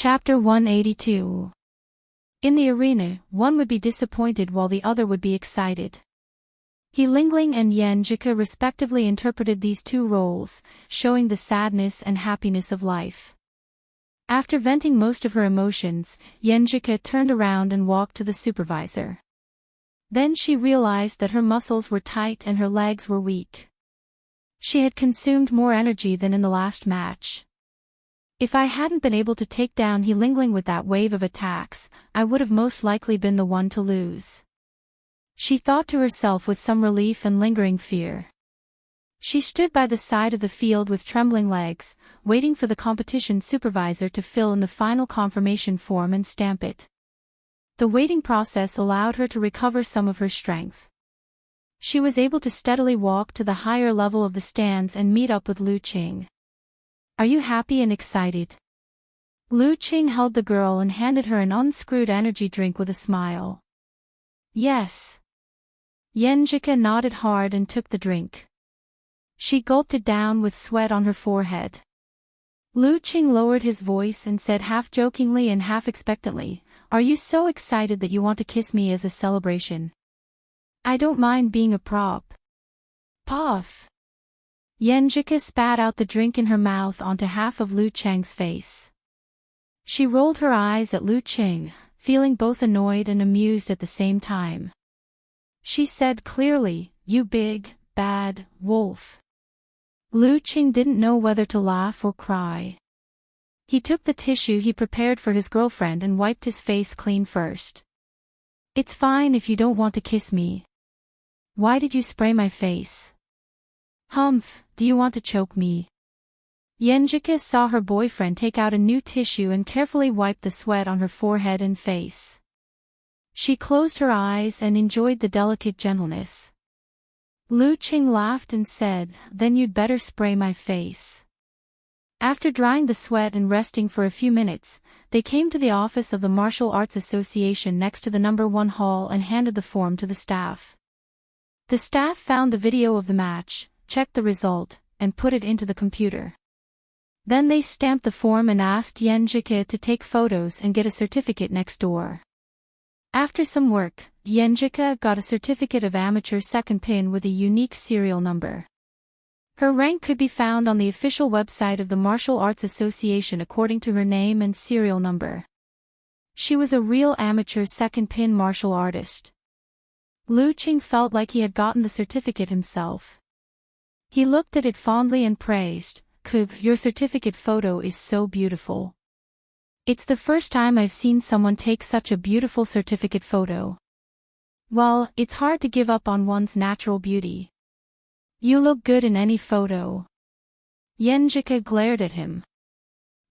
Chapter 182. In the arena, one would be disappointed while the other would be excited. He Lingling and Yen Jika respectively interpreted these two roles, showing the sadness and happiness of life. After venting most of her emotions, Yen Jika turned around and walked to the supervisor. Then she realized that her muscles were tight and her legs were weak. She had consumed more energy than in the last match. If I hadn't been able to take down He Lingling with that wave of attacks, I would have most likely been the one to lose. She thought to herself with some relief and lingering fear. She stood by the side of the field with trembling legs, waiting for the competition supervisor to fill in the final confirmation form and stamp it. The waiting process allowed her to recover some of her strength. She was able to steadily walk to the higher level of the stands and meet up with Lu Qing. Are you happy and excited? Lu Qing held the girl and handed her an unscrewed energy drink with a smile. Yes. Yen Jika nodded hard and took the drink. She gulped it down with sweat on her forehead. Lu Qing lowered his voice and said half jokingly and half expectantly, "Are you so excited that you want to kiss me as a celebration? I don't mind being a prop." Puff. Yen Jika spat out the drink in her mouth onto half of Lu Cheng's face. She rolled her eyes at Lu Qing, feeling both annoyed and amused at the same time. She said clearly, "You big, bad wolf." Lu Qing didn't know whether to laugh or cry. He took the tissue he prepared for his girlfriend and wiped his face clean first. "It's fine if you don't want to kiss me. Why did you spray my face? Humph, do you want to choke me?" Yen Jika saw her boyfriend take out a new tissue and carefully wipe the sweat on her forehead and face. She closed her eyes and enjoyed the delicate gentleness. Lu Qing laughed and said, "Then you'd better spray my face." After drying the sweat and resting for a few minutes, they came to the office of the Martial Arts Association next to the No. 1 hall and handed the form to the staff. The staff found the video of the match, checked the result, and put it into the computer. Then they stamped the form and asked Yen Jika to take photos and get a certificate next door. After some work, Yen Jika got a certificate of amateur second pin with a unique serial number. Her rank could be found on the official website of the Martial Arts Association according to her name and serial number. She was a real amateur second pin martial artist. Lu Qing felt like he had gotten the certificate himself. He looked at it fondly and praised, "Kuv, your certificate photo is so beautiful. It's the first time I've seen someone take such a beautiful certificate photo. Well, it's hard to give up on one's natural beauty. You look good in any photo." Yen Jika glared at him.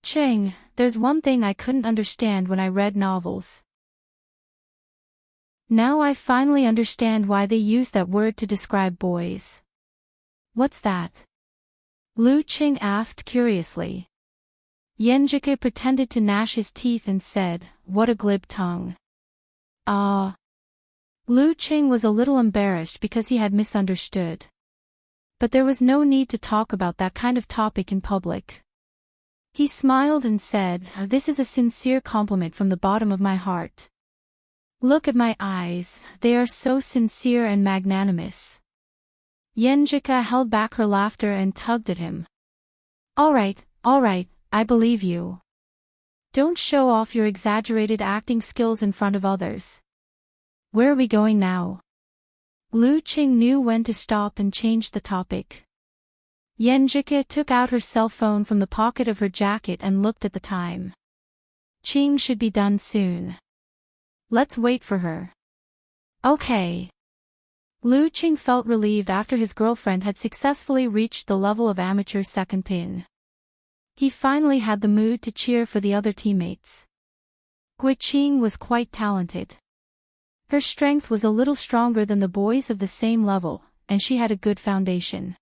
"Qing, there's one thing I couldn't understand when I read novels. Now I finally understand why they use that word to describe boys." "What's that?" Lu Qing asked curiously. Yen Jika pretended to gnash his teeth and said, "What a glib tongue." Ah. Lu Qing was a little embarrassed because he had misunderstood. But there was no need to talk about that kind of topic in public. He smiled and said, "This is a sincere compliment from the bottom of my heart. Look at my eyes, they are so sincere and magnanimous." Yen Jika held back her laughter and tugged at him. All right, I believe you. Don't show off your exaggerated acting skills in front of others. Where are we going now?" Lu Qing knew when to stop and changed the topic. Yen Jika took out her cell phone from the pocket of her jacket and looked at the time. "Qing should be done soon. Let's wait for her." "Okay." Lu Qing felt relieved after his girlfriend had successfully reached the level of amateur second pin. He finally had the mood to cheer for the other teammates. Gui Qing was quite talented. Her strength was a little stronger than the boys of the same level, and she had a good foundation.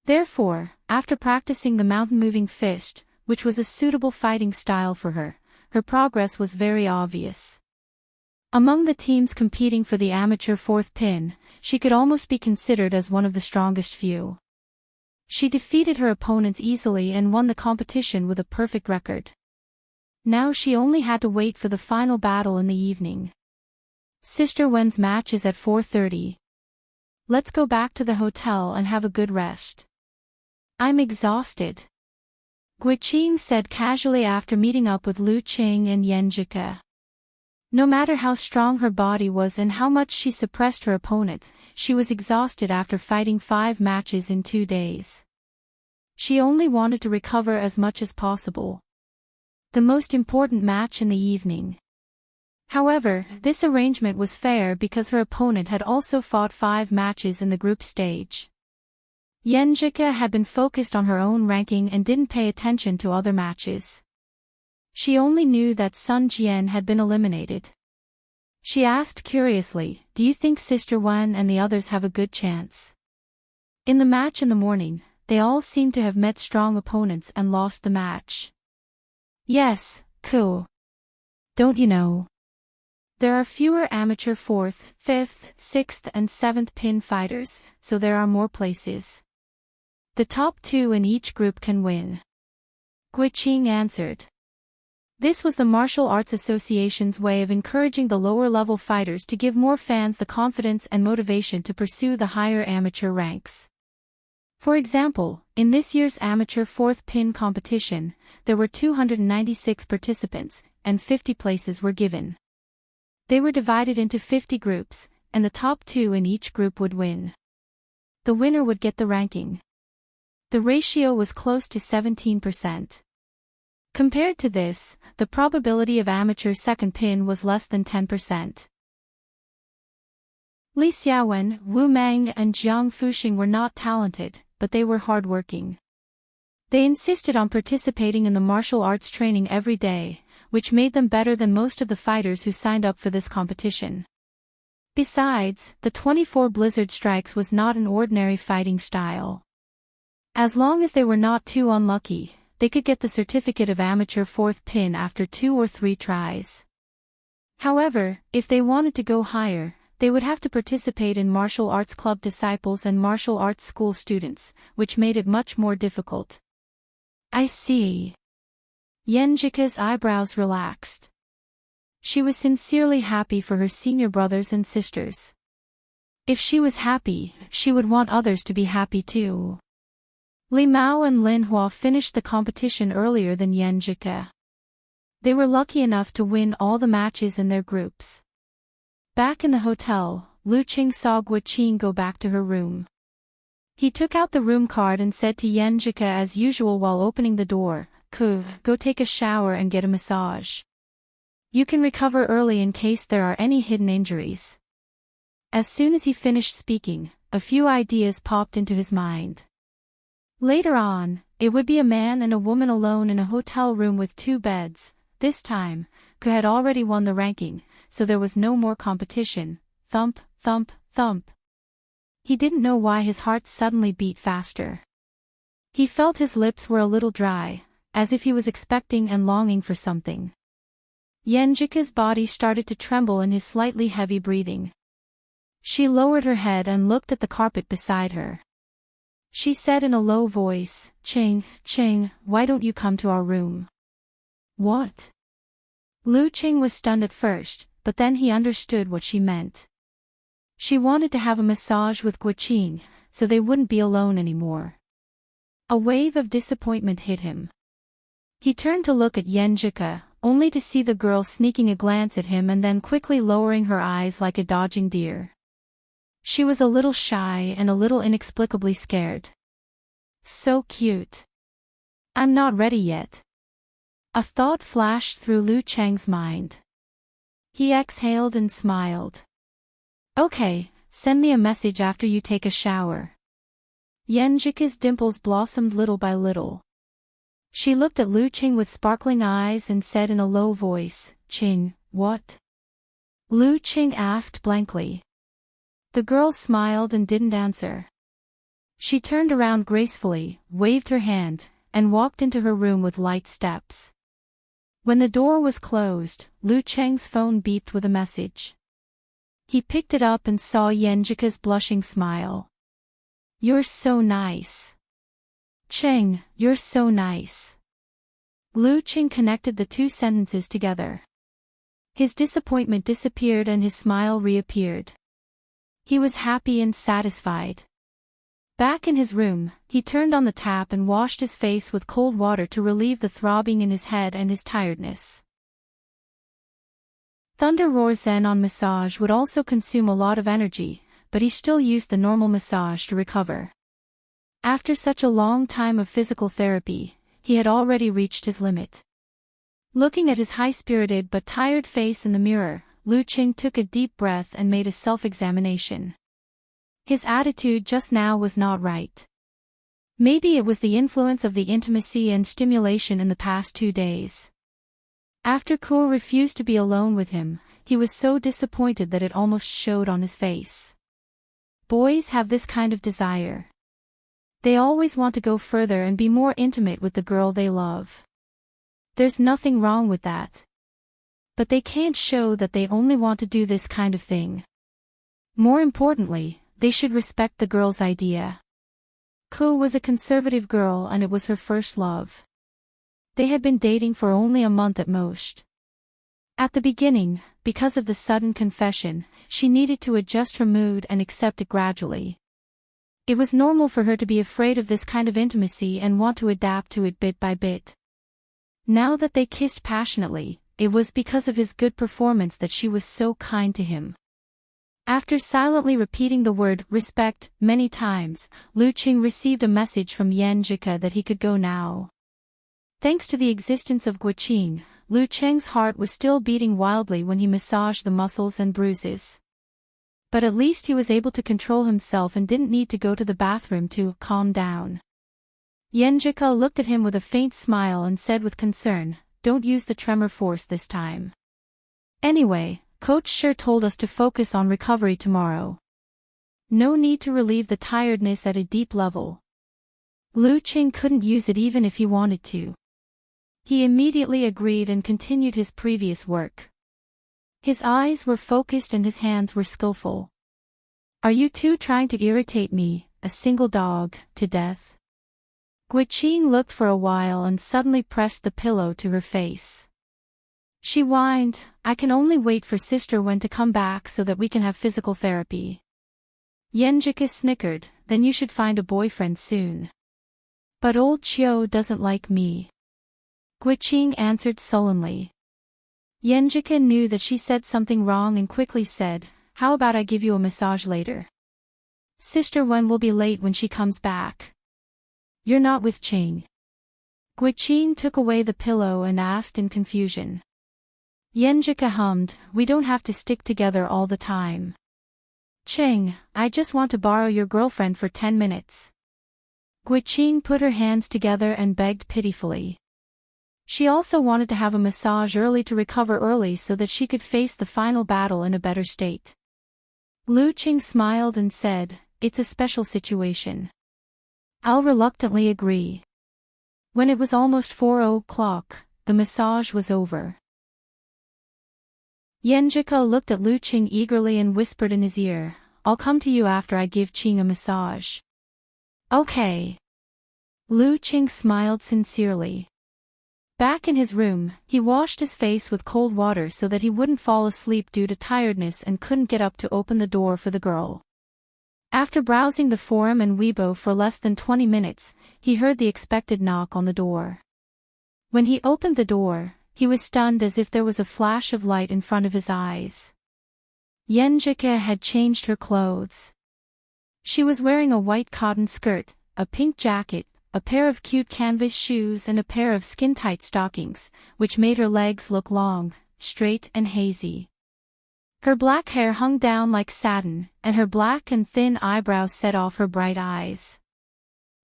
Therefore, after practicing the mountain-moving fist, which was a suitable fighting style for her, her progress was very obvious. Among the teams competing for the amateur fourth pin, she could almost be considered as one of the strongest few. She defeated her opponents easily and won the competition with a perfect record. Now she only had to wait for the final battle in the evening. Sister Wen's match is at 4:30. Let's go back to the hotel and have a good rest. I'm exhausted, Guiqing said casually after meeting up with Lu Qing and Yan Jike. No matter how strong her body was and how much she suppressed her opponent, she was exhausted after fighting 5 matches in 2 days. She only wanted to recover as much as possible. The most important match in the evening. However, this arrangement was fair because her opponent had also fought 5 matches in the group stage. Yan Jike had been focused on her own ranking and didn't pay attention to other matches. She only knew that Sun Jian had been eliminated. She asked curiously, "Do you think Sister Wen and the others have a good chance?" In the match in the morning, they all seemed to have met strong opponents and lost the match. Yes, cool. Don't you know? There are fewer amateur 4th, 5th, 6th and 7th pin fighters, so there are more places. The top 2 in each group can win. Guiqing answered. This was the Martial Arts Association's way of encouraging the lower-level fighters to give more fans the confidence and motivation to pursue the higher amateur ranks. For example, in this year's amateur 4th pin competition, there were 296 participants, and 50 places were given. They were divided into 50 groups, and the top 2 in each group would win. The winner would get the ranking. The ratio was close to 17%. Compared to this, the probability of amateur 2nd pin was less than 10%. Li Xiaowen, Wu Meng and Jiang Fuxing were not talented, but they were hardworking. They insisted on participating in the martial arts training every day, which made them better than most of the fighters who signed up for this competition. Besides, the 24 Blizzard Strikes was not an ordinary fighting style. As long as they were not too unlucky, they could get the certificate of amateur 4th pin after 2 or 3 tries. However, if they wanted to go higher, they would have to participate in martial arts club disciples and martial arts school students, which made it much more difficult. I see. Yan Jike's eyebrows relaxed. She was sincerely happy for her senior brothers and sisters. If she was happy, she would want others to be happy too. Li Mao and Lin Hua finished the competition earlier than Yan Jike. They were lucky enough to win all the matches in their groups. Back in the hotel, Lu Qing saw Guiqing go back to her room. He took out the room card and said to Yan Jike as usual while opening the door, "Go take a shower and get a massage. You can recover early in case there are any hidden injuries." As soon as he finished speaking, a few ideas popped into his mind. Later on, it would be a man and a woman alone in a hotel room with 2 beds. This time, Ku had already won the ranking, so there was no more competition. Thump, thump, thump. He didn't know why his heart suddenly beat faster. He felt his lips were a little dry, as if he was expecting and longing for something. Yan Jike's body started to tremble in his slightly heavy breathing. She lowered her head and looked at the carpet beside her. She said in a low voice, Ching, why don't you come to our room?" "What?" Lu Qing was stunned at first, but then he understood what she meant. She wanted to have a massage with Guiqing, so they wouldn't be alone anymore. A wave of disappointment hit him. He turned to look at Yan Jike, only to see the girl sneaking a glance at him and then quickly lowering her eyes like a dodging deer. She was a little shy and a little inexplicably scared. "So cute. I'm not ready yet." A thought flashed through Lu Cheng's mind. He exhaled and smiled. "Okay, send me a message after you take a shower." Yan Jike's dimples blossomed little by little. She looked at Lu Qing with sparkling eyes and said in a low voice, "Qing, what?" Lu Qing asked blankly. The girl smiled and didn't answer. She turned around gracefully, waved her hand, and walked into her room with light steps. When the door was closed, Lu Cheng's phone beeped with a message. He picked it up and saw Yan Jike's blushing smile. "You're so nice. Cheng, you're so nice." Lu Qing connected the two sentences together. His disappointment disappeared and his smile reappeared. He was happy and satisfied. Back in his room, he turned on the tap and washed his face with cold water to relieve the throbbing in his head and his tiredness. Thunder Roar Zen on massage would also consume a lot of energy, but he still used the normal massage to recover. After such a long time of physical therapy, he had already reached his limit. Looking at his high-spirited but tired face in the mirror, Lu Qing took a deep breath and made a self-examination. His attitude just now was not right. Maybe it was the influence of the intimacy and stimulation in the past 2 days. After Ko refused to be alone with him, he was so disappointed that it almost showed on his face. Boys have this kind of desire. They always want to go further and be more intimate with the girl they love. There's nothing wrong with that. But they can't show that they only want to do this kind of thing. More importantly, they should respect the girl's idea. Ko was a conservative girl and it was her first love. They had been dating for only a month at most. At the beginning, because of the sudden confession, she needed to adjust her mood and accept it gradually. It was normal for her to be afraid of this kind of intimacy and want to adapt to it bit by bit. Now that they kissed passionately, it was because of his good performance that she was so kind to him. After silently repeating the word respect many times, Lu Qing received a message from Yan Jika that he could go now. Thanks to the existence of Guqing, Lu Cheng's heart was still beating wildly when he massaged the muscles and bruises. But at least he was able to control himself and didn't need to go to the bathroom to calm down. Yan Jika looked at him with a faint smile and said with concern, "Don't use the tremor force this time. Anyway, Coach sure told us to focus on recovery tomorrow. No need to relieve the tiredness at a deep level." Lu Qing couldn't use it even if he wanted to. He immediately agreed and continued his previous work. His eyes were focused and his hands were skillful. "Are you two trying to irritate me, a single dog, to death?" Guqing looked for a while and suddenly pressed the pillow to her face. She whined, "I can only wait for Sister Wen to come back so that we can have physical therapy." Yenjika snickered, "Then you should find a boyfriend soon." "But old Chiu doesn't like me," Guqing answered sullenly. Yenjika knew that she said something wrong and quickly said, "How about I give you a massage later? Sister Wen will be late when she comes back." "You're not with Qing." Guqing took away the pillow and asked in confusion. Yenjika hummed, "We don't have to stick together all the time. Qing, I just want to borrow your girlfriend for 10 minutes. Guqing put her hands together and begged pitifully. She also wanted to have a massage early to recover early so that she could face the final battle in a better state. Lu Qing smiled and said, "It's a special situation. I'll reluctantly agree." When it was almost 4 o'clock, the massage was over. Yenjika looked at Lu Qing eagerly and whispered in his ear, "I'll come to you after I give Qing a massage." "Okay." Lu Qing smiled sincerely. Back in his room, he washed his face with cold water so that he wouldn't fall asleep due to tiredness and couldn't get up to open the door for the girl. After browsing the forum and Weibo for less than 20 minutes, he heard the expected knock on the door. When he opened the door, he was stunned as if there was a flash of light in front of his eyes. Yenjika had changed her clothes. She was wearing a white cotton skirt, a pink jacket, a pair of cute canvas shoes and a pair of skin-tight stockings, which made her legs look long, straight and hazy. Her black hair hung down like satin, and her black and thin eyebrows set off her bright eyes.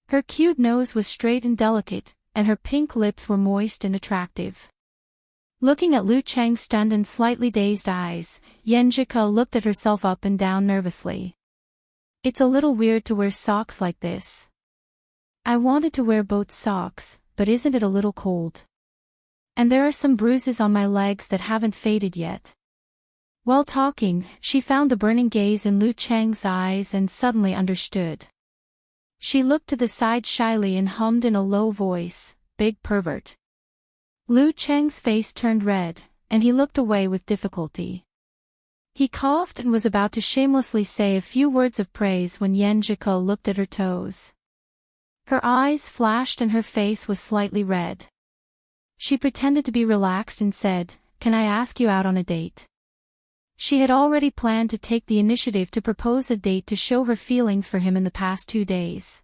Her cute nose was straight and delicate, and her pink lips were moist and attractive. Looking at Lu Cheng's stunned and slightly dazed eyes, Yenjika looked at herself up and down nervously. "It's a little weird to wear socks like this. I wanted to wear boat socks, but isn't it a little cold? And there are some bruises on my legs that haven't faded yet." While talking, she found the burning gaze in Lu Cheng's eyes and suddenly understood. She looked to the side shyly and hummed in a low voice, "Big pervert." Lu Cheng's face turned red, and he looked away with difficulty. He coughed and was about to shamelessly say a few words of praise when Yan Zhike looked at her toes. Her eyes flashed and her face was slightly red. She pretended to be relaxed and said, "Can I ask you out on a date?" She had already planned to take the initiative to propose a date to show her feelings for him in the past 2 days.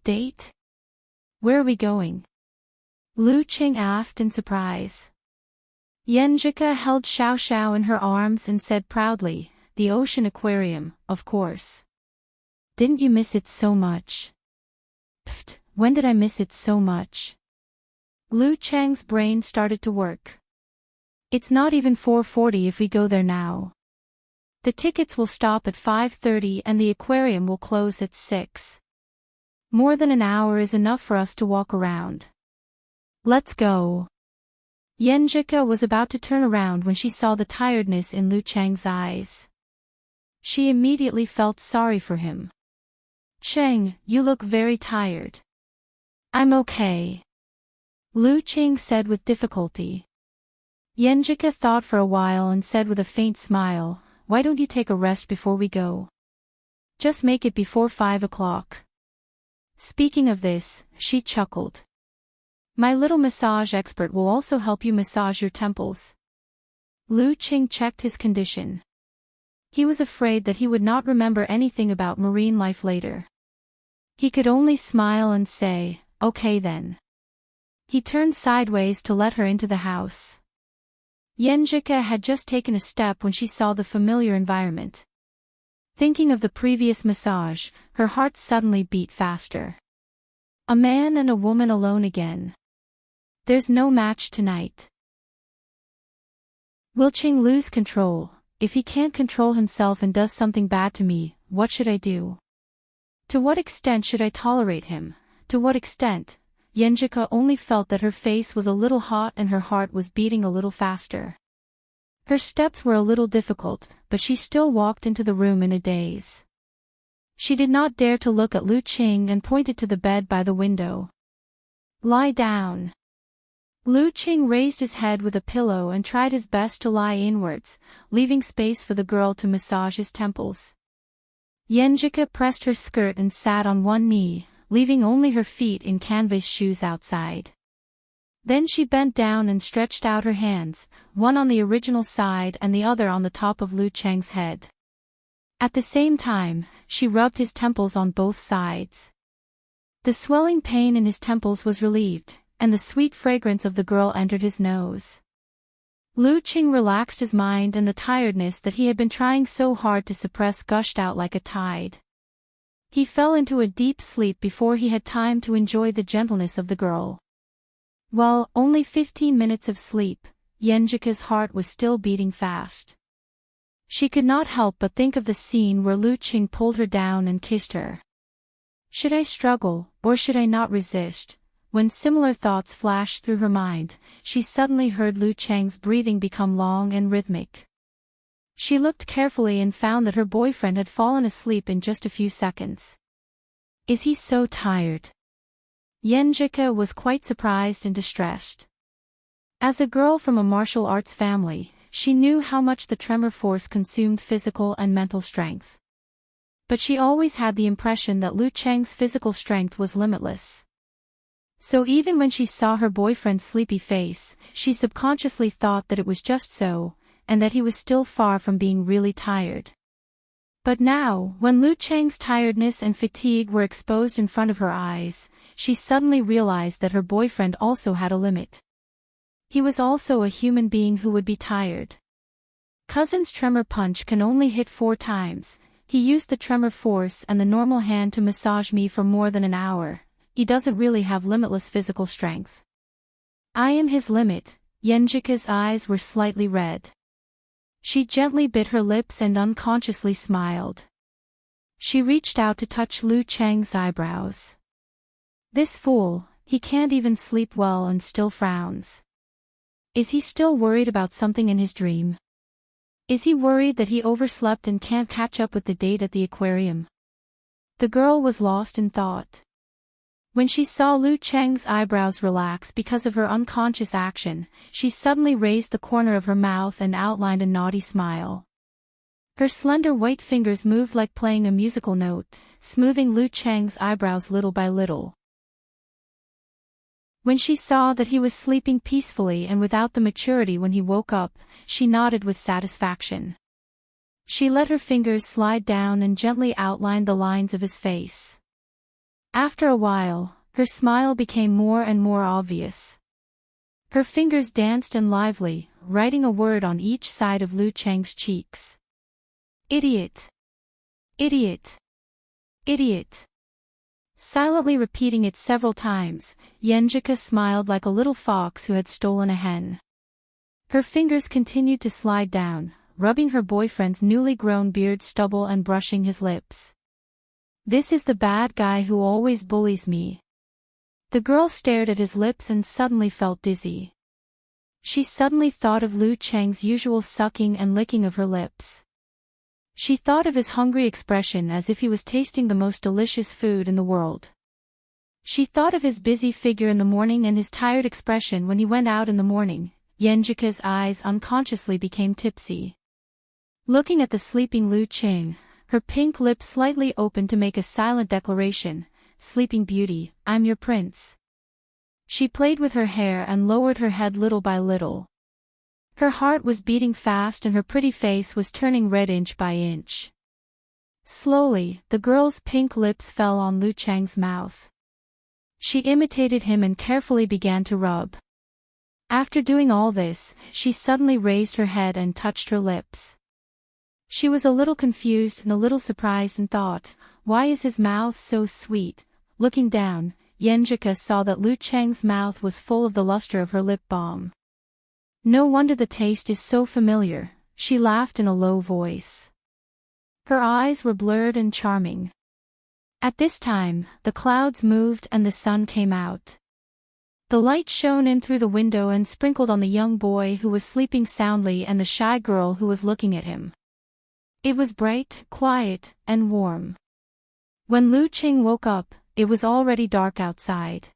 Date? Where are we going? Lu Qing asked in surprise. Yan Zhike held Xiao Xiao in her arms and said proudly, "The ocean aquarium, of course. Didn't you miss it so much?" Pfft, when did I miss it so much? Lu Cheng's brain started to work. It's not even 4:40 if we go there now. The tickets will stop at 5:30 and the aquarium will close at 6. More than an hour is enough for us to walk around. Let's go. Yan Zhike was about to turn around when she saw the tiredness in Lu Cheng's eyes. She immediately felt sorry for him. "Cheng, you look very tired." "I'm okay," Lu Cheng said with difficulty. Yan Zhike thought for a while and said with a faint smile, "Why don't you take a rest before we go? Just make it before 5 o'clock. Speaking of this, she chuckled. "My little massage expert will also help you massage your temples." Lu Qing checked his condition. He was afraid that he would not remember anything about marine life later. He could only smile and say, "Okay then." He turned sideways to let her into the house. Yan Zhike had just taken a step when she saw the familiar environment. Thinking of the previous massage, her heart suddenly beat faster. A man and a woman alone again. There's no match tonight. Will Qing lose control? If he can't control himself and does something bad to me, what should I do? To what extent should I tolerate him? To what extent? Yan Zhike only felt that her face was a little hot and her heart was beating a little faster. Her steps were a little difficult, but she still walked into the room in a daze. She did not dare to look at Lu Qing and pointed to the bed by the window. "Lie down." Lu Qing raised his head with a pillow and tried his best to lie inwards, leaving space for the girl to massage his temples. Yan Zhike pressed her skirt and sat on one knee, leaving only her feet in canvas shoes outside. Then she bent down and stretched out her hands, one on the original side and the other on the top of Lu Cheng's head. At the same time, she rubbed his temples on both sides. The swelling pain in his temples was relieved, and the sweet fragrance of the girl entered his nose. Lu Qing relaxed his mind and the tiredness that he had been trying so hard to suppress gushed out like a tide. He fell into a deep sleep before he had time to enjoy the gentleness of the girl. Well, only 15 minutes of sleep, Yan Zhike's heart was still beating fast. She could not help but think of the scene where Lu Qing pulled her down and kissed her. Should I struggle, or should I not resist? When similar thoughts flashed through her mind, she suddenly heard Lu Cheng's breathing become long and rhythmic. She looked carefully and found that her boyfriend had fallen asleep in just a few seconds. Is he so tired? Yan Zhike was quite surprised and distressed. As a girl from a martial arts family, she knew how much the tremor force consumed physical and mental strength. But she always had the impression that Lu Cheng's physical strength was limitless. So even when she saw her boyfriend's sleepy face, she subconsciously thought that it was just so, and that he was still far from being really tired. But now, when Lu Cheng's tiredness and fatigue were exposed in front of her eyes, she suddenly realized that her boyfriend also had a limit. He was also a human being who would be tired. Cousin's tremor punch can only hit 4 times. He used the tremor force and the normal hand to massage me for more than an hour. He doesn't really have limitless physical strength. I am his limit. Yan Zhike's eyes were slightly red. She gently bit her lips and unconsciously smiled. She reached out to touch Lu Cheng's eyebrows. This fool, he can't even sleep well and still frowns. Is he still worried about something in his dream? Is he worried that he overslept and can't catch up with the date at the aquarium? The girl was lost in thought. When she saw Lu Cheng's eyebrows relax because of her unconscious action, she suddenly raised the corner of her mouth and outlined a naughty smile. Her slender white fingers moved like playing a musical note, smoothing Lu Cheng's eyebrows little by little. When she saw that he was sleeping peacefully and without the maturity when he woke up, she nodded with satisfaction. She let her fingers slide down and gently outlined the lines of his face. After a while, her smile became more and more obvious. Her fingers danced and lively, writing a word on each side of Lu Cheng's cheeks. Idiot. Idiot. Idiot. Silently repeating it several times, Yenjika smiled like a little fox who had stolen a hen. Her fingers continued to slide down, rubbing her boyfriend's newly grown beard stubble and brushing his lips. This is the bad guy who always bullies me. The girl stared at his lips and suddenly felt dizzy. She suddenly thought of Lu Cheng's usual sucking and licking of her lips. She thought of his hungry expression as if he was tasting the most delicious food in the world. She thought of his busy figure in the morning and his tired expression when he went out in the morning. Yenjika's eyes unconsciously became tipsy. Looking at the sleeping Lu Cheng, her pink lips slightly opened to make a silent declaration, "Sleeping Beauty, I'm your prince." She played with her hair and lowered her head little by little. Her heart was beating fast and her pretty face was turning red inch by inch. Slowly, the girl's pink lips fell on Lu Cheng's mouth. She imitated him and carefully began to rub. After doing all this, she suddenly raised her head and touched her lips. She was a little confused and a little surprised and thought, why is his mouth so sweet? Looking down, Yenjika saw that Lu Cheng's mouth was full of the luster of her lip balm. No wonder the taste is so familiar, she laughed in a low voice. Her eyes were blurred and charming. At this time, the clouds moved and the sun came out. The light shone in through the window and sprinkled on the young boy who was sleeping soundly and the shy girl who was looking at him. It was bright, quiet, and warm. When Lu Cheng woke up, it was already dark outside.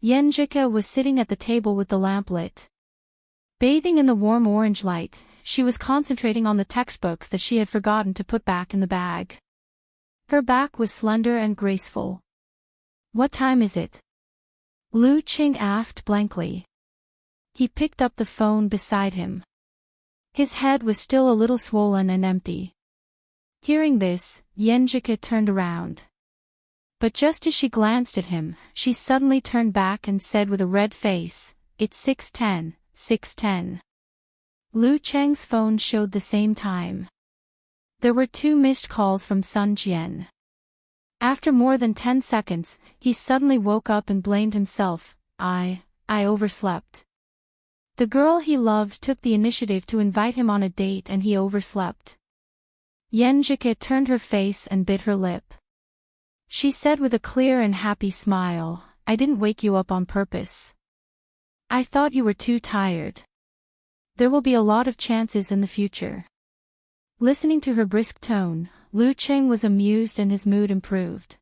Yenjika was sitting at the table with the lamp lit. Bathing in the warm orange light, she was concentrating on the textbooks that she had forgotten to put back in the bag. Her back was slender and graceful. "What time is it?" Lu Cheng asked blankly. He picked up the phone beside him. His head was still a little swollen and empty. Hearing this, Yenjika turned around. But just as she glanced at him, she suddenly turned back and said with a red face, "It's 6:10, 6:10. Lu Cheng's phone showed the same time. There were 2 missed calls from Sun Jian. After more than 10 seconds, he suddenly woke up and blamed himself. I overslept." The girl he loved took the initiative to invite him on a date and he overslept. Yenjika turned her face and bit her lip. She said with a clear and happy smile, "I didn't wake you up on purpose. I thought you were too tired. There will be a lot of chances in the future." Listening to her brisk tone, Lu Cheng was amused and his mood improved.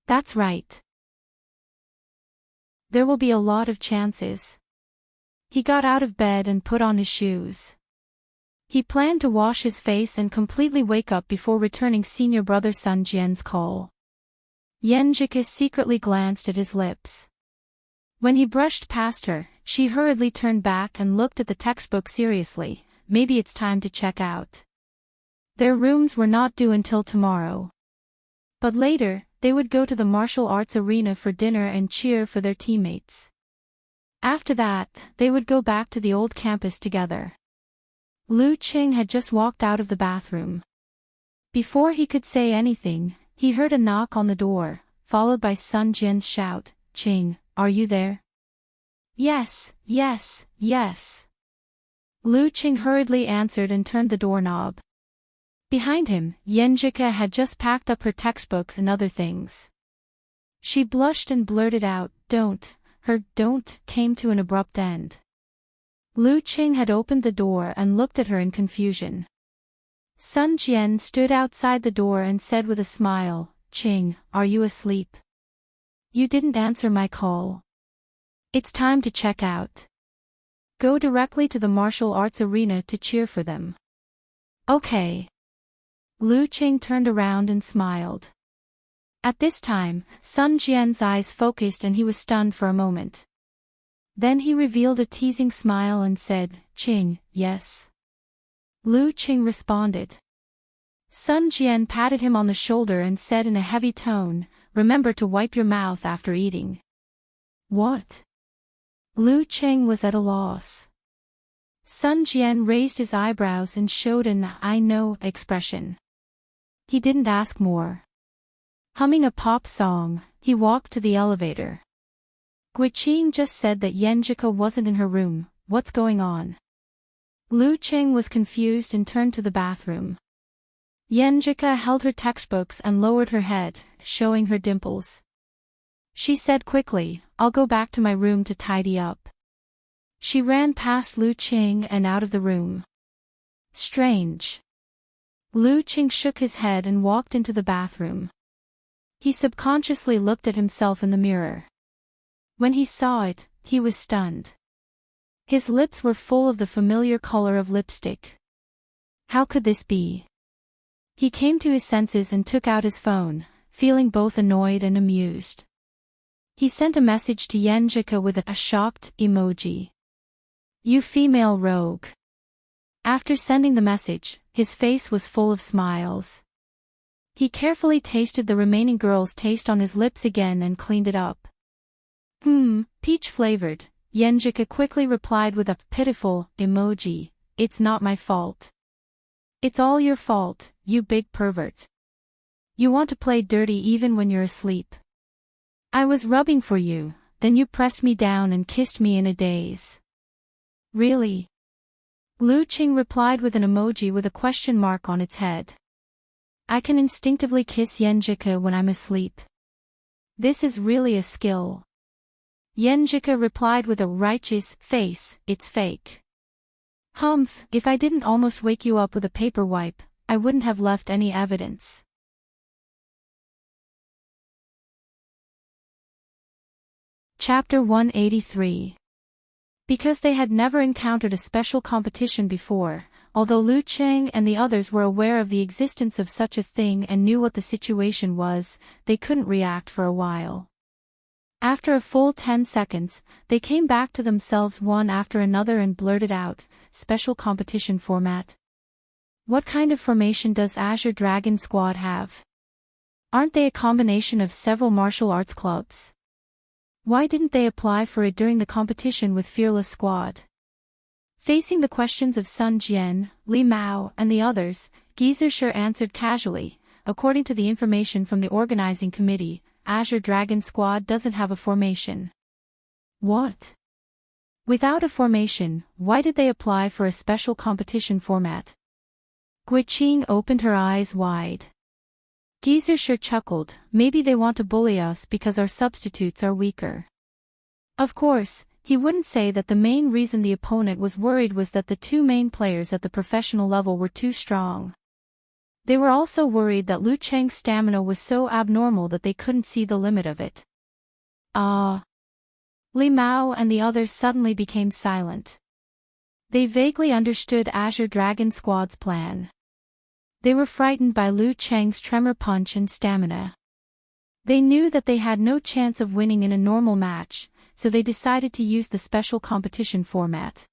"That's right. There will be a lot of chances." He got out of bed and put on his shoes. He planned to wash his face and completely wake up before returning senior brother Sun Jian's call. Yenjika secretly glanced at his lips. When he brushed past her, she hurriedly turned back and looked at the textbook seriously. Maybe it's time to check out. Their rooms were not due until tomorrow. But later, they would go to the martial arts arena for dinner and cheer for their teammates. After that, they would go back to the old campus together. Lu Cheng had just walked out of the bathroom. Before he could say anything, he heard a knock on the door, followed by Sun Jian's shout, "Cheng, are you there?" "Yes, yes, yes." Lu Cheng hurriedly answered and turned the doorknob. Behind him, Yenjika had just packed up her textbooks and other things. She blushed and blurted out, "Don't." Her "don't" came to an abrupt end. Lu Cheng had opened the door and looked at her in confusion. Sun Jian stood outside the door and said with a smile, "Cheng, are you asleep?" You didn't answer my call. It's time to check out. Go directly to the martial arts arena to cheer for them. Okay. Lu Qing turned around and smiled. At this time, Sun Jian's eyes focused and he was stunned for a moment. Then he revealed a teasing smile and said, Qing, yes. Lu Qing responded. Sun Jian patted him on the shoulder and said in a heavy tone, remember to wipe your mouth after eating. What? Lu Qing was at a loss. Sun Jian raised his eyebrows and showed an I know expression. He didn't ask more. Humming a pop song, he walked to the elevator. Guiqing just said that Yanjika wasn't in her room, what's going on? Lu Qing was confused and turned to the bathroom. Yanjika held her textbooks and lowered her head, showing her dimples. She said quickly, I'll go back to my room to tidy up. She ran past Lu Qing and out of the room. Strange. Lu Qing shook his head and walked into the bathroom. He subconsciously looked at himself in the mirror. When he saw it, he was stunned. His lips were full of the familiar color of lipstick. How could this be? He came to his senses and took out his phone, feeling both annoyed and amused. He sent a message to Yanjika with a shocked emoji. You female rogue. After sending the message, his face was full of smiles. He carefully tasted the remaining girl's taste on his lips again and cleaned it up. Peach-flavored, Yanjika quickly replied with a pitiful emoji, it's not my fault. It's all your fault, you big pervert. You want to play dirty even when you're asleep. I was rubbing for you, then you pressed me down and kissed me in a daze. Really? Lu Qing replied with an emoji with a question mark on its head. I can instinctively kiss Yanjika when I'm asleep. This is really a skill. Yanjika replied with a righteous face, it's fake. Humph, if I didn't almost wake you up with a paper wipe, I wouldn't have left any evidence. Chapter 183. Because they had never encountered a special competition before, although Lu Qing and the others were aware of the existence of such a thing and knew what the situation was, they couldn't react for a while. After a full 10 seconds, they came back to themselves one after another and blurted out, special competition format. What kind of formation does Azure Dragon Squad have? Aren't they a combination of several martial arts clubs? Why didn't they apply for it during the competition with Fearless Squad? Facing the questions of Sun Jian, Li Mao, and the others, Gizershur answered casually, according to the information from the organizing committee, Azure Dragon Squad doesn't have a formation. What? Without a formation, why did they apply for a special competition format? Guiqing opened her eyes wide. Gizershur chuckled, maybe they want to bully us because our substitutes are weaker. Of course, he wouldn't say that the main reason the opponent was worried was that the two main players at the professional level were too strong. They were also worried that Lu Cheng's stamina was so abnormal that they couldn't see the limit of it. Li Mao and the others suddenly became silent. They vaguely understood Azure Dragon Squad's plan. They were frightened by Lu Cheng's tremor punch and stamina. They knew that they had no chance of winning in a normal match, so they decided to use the special competition format.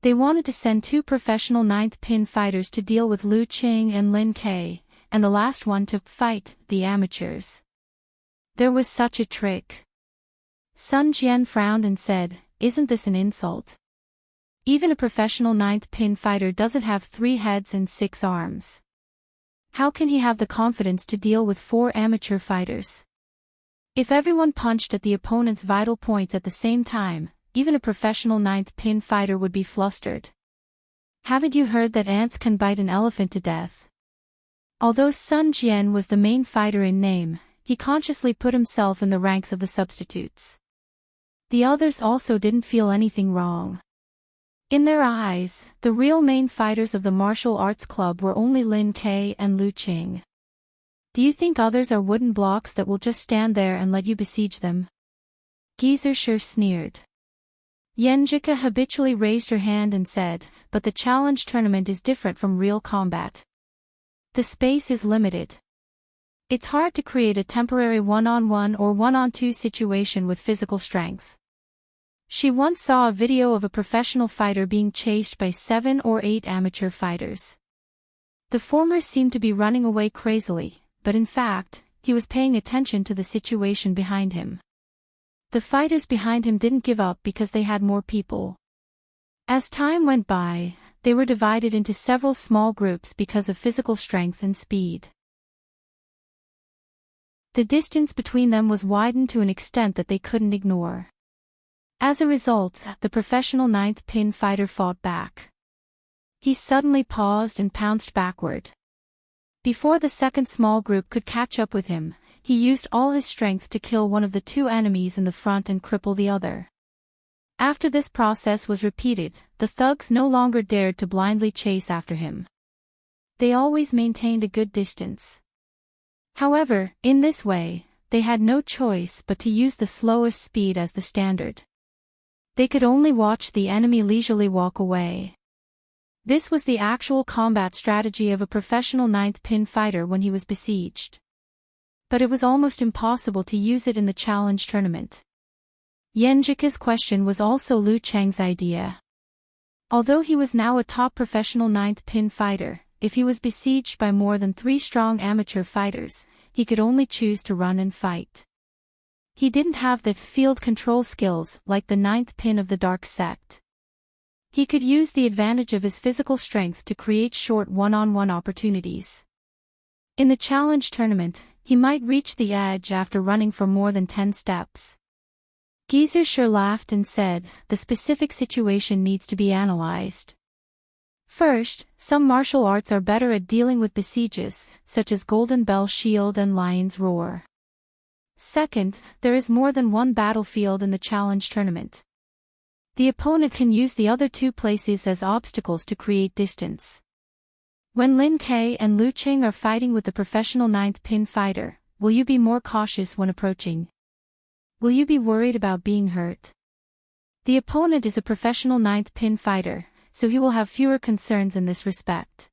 They wanted to send two professional 9th pin fighters to deal with Lu Qing and Lin Ke, and the last one to fight the amateurs. There was such a trick. Sun Jian frowned and said, isn't this an insult? Even a professional 9th pin fighter doesn't have 3 heads and 6 arms. How can he have the confidence to deal with 4 amateur fighters? If everyone punched at the opponent's vital points at the same time, even a professional 9th pin fighter would be flustered. Haven't you heard that ants can bite an elephant to death? Although Sun Jian was the main fighter in name, he consciously put himself in the ranks of the substitutes. The others also didn't feel anything wrong. In their eyes, the real main fighters of the martial arts club were only Lin Ke and Lu Qing. Do you think others are wooden blocks that will just stand there and let you besiege them? Gizur sneered. Yenjika habitually raised her hand and said, but the challenge tournament is different from real combat. The space is limited. It's hard to create a temporary one-on-one or one-on-two situation with physical strength. She once saw a video of a professional fighter being chased by 7 or 8 amateur fighters. The former seemed to be running away crazily, but in fact, he was paying attention to the situation behind him. The fighters behind him didn't give up because they had more people. As time went by, they were divided into several small groups because of physical strength and speed. The distance between them was widened to an extent that they couldn't ignore. As a result, the professional ninth pin fighter fought back. He suddenly paused and pounced backward. Before the second small group could catch up with him, he used all his strength to kill one of the 2 enemies in the front and cripple the other. After this process was repeated, the thugs no longer dared to blindly chase after him. They always maintained a good distance. However, in this way, they had no choice but to use the slowest speed as the standard. They could only watch the enemy leisurely walk away. This was the actual combat strategy of a professional ninth pin fighter when he was besieged. But it was almost impossible to use it in the challenge tournament. Yenjika's question was also Lu Cheng's idea. Although he was now a top professional ninth pin fighter, if he was besieged by more than 3 strong amateur fighters, he could only choose to run and fight. He didn't have the field control skills like the ninth pin of the dark sect. He could use the advantage of his physical strength to create short one-on-one opportunities. In the challenge tournament, he might reach the edge after running for more than 10 steps. Gizur laughed and said, the specific situation needs to be analyzed. First, some martial arts are better at dealing with besieges, such as Golden Bell Shield and Lion's Roar. Second, there is more than one battlefield in the challenge tournament. The opponent can use the other 2 places as obstacles to create distance. When Lin Ke and Lu Cheng are fighting with the professional ninth pin fighter, will you be more cautious when approaching? Will you be worried about being hurt? The opponent is a professional ninth pin fighter, so he will have fewer concerns in this respect.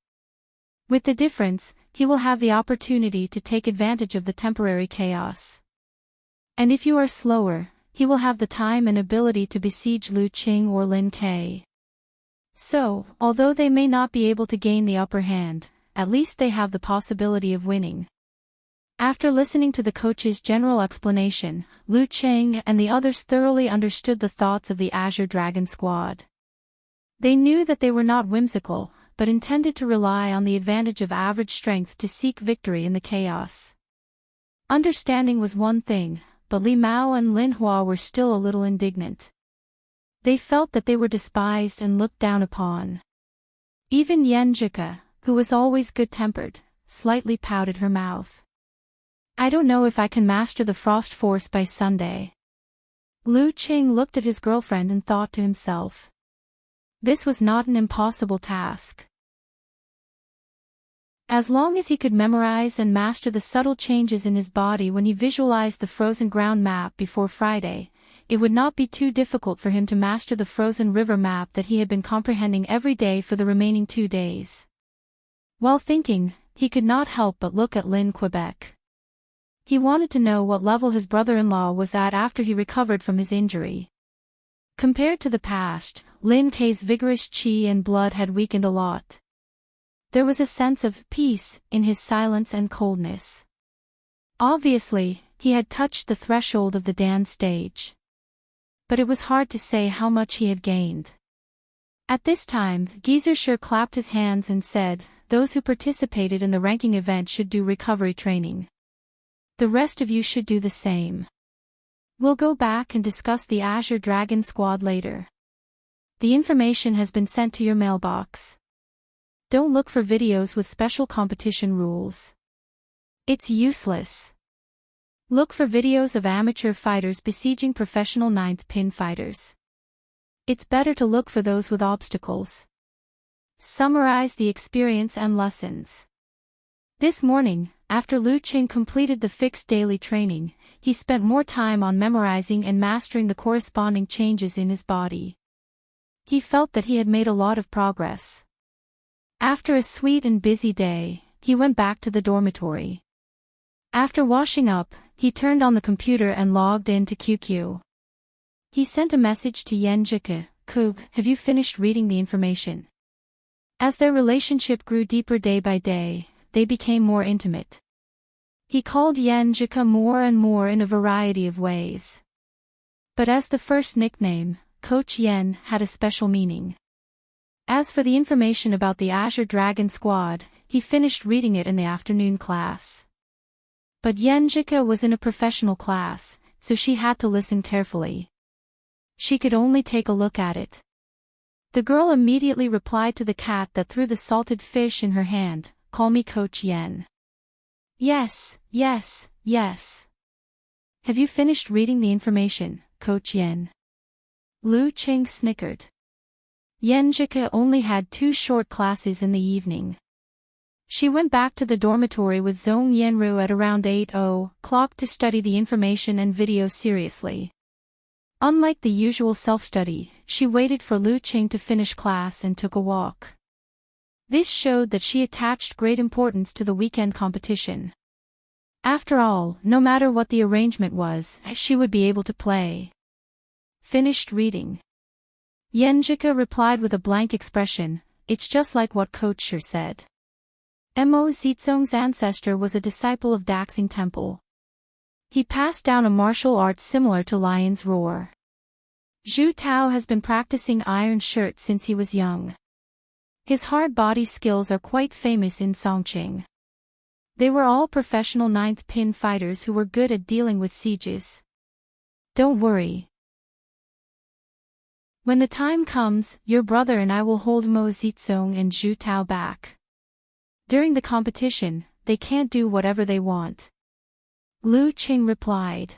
With the difference, he will have the opportunity to take advantage of the temporary chaos. And if you are slower, he will have the time and ability to besiege Lu Cheng or Lin Ke. So, although they may not be able to gain the upper hand, at least they have the possibility of winning. After listening to the coach's general explanation, Lu Cheng and the others thoroughly understood the thoughts of the Azure Dragon squad. They knew that they were not whimsical, but intended to rely on the advantage of average strength to seek victory in the chaos. Understanding was one thing, but Li Mao and Lin Hua were still a little indignant. They felt that they were despised and looked down upon. Even Yenjika, who was always good-tempered, slightly pouted her mouth. I don't know if I can master the frost force by Sunday. Lu Cheng looked at his girlfriend and thought to himself. This was not an impossible task. As long as he could memorize and master the subtle changes in his body when he visualized the frozen ground map before Friday, it would not be too difficult for him to master the frozen river map that he had been comprehending every day for the remaining 2 days. While thinking, he could not help but look at Lin Quebec. He wanted to know what level his brother-in-law was at after he recovered from his injury. Compared to the past, Lin Ke's vigorous qi and blood had weakened a lot. There was a sense of peace in his silence and coldness. Obviously, he had touched the threshold of the Dan stage. But it was hard to say how much he had gained. At this time, Gizur clapped his hands and said, those who participated in the ranking event should do recovery training. The rest of you should do the same. We'll go back and discuss the Azure Dragon squad later. The information has been sent to your mailbox. Don't look for videos with special competition rules. It's useless. Look for videos of amateur fighters besieging professional ninth pin fighters. It's better to look for those with obstacles. Summarize the experience and lessons. This morning, after Lu Qing completed the fixed daily training, he spent more time on memorizing and mastering the corresponding changes in his body. He felt that he had made a lot of progress. After a sweet and busy day, he went back to the dormitory. After washing up, he turned on the computer and logged in to QQ. He sent a message to Yan Jike, "Have you finished reading the information?" As their relationship grew deeper day by day, they became more intimate. He called Yan Jike more and more in a variety of ways. But as the first nickname, Coach Yen had a special meaning. As for the information about the Azure Dragon Squad, he finished reading it in the afternoon class. But Yan Jike was in a professional class, so she had to listen carefully. She could only take a look at it. The girl immediately replied to the cat that threw the salted fish in her hand, "Call me Coach Yen." "Yes, yes, yes." "Have you finished reading the information, Coach Yen?" Lu Qing snickered. Yan Jike only had 2 short classes in the evening. She went back to the dormitory with Zhong Yenru at around 8:00 to study the information and video seriously. Unlike the usual self-study, she waited for Lu Qing to finish class and took a walk. This showed that she attached great importance to the weekend competition. After all, no matter what the arrangement was, she would be able to play. "Finished reading?" Yan Jike replied with a blank expression, "It's just like what Coach Sher said." Mo Zizong's ancestor was a disciple of Daxing Temple. He passed down a martial art similar to lion's roar. Zhu Tao has been practicing iron shirt since he was young. His hard body skills are quite famous in Songqing. They were all professional 9th pin fighters who were good at dealing with sieges. Don't worry. When the time comes, your brother and I will hold Mo Zizong and Zhu Tao back. During the competition, they can't do whatever they want. Lu Qing replied.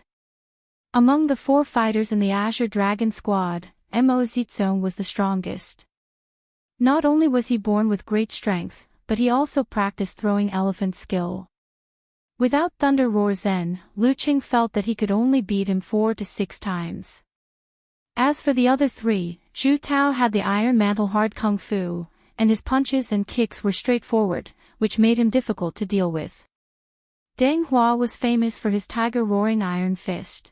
Among the 4 fighters in the Azure Dragon Squad, Mo Zizong was the strongest. Not only was he born with great strength, but he also practiced throwing elephant skill. Without Thunder Roar Zen, Lu Qing felt that he could only beat him 4 to 6 times. As for the other 3, Zhu Tao had the Iron Mantle hard kung fu, and his punches and kicks were straightforward, which made him difficult to deal with. Deng Hua was famous for his tiger roaring iron fist.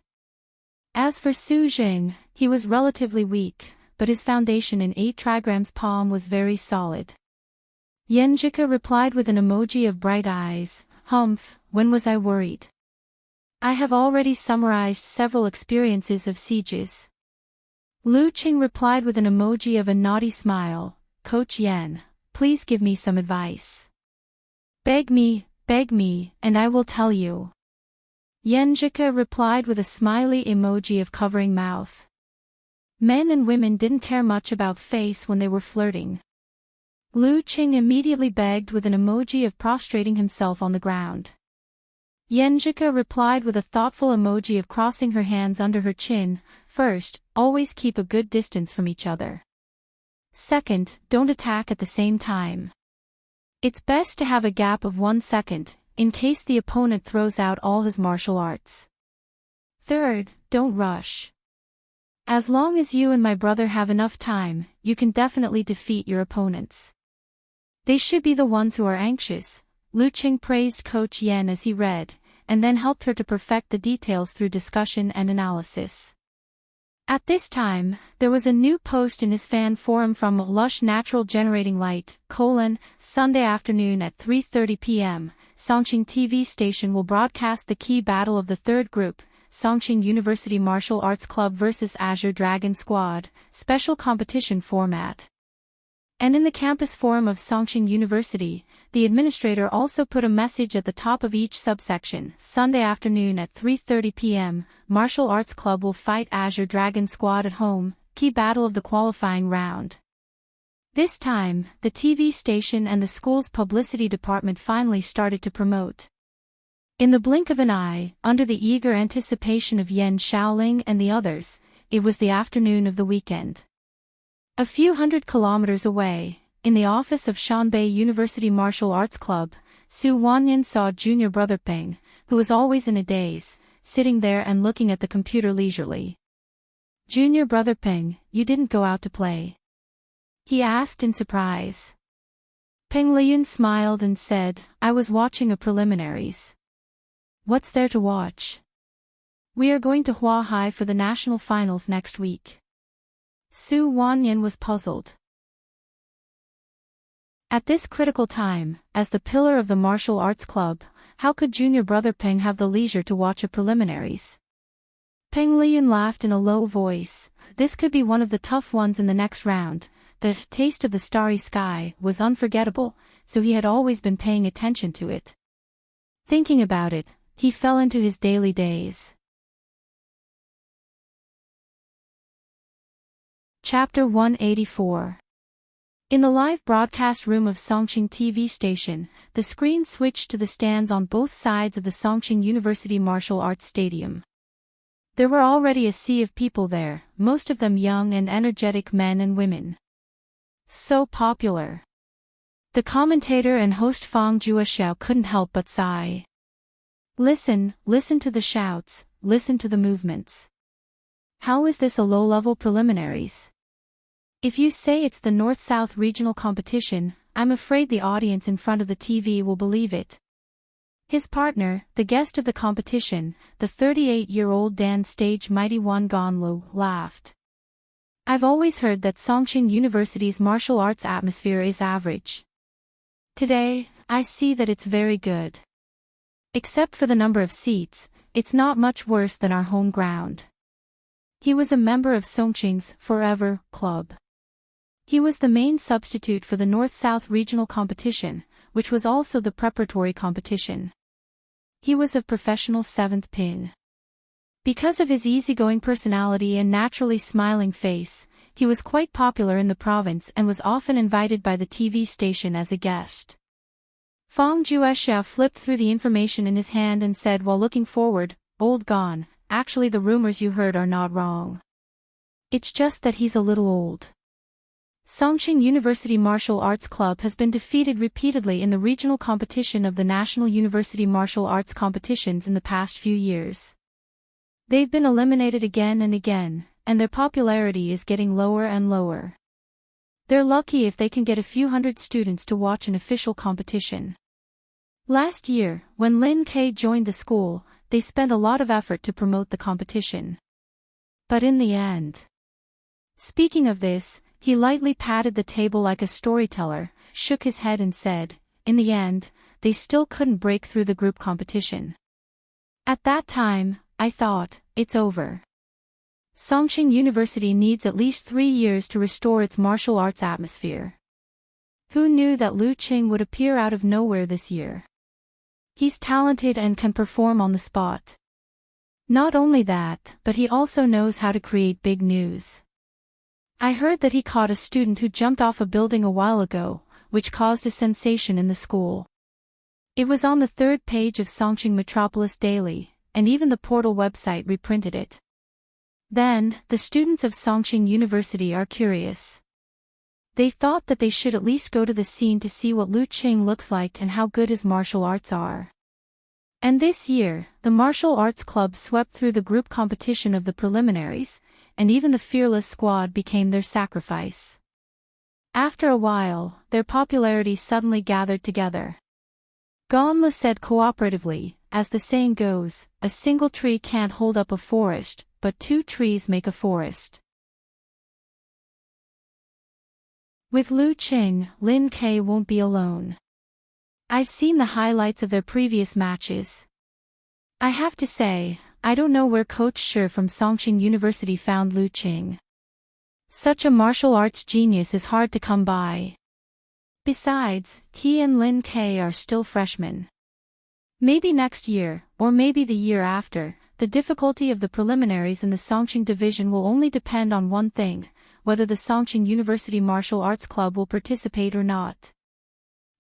As for Su Jing, he was relatively weak, but his foundation in 8 trigrams palm was very solid. Yan Jike replied with an emoji of bright eyes, "Humph, when was I worried? I have already summarized several experiences of sieges." Lu Qing replied with an emoji of a naughty smile, "Coach Yan, please give me some advice. Beg me, and I will tell you." Yan Jike replied with a smiley emoji of covering mouth. Men and women didn't care much about face when they were flirting. Lu Qing immediately begged with an emoji of prostrating himself on the ground. Yan Jike replied with a thoughtful emoji of crossing her hands under her chin. "First, always keep a good distance from each other. Second, don't attack at the same time. It's best to have a gap of 1 second, in case the opponent throws out all his martial arts. Third, don't rush. As long as you and my brother have enough time, you can definitely defeat your opponents. They should be the ones who are anxious." Lu Qing praised Coach Yan as he read, and then helped her to perfect the details through discussion and analysis. At this time, there was a new post in his fan forum from Lush Natural Generating Light, Sunday afternoon at 3:30 p.m., Songqing TV station will broadcast the key battle of the 3rd group, Songqing University Martial Arts Club vs Azure Dragon Squad, special competition format. And in the campus forum of Songqing University, the administrator also put a message at the top of each subsection. Sunday afternoon at 3:30 p.m., Martial Arts Club will fight Azure Dragon Squad at home, key battle of the qualifying round. This time, the TV station and the school's publicity department finally started to promote. In the blink of an eye, under the eager anticipation of Yan Shaoling and the others, it was the afternoon of the weekend. A few hundred kilometers away, in the office of Shanbei University Martial Arts Club, Su Wanyan saw junior brother Peng, who was always in a daze, sitting there and looking at the computer leisurely. "Junior brother Peng, you didn't go out to play?" he asked in surprise. Peng Liyun smiled and said, "I was watching a preliminaries." "What's there to watch?" "We are going to Huahai for the national finals next week." Su Wanyan was puzzled. At this critical time, as the pillar of the martial arts club, how could junior brother Peng have the leisure to watch a preliminaries? Peng Liyun laughed in a low voice. This could be one of the tough ones in the next round. The taste of the starry sky was unforgettable, so he had always been paying attention to it. Thinking about it, he fell into his daily daze. Chapter 184. In the live broadcast room of Songqing TV station, the screen switched to the stands on both sides of the Songqing University Martial Arts Stadium. There were already a sea of people there, most of them young and energetic men and women. So popular. The commentator and host Fang Juexiao couldn't help but sigh. Listen to the shouts, listen to the movements. How is this a low-level preliminaries? If you say it's the North-South regional competition, I'm afraid the audience in front of the TV will believe it. His partner, the guest of the competition, the 38-year-old Dan Stage Mighty One Gonlu, laughed. I've always heard that Songqing University's martial arts atmosphere is average. Today, I see that it's very good. Except for the number of seats, it's not much worse than our home ground. He was a member of Songqing's Forever Club. He was the main substitute for the North-South regional competition, which was also the preparatory competition. He was of professional 7th pin. Because of his easygoing personality and naturally smiling face, he was quite popular in the province and was often invited by the TV station as a guest. Fang Juexiao flipped through the information in his hand and said while looking forward, "Old Gon, actually the rumors you heard are not wrong. It's just that he's a little old." Songqing University Martial Arts Club has been defeated repeatedly in the regional competition of the National University Martial Arts competitions in the past few years. They've been eliminated again and again, and their popularity is getting lower and lower. They're lucky if they can get a few hundred students to watch an official competition. Last year, when Lin K joined the school, they spent a lot of effort to promote the competition. But in the end. Speaking of this, he lightly patted the table like a storyteller, shook his head and said, in the end, they still couldn't break through the group competition. At that time, I thought, it's over. Songqing University needs at least 3 years to restore its martial arts atmosphere. Who knew that Lu Qing would appear out of nowhere this year? He's talented and can perform on the spot. Not only that, but he also knows how to create big news. I heard that he caught a student who jumped off a building a while ago, which caused a sensation in the school. It was on the 3rd page of Songqing Metropolis Daily, and even the portal website reprinted it. Then, the students of Songqing University are curious. They thought that they should at least go to the scene to see what Lu Qing looks like and how good his martial arts are. And this year, the martial arts club swept through the group competition of the preliminaries, and even the fearless squad became their sacrifice. After a while, their popularity suddenly gathered together. Gonla said cooperatively, as the saying goes, a single tree can't hold up a forest, but 2 trees make a forest. With Lu Qing, Lin K won't be alone. I've seen the highlights of their previous matches. I have to say, I don't know where Coach Shi from Songqing University found Lu Qing. Such a martial arts genius is hard to come by. Besides, he and Lin K are still freshmen. Maybe next year, or maybe the year after, the difficulty of the preliminaries in the Songqing division will only depend on one thing, whether the Songqing University Martial Arts Club will participate or not.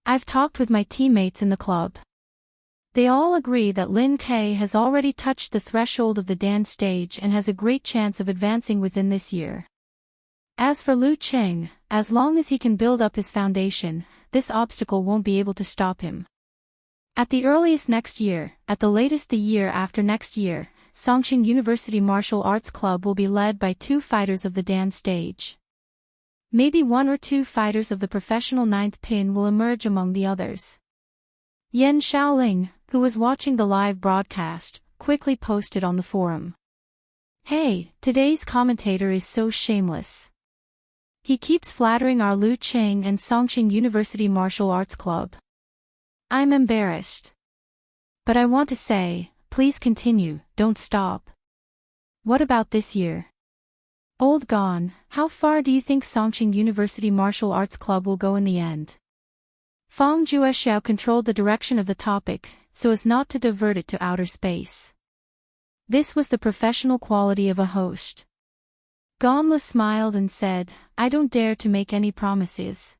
I've talked with my teammates in the club. They all agree that Lin K has already touched the threshold of the Dan stage and has a great chance of advancing within this year. As for Lu Qing, as long as he can build up his foundation, this obstacle won't be able to stop him. At the earliest next year, at the latest the year after next year, Songqing University Martial Arts Club will be led by 2 fighters of the Dan stage. Maybe 1 or 2 fighters of the professional 9th pin will emerge among the others. Yan Shaoling, who was watching the live broadcast, quickly posted on the forum. Hey, today's commentator is so shameless. He keeps flattering our Lu Cheng and Songqing University Martial Arts Club. I'm embarrassed. But I want to say, please continue, don't stop. What about this year? Old Gone, how far do you think Songqing University Martial Arts Club will go in the end? Fang Juexiao controlled the direction of the topic, so as not to divert it to outer space. This was the professional quality of a host. Ganlu smiled and said, I don't dare to make any promises.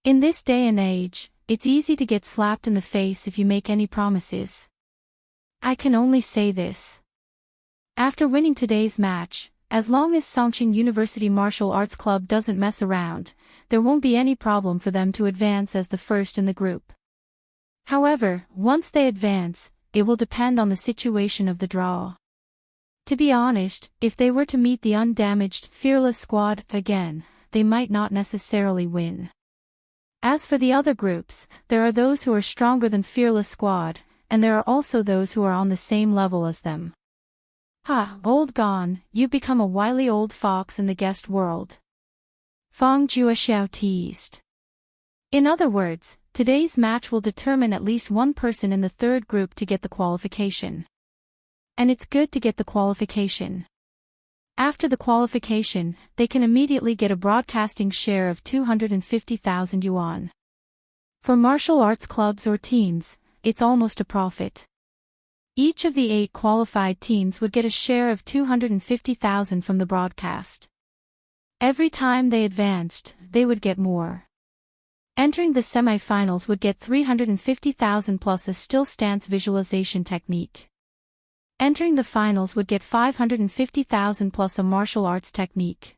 In this day and age, it's easy to get slapped in the face if you make any promises. I can only say this. After winning today's match, as long as Songqing University Martial Arts Club doesn't mess around, there won't be any problem for them to advance as the first in the group. However, once they advance, it will depend on the situation of the draw. To be honest, if they were to meet the undamaged, fearless squad again, they might not necessarily win. As for the other groups, there are those who are stronger than fearless squad, and there are also those who are on the same level as them. Ha, old Gone, you've become a wily old fox in the guest world. Fang Juexiao teased. In other words, today's match will determine at least one person in the third group to get the qualification. And it's good to get the qualification. After the qualification, they can immediately get a broadcasting share of 250,000 yuan. For martial arts clubs or teams, it's almost a profit. Each of the 8 qualified teams would get a share of 250,000 from the broadcast. Every time they advanced, they would get more. Entering the semifinals would get 350,000 plus a still stance visualization technique. Entering the finals would get 550,000 plus a martial arts technique.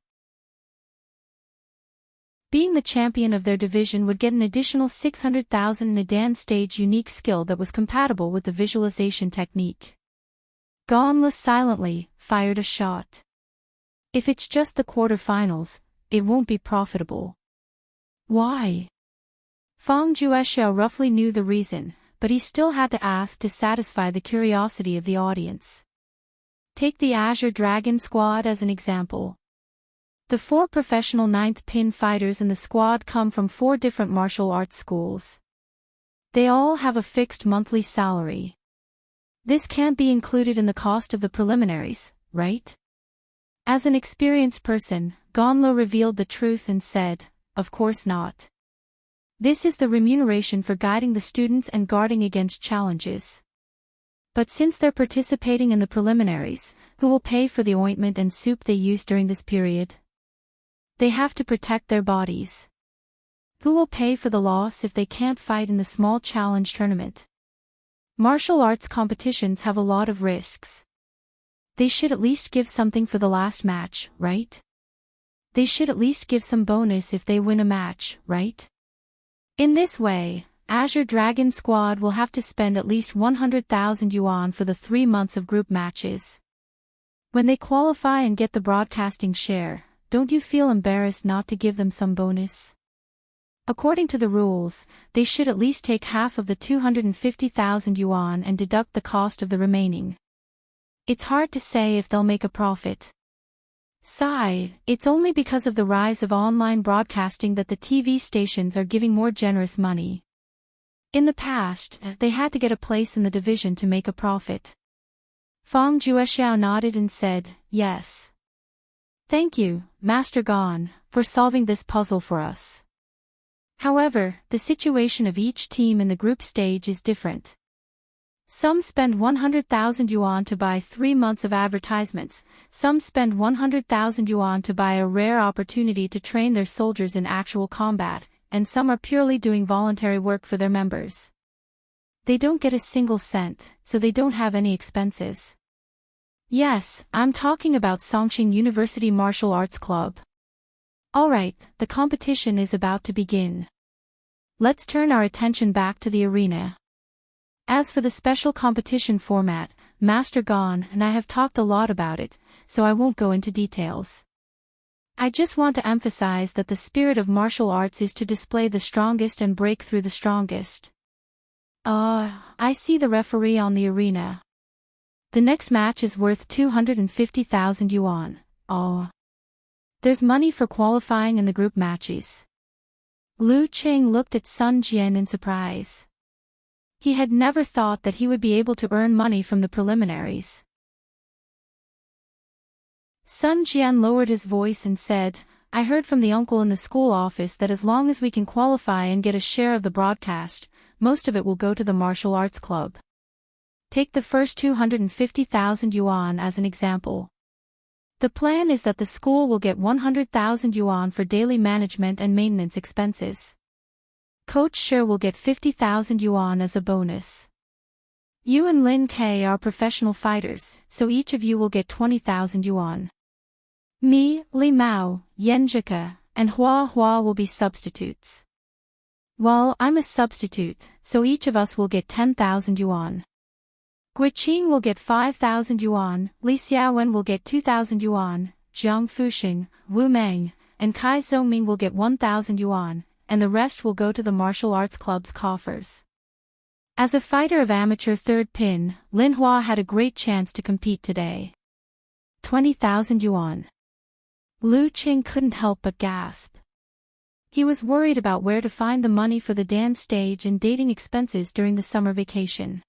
Being the champion of their division would get an additional 600,000 in a Dan stage unique skill that was compatible with the visualization technique. Ganlu silently fired a shot. If it's just the quarterfinals, it won't be profitable. Why? Fang Juexiao roughly knew the reason, but he still had to ask to satisfy the curiosity of the audience. Take the Azure Dragon squad as an example. The 4 professional 9th pin fighters in the squad come from 4 different martial arts schools. They all have a fixed monthly salary. This can't be included in the cost of the preliminaries, right? As an experienced person, Ganlu revealed the truth and said, of course not. This is the remuneration for guiding the students and guarding against challenges. But since they're participating in the preliminaries, who will pay for the ointment and soup they use during this period? They have to protect their bodies. Who will pay for the loss if they can't fight in the small challenge tournament? Martial arts competitions have a lot of risks. They should at least give something for the last match, right? They should at least give some bonus if they win a match, right? In this way, Azure Dragon Squad will have to spend at least 100,000 yuan for the 3 months of group matches. When they qualify and get the broadcasting share, don't you feel embarrassed not to give them some bonus? According to the rules, they should at least take half of the 250,000 yuan and deduct the cost of the remaining. It's hard to say if they'll make a profit. Sigh, it's only because of the rise of online broadcasting that the TV stations are giving more generous money. In the past, they had to get a place in the division to make a profit. Fang Juexiao nodded and said, yes. Thank you, Master Gan, for solving this puzzle for us. However, the situation of each team in the group stage is different. Some spend 100,000 yuan to buy 3 months of advertisements, some spend 100,000 yuan to buy a rare opportunity to train their soldiers in actual combat, and some are purely doing voluntary work for their members. They don't get a single cent, so they don't have any expenses. Yes, I'm talking about Songqing University Martial Arts Club. Alright, the competition is about to begin. Let's turn our attention back to the arena. As for the special competition format, Master Gon and I have talked a lot about it, so I won't go into details. I just want to emphasize that the spirit of martial arts is to display the strongest and break through the strongest. I see the referee on the arena. The next match is worth 250,000 yuan. There's money for qualifying in the group matches. Lu Qing looked at Sun Jian in surprise. He had never thought that he would be able to earn money from the preliminaries. Sun Jian lowered his voice and said, I heard from the uncle in the school office that as long as we can qualify and get a share of the broadcast, most of it will go to the martial arts club. Take the first 250,000 yuan as an example. The plan is that the school will get 100,000 yuan for daily management and maintenance expenses. Coach Shi will get 50,000 yuan as a bonus. You and Lin K are professional fighters, so each of you will get 20,000 yuan. Me, Li Mao, Yan Zhike, and Hua Hua will be substitutes. Well, I'm a substitute, so each of us will get 10,000 yuan. Guiqing will get 5,000 yuan, Li Xiaowen will get 2,000 yuan, Jiang Fuxing, Wu Meng, and Kai Zhongming will get 1,000 yuan, and the rest will go to the martial arts club's coffers. As a fighter of amateur third pin, Lin Hua had a great chance to compete today. 20,000 yuan. Lu Qing couldn't help but gasp. He was worried about where to find the money for the dance stage and dating expenses during the summer vacation.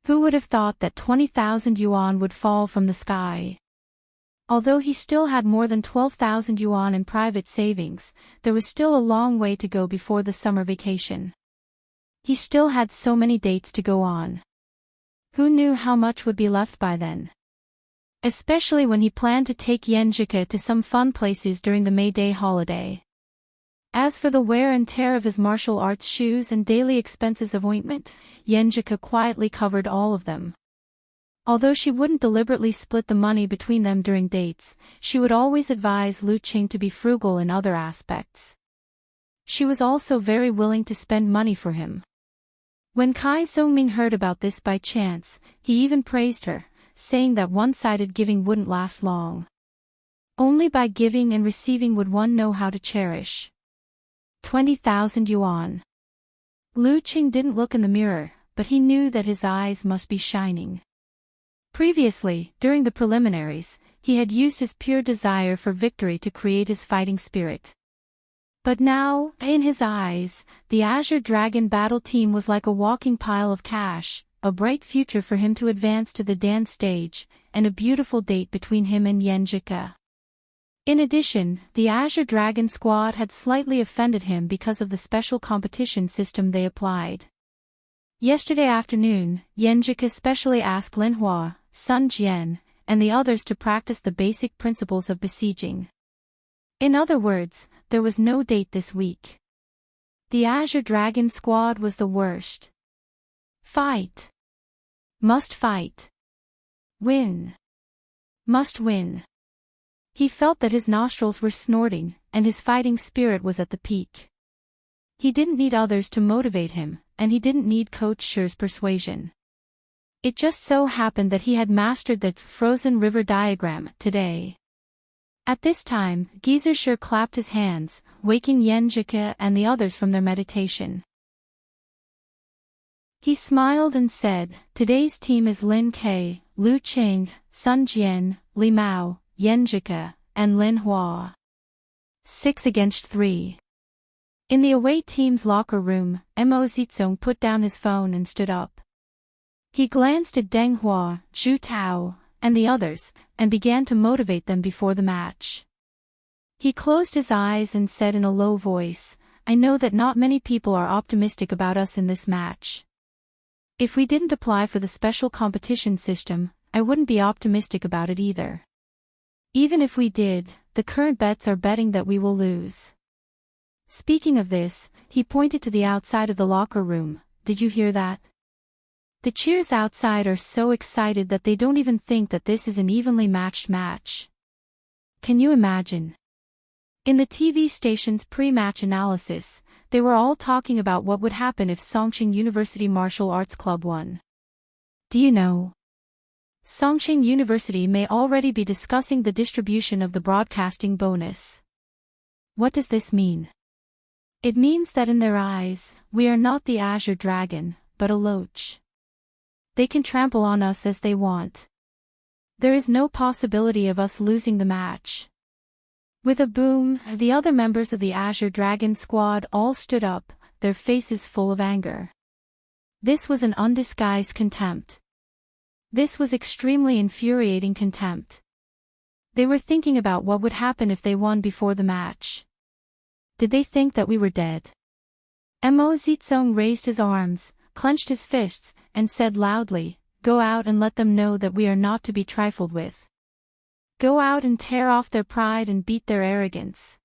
Who would have thought that 20,000 yuan would fall from the sky? Although he still had more than 12,000 yuan in private savings, there was still a long way to go before the summer vacation. He still had so many dates to go on. Who knew how much would be left by then? Especially when he planned to take Yan Zhike to some fun places during the May Day holiday. As for the wear and tear of his martial arts shoes and daily expenses of ointment, Yan Zhike quietly covered all of them. Although she wouldn't deliberately split the money between them during dates, she would always advise Lu Qing to be frugal in other aspects. She was also very willing to spend money for him. When Kai Zhongming heard about this by chance, he even praised her, saying that one-sided giving wouldn't last long. Only by giving and receiving would one know how to cherish. 20,000 yuan. Lu Qing didn't look in the mirror, but he knew that his eyes must be shining. Previously, during the preliminaries, he had used his pure desire for victory to create his fighting spirit. But now, in his eyes, the Azure Dragon battle team was like a walking pile of cash, a bright future for him to advance to the dance stage, and a beautiful date between him and Yan Zhike. In addition, the Azure Dragon squad had slightly offended him because of the special competition system they applied. Yesterday afternoon, Yan Zhike specially asked Lin Hua, Sun Jian, and the others to practice the basic principles of besieging. In other words, there was no date this week. The Azure Dragon squad was the worst. Fight. Must fight. Win. Must win. He felt that his nostrils were snorting, and his fighting spirit was at the peak. He didn't need others to motivate him, and he didn't need Coach Shi's persuasion. It just so happened that he had mastered the frozen river diagram today. At this time, Geezer Shi clapped his hands, waking Yan Zhike and the others from their meditation. He smiled and said, today's team is Lin K, Lu Qing, Sun Jian, Li Mao, Yan Zhike, and Lin Hua. 6 against 3. In the away team's locker room, Mo Zizong put down his phone and stood up. He glanced at Deng Hua, Zhu Tao, and the others, and began to motivate them before the match. He closed his eyes and said in a low voice, I know that not many people are optimistic about us in this match. If we didn't apply for the special competition system, I wouldn't be optimistic about it either. Even if we did, the current bets are betting that we will lose. Speaking of this, he pointed to the outside of the locker room. Did you hear that? The cheers outside are so excited that they don't even think that this is an evenly matched match. Can you imagine? In the TV station's pre-match analysis, they were all talking about what would happen if Songqing University Martial Arts Club won. Do you know? Songqing University may already be discussing the distribution of the broadcasting bonus. What does this mean? It means that in their eyes, we are not the Azure Dragon, but a loach. They can trample on us as they want. There is no possibility of us losing the match. With a boom, the other members of the Azure Dragon squad all stood up, their faces full of anger. This was an undisguised contempt. This was extremely infuriating contempt. They were thinking about what would happen if they won before the match. Did they think that we were dead? Mo Zizong raised his arms, clenched his fists, and said loudly, "Go out and let them know that we are not to be trifled with. Go out and tear off their pride and beat their arrogance.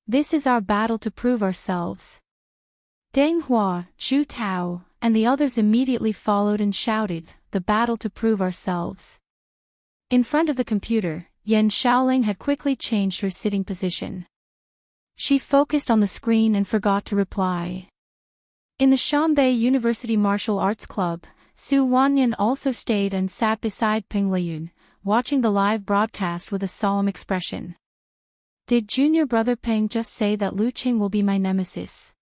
This is our battle to prove ourselves." Deng Hua, Zhu Tao, and the others immediately followed and shouted, "The battle to prove ourselves." In front of the computer, Yan Shaoling had quickly changed her sitting position. She focused on the screen and forgot to reply. In the Shanbei University Martial Arts Club, Su Wanyan also stayed and sat beside Ping Liyun, watching the live broadcast with a solemn expression. Did junior brother Peng just say that Lu Qing will be my nemesis?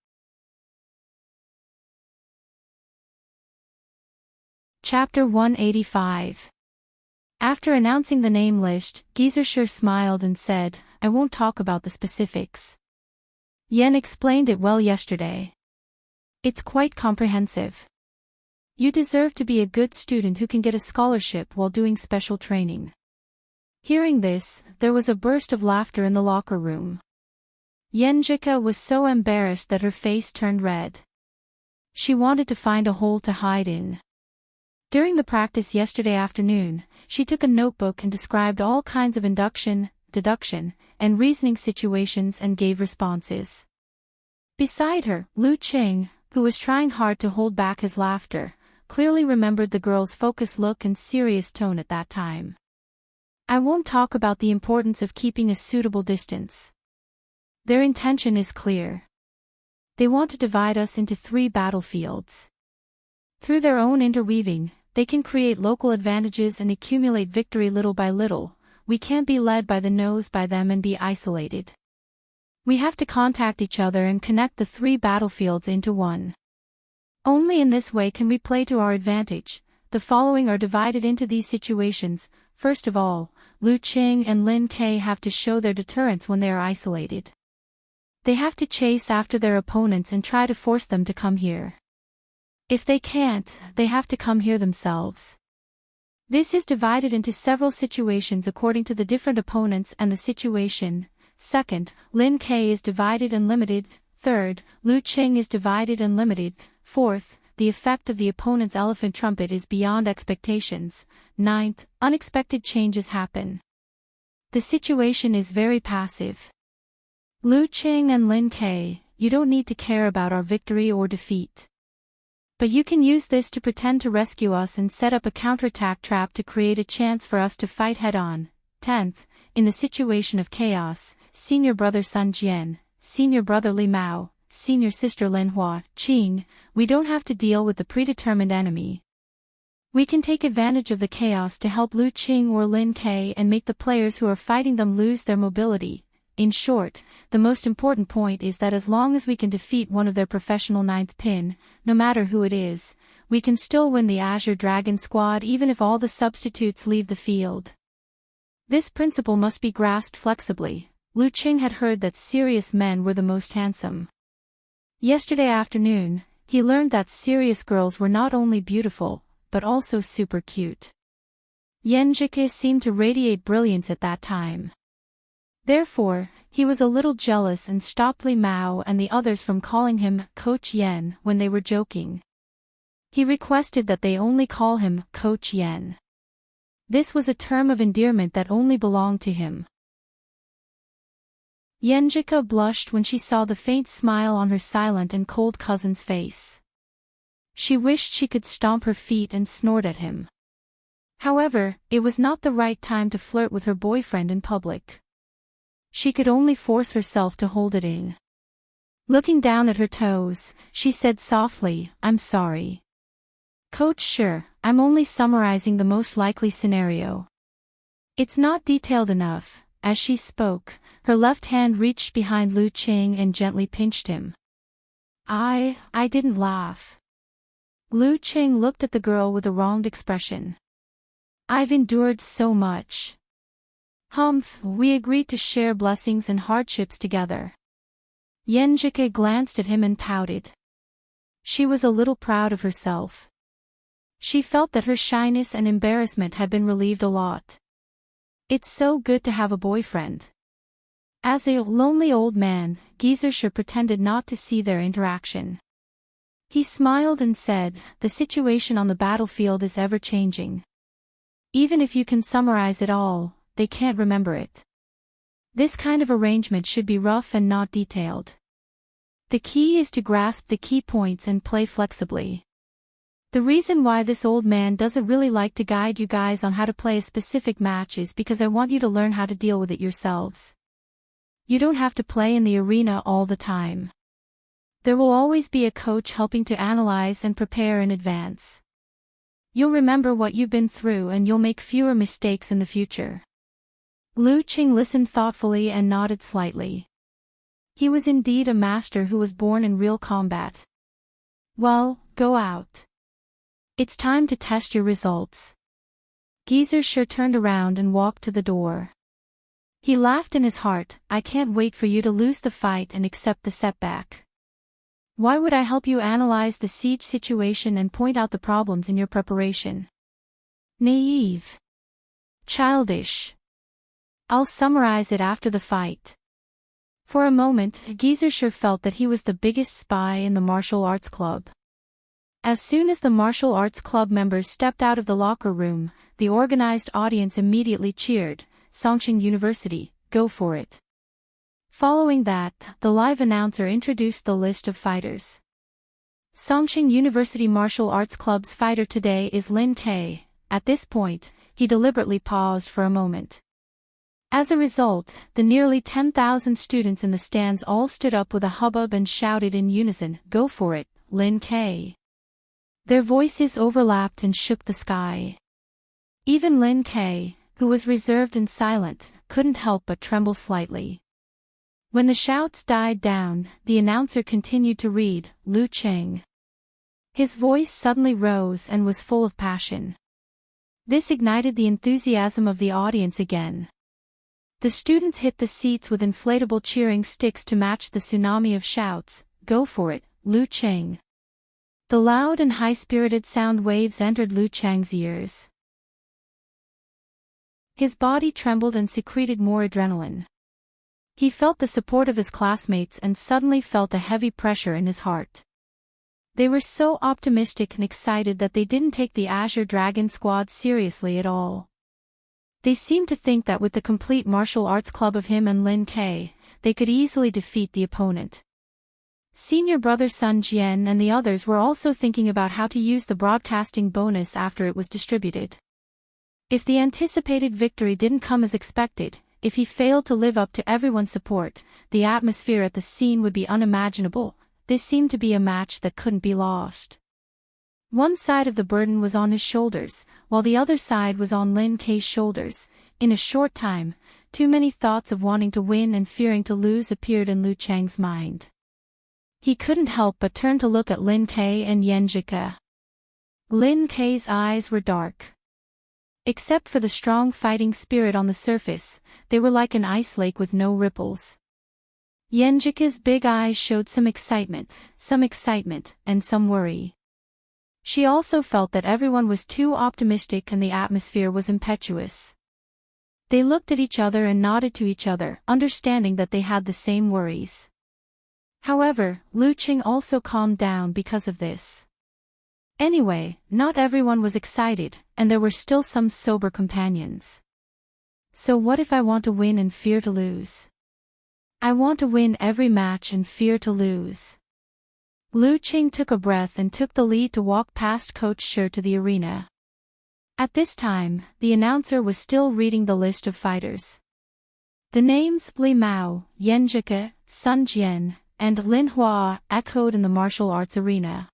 Chapter 185. After announcing the name list, Gizershur smiled and said, "I won't talk about the specifics. Yen explained it well yesterday. It's quite comprehensive. You deserve to be a good student who can get a scholarship while doing special training." Hearing this, there was a burst of laughter in the locker room. Yenjika was so embarrassed that her face turned red. She wanted to find a hole to hide in. During the practice yesterday afternoon, she took a notebook and described all kinds of induction, deduction, and reasoning situations and gave responses. Beside her, Lu Qing, who was trying hard to hold back his laughter, clearly remembered the girl's focused look and serious tone at that time. I won't talk about the importance of keeping a suitable distance. Their intention is clear. They want to divide us into 3 battlefields. Through their own interweaving, they can create local advantages and accumulate victory little by little. We can't be led by the nose by them and be isolated. We have to contact each other and connect the 3 battlefields into one. Only in this way can we play to our advantage. The following are divided into these situations. First of all, Lu Qing and Lin Ke have to show their deterrence when they are isolated. They have to chase after their opponents and try to force them to come here. If they can't, they have to come here themselves. This is divided into several situations according to the different opponents and the situation. Second, Lin Ke is divided and limited. Third, Lu Qing is divided and limited. Fourth, the effect of the opponent's elephant trumpet is beyond expectations. Ninth, unexpected changes happen. The situation is very passive. Lu Qing and Lin Ke, you don't need to care about our victory or defeat. But you can use this to pretend to rescue us and set up a counterattack trap to create a chance for us to fight head-on. 10th, in the situation of chaos, senior brother Sun Jian, senior brother Li Mao, senior sister Lin Hua, Qing, we don't have to deal with the predetermined enemy. We can take advantage of the chaos to help Lu Qing or Lin Ke and make the players who are fighting them lose their mobility. In short, the most important point is that as long as we can defeat one of their professional 9th pin, no matter who it is, we can still win the Azure Dragon squad even if all the substitutes leave the field. This principle must be grasped flexibly. Lu Qing had heard that serious men were the most handsome. Yesterday afternoon, he learned that serious girls were not only beautiful, but also super cute. Yenjike seemed to radiate brilliance at that time. Therefore, he was a little jealous and stopped Li Mao and the others from calling him Coach Yen when they were joking. He requested that they only call him Coach Yen. This was a term of endearment that only belonged to him. Yenjika blushed when she saw the faint smile on her silent and cold cousin's face. She wished she could stomp her feet and snort at him. However, it was not the right time to flirt with her boyfriend in public. She could only force herself to hold it in. Looking down at her toes, she said softly, "I'm sorry. Coach, sure, I'm only summarizing the most likely scenario. It's not detailed enough." As she spoke, her left hand reached behind Lu Qing and gently pinched him. I didn't laugh." Lu Qing looked at the girl with a wronged expression. "I've endured so much." "Humph, we agreed to share blessings and hardships together." Yenjike glanced at him and pouted. She was a little proud of herself. She felt that her shyness and embarrassment had been relieved a lot. It's so good to have a boyfriend. As a lonely old man, Geysersher pretended not to see their interaction. He smiled and said, "The situation on the battlefield is ever-changing. Even if you can summarize it all, they can't remember it. This kind of arrangement should be rough and not detailed. The key is to grasp the key points and play flexibly. The reason why this old man doesn't really like to guide you guys on how to play a specific match is because I want you to learn how to deal with it yourselves. You don't have to play in the arena all the time. There will always be a coach helping to analyze and prepare in advance. You'll remember what you've been through and you'll make fewer mistakes in the future." Lu Qing listened thoughtfully and nodded slightly. He was indeed a master who was born in real combat. "Well, go out. It's time to test your results." Geysersher turned around and walked to the door. He laughed in his heart, "I can't wait for you to lose the fight and accept the setback. Why would I help you analyze the siege situation and point out the problems in your preparation? Naive. Childish. I'll summarize it after the fight." For a moment, Geysersher felt that he was the biggest spy in the martial arts club. As soon as the martial arts club members stepped out of the locker room, the organized audience immediately cheered, "Songqing University, go for it." Following that, the live announcer introduced the list of fighters. Songqing University Martial Arts Club's fighter today is Lin Ke. At this point, he deliberately paused for a moment. As a result, the nearly 10,000 students in the stands all stood up with a hubbub and shouted in unison, "Go for it, Lin Ke." Their voices overlapped and shook the sky. Even Lin Ke, who was reserved and silent, couldn't help but tremble slightly. When the shouts died down, the announcer continued to read, "Lu Qing." His voice suddenly rose and was full of passion. This ignited the enthusiasm of the audience again. The students hit the seats with inflatable cheering sticks to match the tsunami of shouts, "Go for it, Lu Qing." The loud and high-spirited sound waves entered Lu Chang's ears. His body trembled and secreted more adrenaline. He felt the support of his classmates and suddenly felt a heavy pressure in his heart. They were so optimistic and excited that they didn't take the Azure Dragon squad seriously at all. They seemed to think that with the complete martial arts club of him and Lin Ke, they could easily defeat the opponent. Senior brother Sun Jian and the others were also thinking about how to use the broadcasting bonus after it was distributed. If the anticipated victory didn't come as expected, if he failed to live up to everyone's support, the atmosphere at the scene would be unimaginable. This seemed to be a match that couldn't be lost. One side of the burden was on his shoulders, while the other side was on Lin Ke's shoulders. In a short time, too many thoughts of wanting to win and fearing to lose appeared in Lu Chang's mind. He couldn't help but turn to look at Lin Ke and Yenjike. Lin Ke's eyes were dark. Except for the strong fighting spirit on the surface, they were like an ice lake with no ripples. Yenjike's big eyes showed some excitement, and some worry. She also felt that everyone was too optimistic and the atmosphere was impetuous. They looked at each other and nodded to each other, understanding that they had the same worries. However, Lu Qing also calmed down because of this. Anyway, not everyone was excited, and there were still some sober companions. So what if I want to win and fear to lose? I want to win every match and fear to lose. Lu Qing took a breath and took the lead to walk past Coach Shi to the arena. At this time, the announcer was still reading the list of fighters. The names Li Mao, Yan Zhike, Sun Jian, and Lin Hua echoed in the martial arts arena.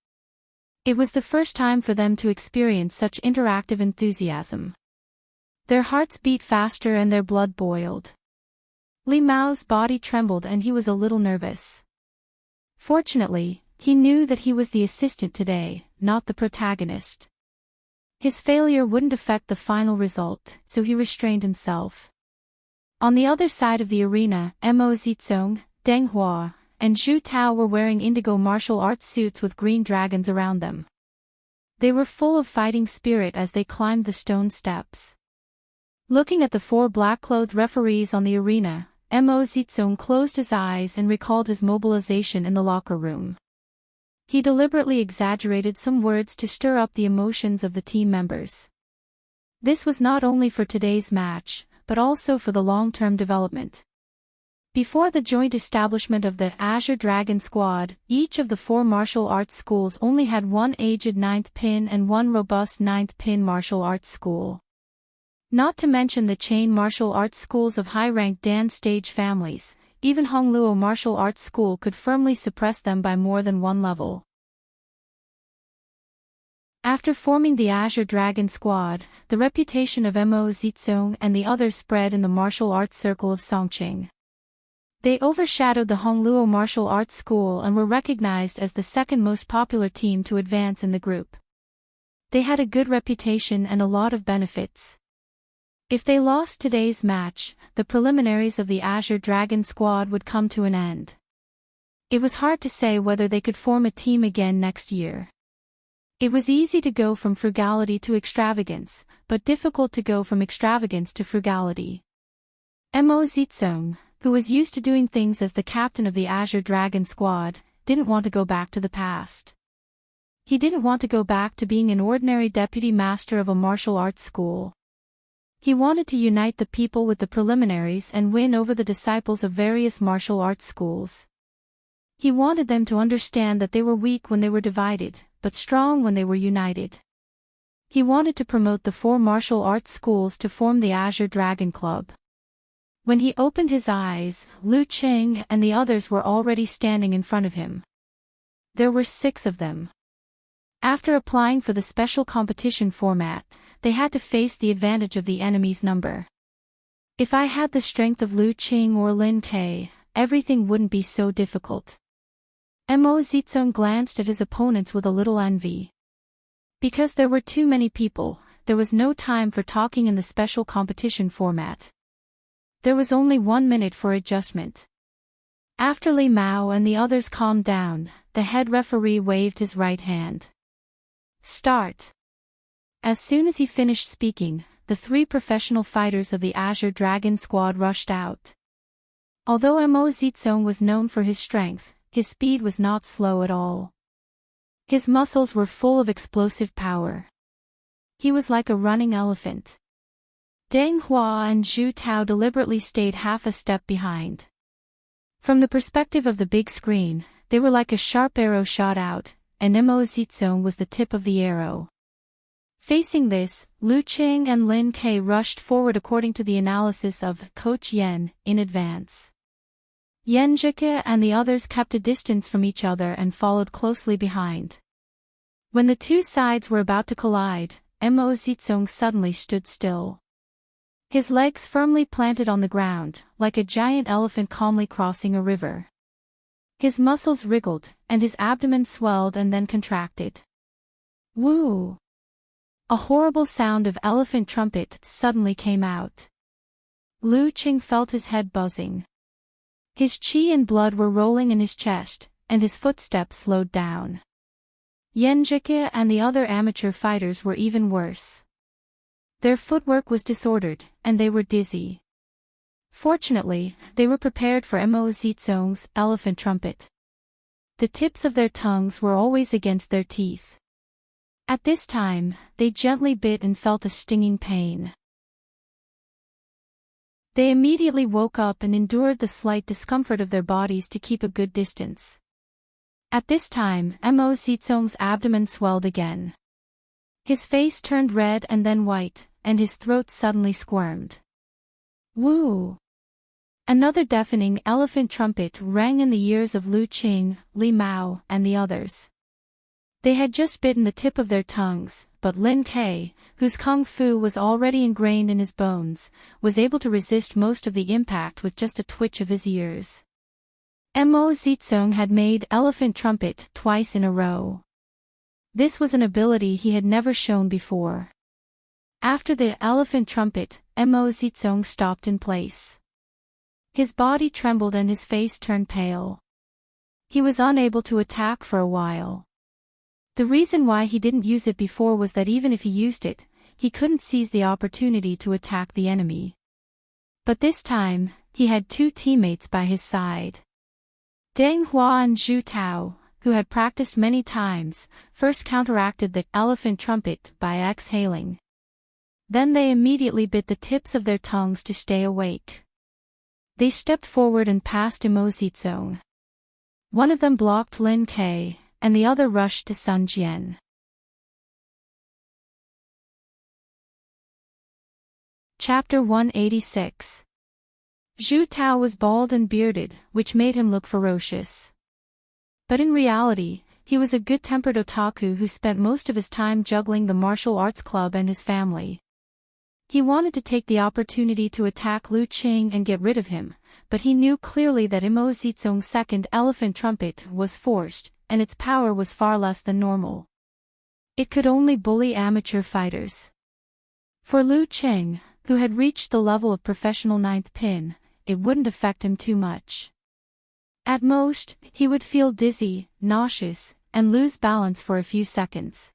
It was the first time for them to experience such interactive enthusiasm. Their hearts beat faster and their blood boiled. Li Mao's body trembled and he was a little nervous. Fortunately, he knew that he was the assistant today, not the protagonist. His failure wouldn't affect the final result, so he restrained himself. On the other side of the arena, Mo Zizong, Deng Hua, and Zhu Tao were wearing indigo martial arts suits with green dragons around them. They were full of fighting spirit as they climbed the stone steps. Looking at the four black-clothed referees on the arena, Mo Zizong closed his eyes and recalled his mobilization in the locker room. He deliberately exaggerated some words to stir up the emotions of the team members. This was not only for today's match, but also for the long-term development. Before the joint establishment of the Azure Dragon Squad, each of the four martial arts schools only had one aged 9th pin and one robust 9th pin martial arts school. Not to mention the chain martial arts schools of high-ranked Dan stage families, even Hongluo Martial Arts School could firmly suppress them by more than one level. After forming the Azure Dragon Squad, the reputation of Mo Zizong and the others spread in the martial arts circle of Songqing. They overshadowed the Hongluo Martial Arts School and were recognized as the second most popular team to advance in the group. They had a good reputation and a lot of benefits. If they lost today's match, the preliminaries of the Azure Dragon Squad would come to an end. It was hard to say whether they could form a team again next year. It was easy to go from frugality to extravagance, but difficult to go from extravagance to frugality. Mo Zizong, who was used to doing things as the captain of the Azure Dragon Squad, didn't want to go back to the past. He didn't want to go back to being an ordinary deputy master of a martial arts school. He wanted to unite the people with the preliminaries and win over the disciples of various martial arts schools. He wanted them to understand that they were weak when they were divided, but strong when they were united. He wanted to promote the four martial arts schools to form the Azure Dragon Club. When he opened his eyes, Lu Qing and the others were already standing in front of him. There were 6 of them. After applying for the special competition format, they had to face the advantage of the enemy's number. If I had the strength of Lu Qing or Lin Ke, everything wouldn't be so difficult. Mo Zizong glanced at his opponents with a little envy. Because there were too many people, there was no time for talking in the special competition format. There was only 1 minute for adjustment. After Li Mao and the others calmed down, the head referee waved his right hand. Start. As soon as he finished speaking, the 3 professional fighters of the Azure Dragon Squad rushed out. Although Mo Zizong was known for his strength, his speed was not slow at all. His muscles were full of explosive power. He was like a running elephant. Deng Hua and Zhu Tao deliberately stayed half a step behind. From the perspective of the big screen, they were like a sharp arrow shot out, and Mo Zizong was the tip of the arrow. Facing this, Lu Qing and Lin Ke rushed forward according to the analysis of Coach Yan in advance. Yan Zhike and the others kept a distance from each other and followed closely behind. When the 2 sides were about to collide, Mo Zizong suddenly stood still. His legs firmly planted on the ground, like a giant elephant calmly crossing a river. His muscles wriggled, and his abdomen swelled and then contracted. Woo! A horrible sound of elephant trumpet suddenly came out. Lu Qing felt his head buzzing. His qi and blood were rolling in his chest, and his footsteps slowed down. Yan Zhike and the other amateur fighters were even worse. Their footwork was disordered, and they were dizzy. Fortunately, they were prepared for Mo Zizong's elephant trumpet. The tips of their tongues were always against their teeth. At this time, they gently bit and felt a stinging pain. They immediately woke up and endured the slight discomfort of their bodies to keep a good distance. At this time, Mo Zizong's abdomen swelled again. His face turned red and then white, and his throat suddenly squirmed. Woo! Another deafening elephant trumpet rang in the ears of Lu Qing, Li Mao, and the others. They had just bitten the tip of their tongues, but Lin Ke, whose kung fu was already ingrained in his bones, was able to resist most of the impact with just a twitch of his ears. Mo Zizong had made elephant trumpet twice in a row. This was an ability he had never shown before. After the elephant trumpet, Mo Zizong stopped in place. His body trembled and his face turned pale. He was unable to attack for a while. The reason why he didn't use it before was that even if he used it, he couldn't seize the opportunity to attack the enemy. But this time, he had two teammates by his side. Deng Hua and Zhu Tao, who had practiced many times, first counteracted the elephant trumpet by exhaling. Then they immediately bit the tips of their tongues to stay awake. They stepped forward and passed Mo Zizong. One of them blocked Lin Ke, and the other rushed to Sun Jian. Chapter 186. Zhu Tao was bald and bearded, which made him look ferocious. But in reality, he was a good-tempered otaku who spent most of his time juggling the martial arts club and his family. He wanted to take the opportunity to attack Lu Qing and get rid of him, but he knew clearly that Mo Zizong's second elephant trumpet was forced, and its power was far less than normal. It could only bully amateur fighters. For Lu Qing, who had reached the level of professional ninth pin, it wouldn't affect him too much. At most, he would feel dizzy, nauseous, and lose balance for a few seconds.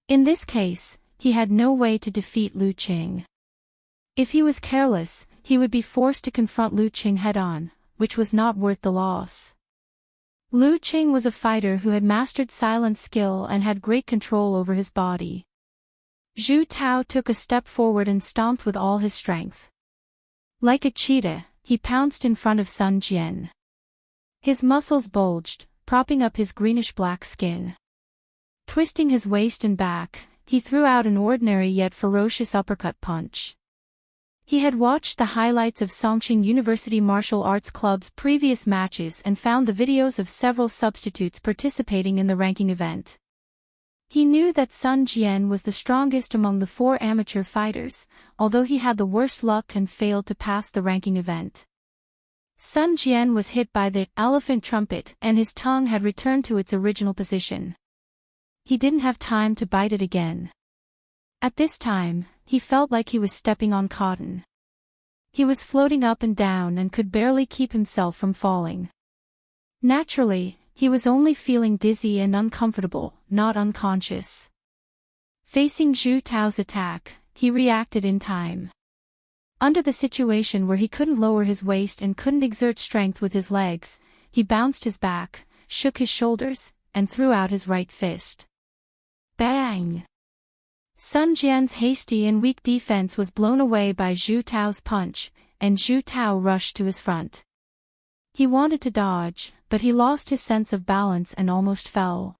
In this case, he had no way to defeat Lu Qing. If he was careless, he would be forced to confront Lu Qing head-on, which was not worth the loss. Lu Qing was a fighter who had mastered silent skill and had great control over his body. Zhu Tao took a step forward and stomped with all his strength. Like a cheetah, he pounced in front of Sun Jian. His muscles bulged, propping up his greenish-black skin. Twisting his waist and back, he threw out an ordinary yet ferocious uppercut punch. He had watched the highlights of Songqing University Martial Arts Club's previous matches and found the videos of several substitutes participating in the ranking event. He knew that Sun Jian was the strongest among the four amateur fighters, although he had the worst luck and failed to pass the ranking event. Sun Jian was hit by the elephant trumpet and his tongue had returned to its original position. He didn't have time to bite it again. At this time, he felt like he was stepping on cotton. He was floating up and down and could barely keep himself from falling. Naturally, he was only feeling dizzy and uncomfortable, not unconscious. Facing Zhu Tao's attack, he reacted in time. Under the situation where he couldn't lower his waist and couldn't exert strength with his legs, he bounced his back, shook his shoulders, and threw out his right fist. Bang! Sun Jian's hasty and weak defense was blown away by Zhu Tao's punch, and Zhu Tao rushed to his front. He wanted to dodge, but he lost his sense of balance and almost fell.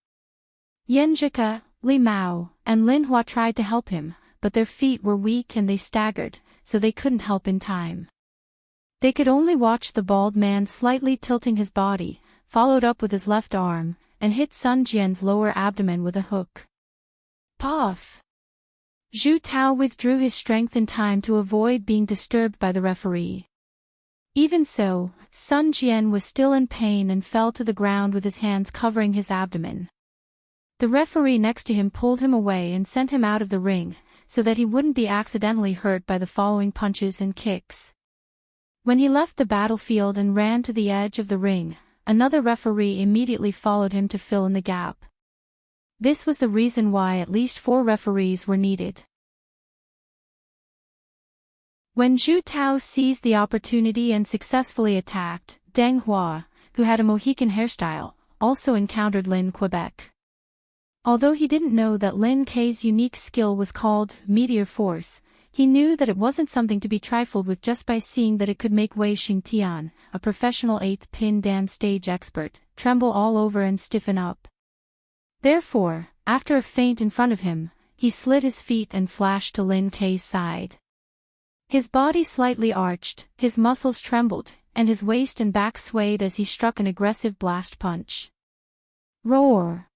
Yan Zhike, Li Mao, and Lin Hua tried to help him, but their feet were weak and they staggered, so they couldn't help in time. They could only watch the bald man slightly tilting his body, followed up with his left arm, and hit Sun Jian's lower abdomen with a hook. Puff! Zhu Tao withdrew his strength in time to avoid being disturbed by the referee. Even so, Sun Jian was still in pain and fell to the ground with his hands covering his abdomen. The referee next to him pulled him away and sent him out of the ring, so that he wouldn't be accidentally hurt by the following punches and kicks. When he left the battlefield and ran to the edge of the ring, another referee immediately followed him to fill in the gap. This was the reason why at least 4 referees were needed. When Zhu Tao seized the opportunity and successfully attacked, Deng Hua, who had a Mohican hairstyle, also encountered Lin Quebec. Although he didn't know that Lin Ke's unique skill was called Meteor Force, he knew that it wasn't something to be trifled with just by seeing that it could make Wei Xingtian, a professional 8th pin dan stage expert, tremble all over and stiffen up. Therefore, after a feint in front of him, he slid his feet and flashed to Lin Ke's side. His body slightly arched, his muscles trembled, and his waist and back swayed as he struck an aggressive blast punch. Roar!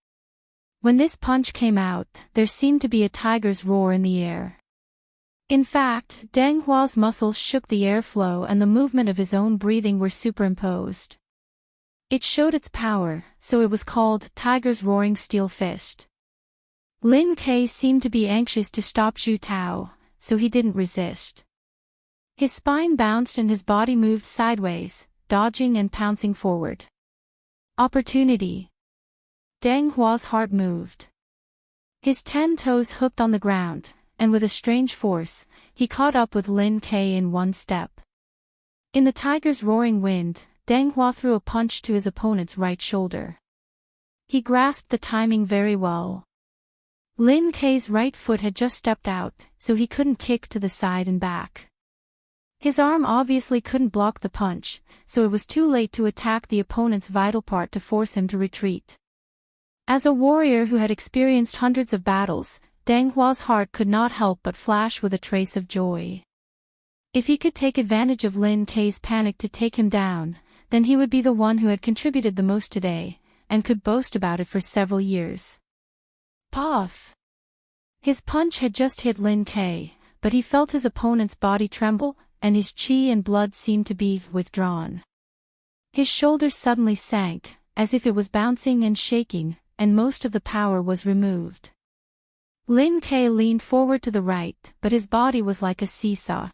When this punch came out, there seemed to be a tiger's roar in the air. In fact, Deng Hua's muscles shook the airflow and the movement of his own breathing were superimposed. It showed its power, so it was called Tiger's Roaring Steel Fist. Lin Ke seemed to be anxious to stop Zhu Tao, so he didn't resist. His spine bounced and his body moved sideways, dodging and pouncing forward. Opportunity. Deng Hua's heart moved. His 10 toes hooked on the ground, and with a strange force, he caught up with Lin Ke in one step. In the tiger's roaring wind, Deng Hua threw a punch to his opponent's right shoulder. He grasped the timing very well. Lin Ke's right foot had just stepped out, so he couldn't kick to the side and back. His arm obviously couldn't block the punch, so it was too late to attack the opponent's vital part to force him to retreat. As a warrior who had experienced hundreds of battles, Deng Hua's heart could not help but flash with a trace of joy. If he could take advantage of Lin Ke's panic to take him down, then he would be the one who had contributed the most today, and could boast about it for several years. Puff! His punch had just hit Lin Ke, but he felt his opponent's body tremble, and his qi and blood seemed to be withdrawn. His shoulders suddenly sank, as if it was bouncing and shaking, and most of the power was removed. Lin Ke leaned forward to the right, but his body was like a seesaw.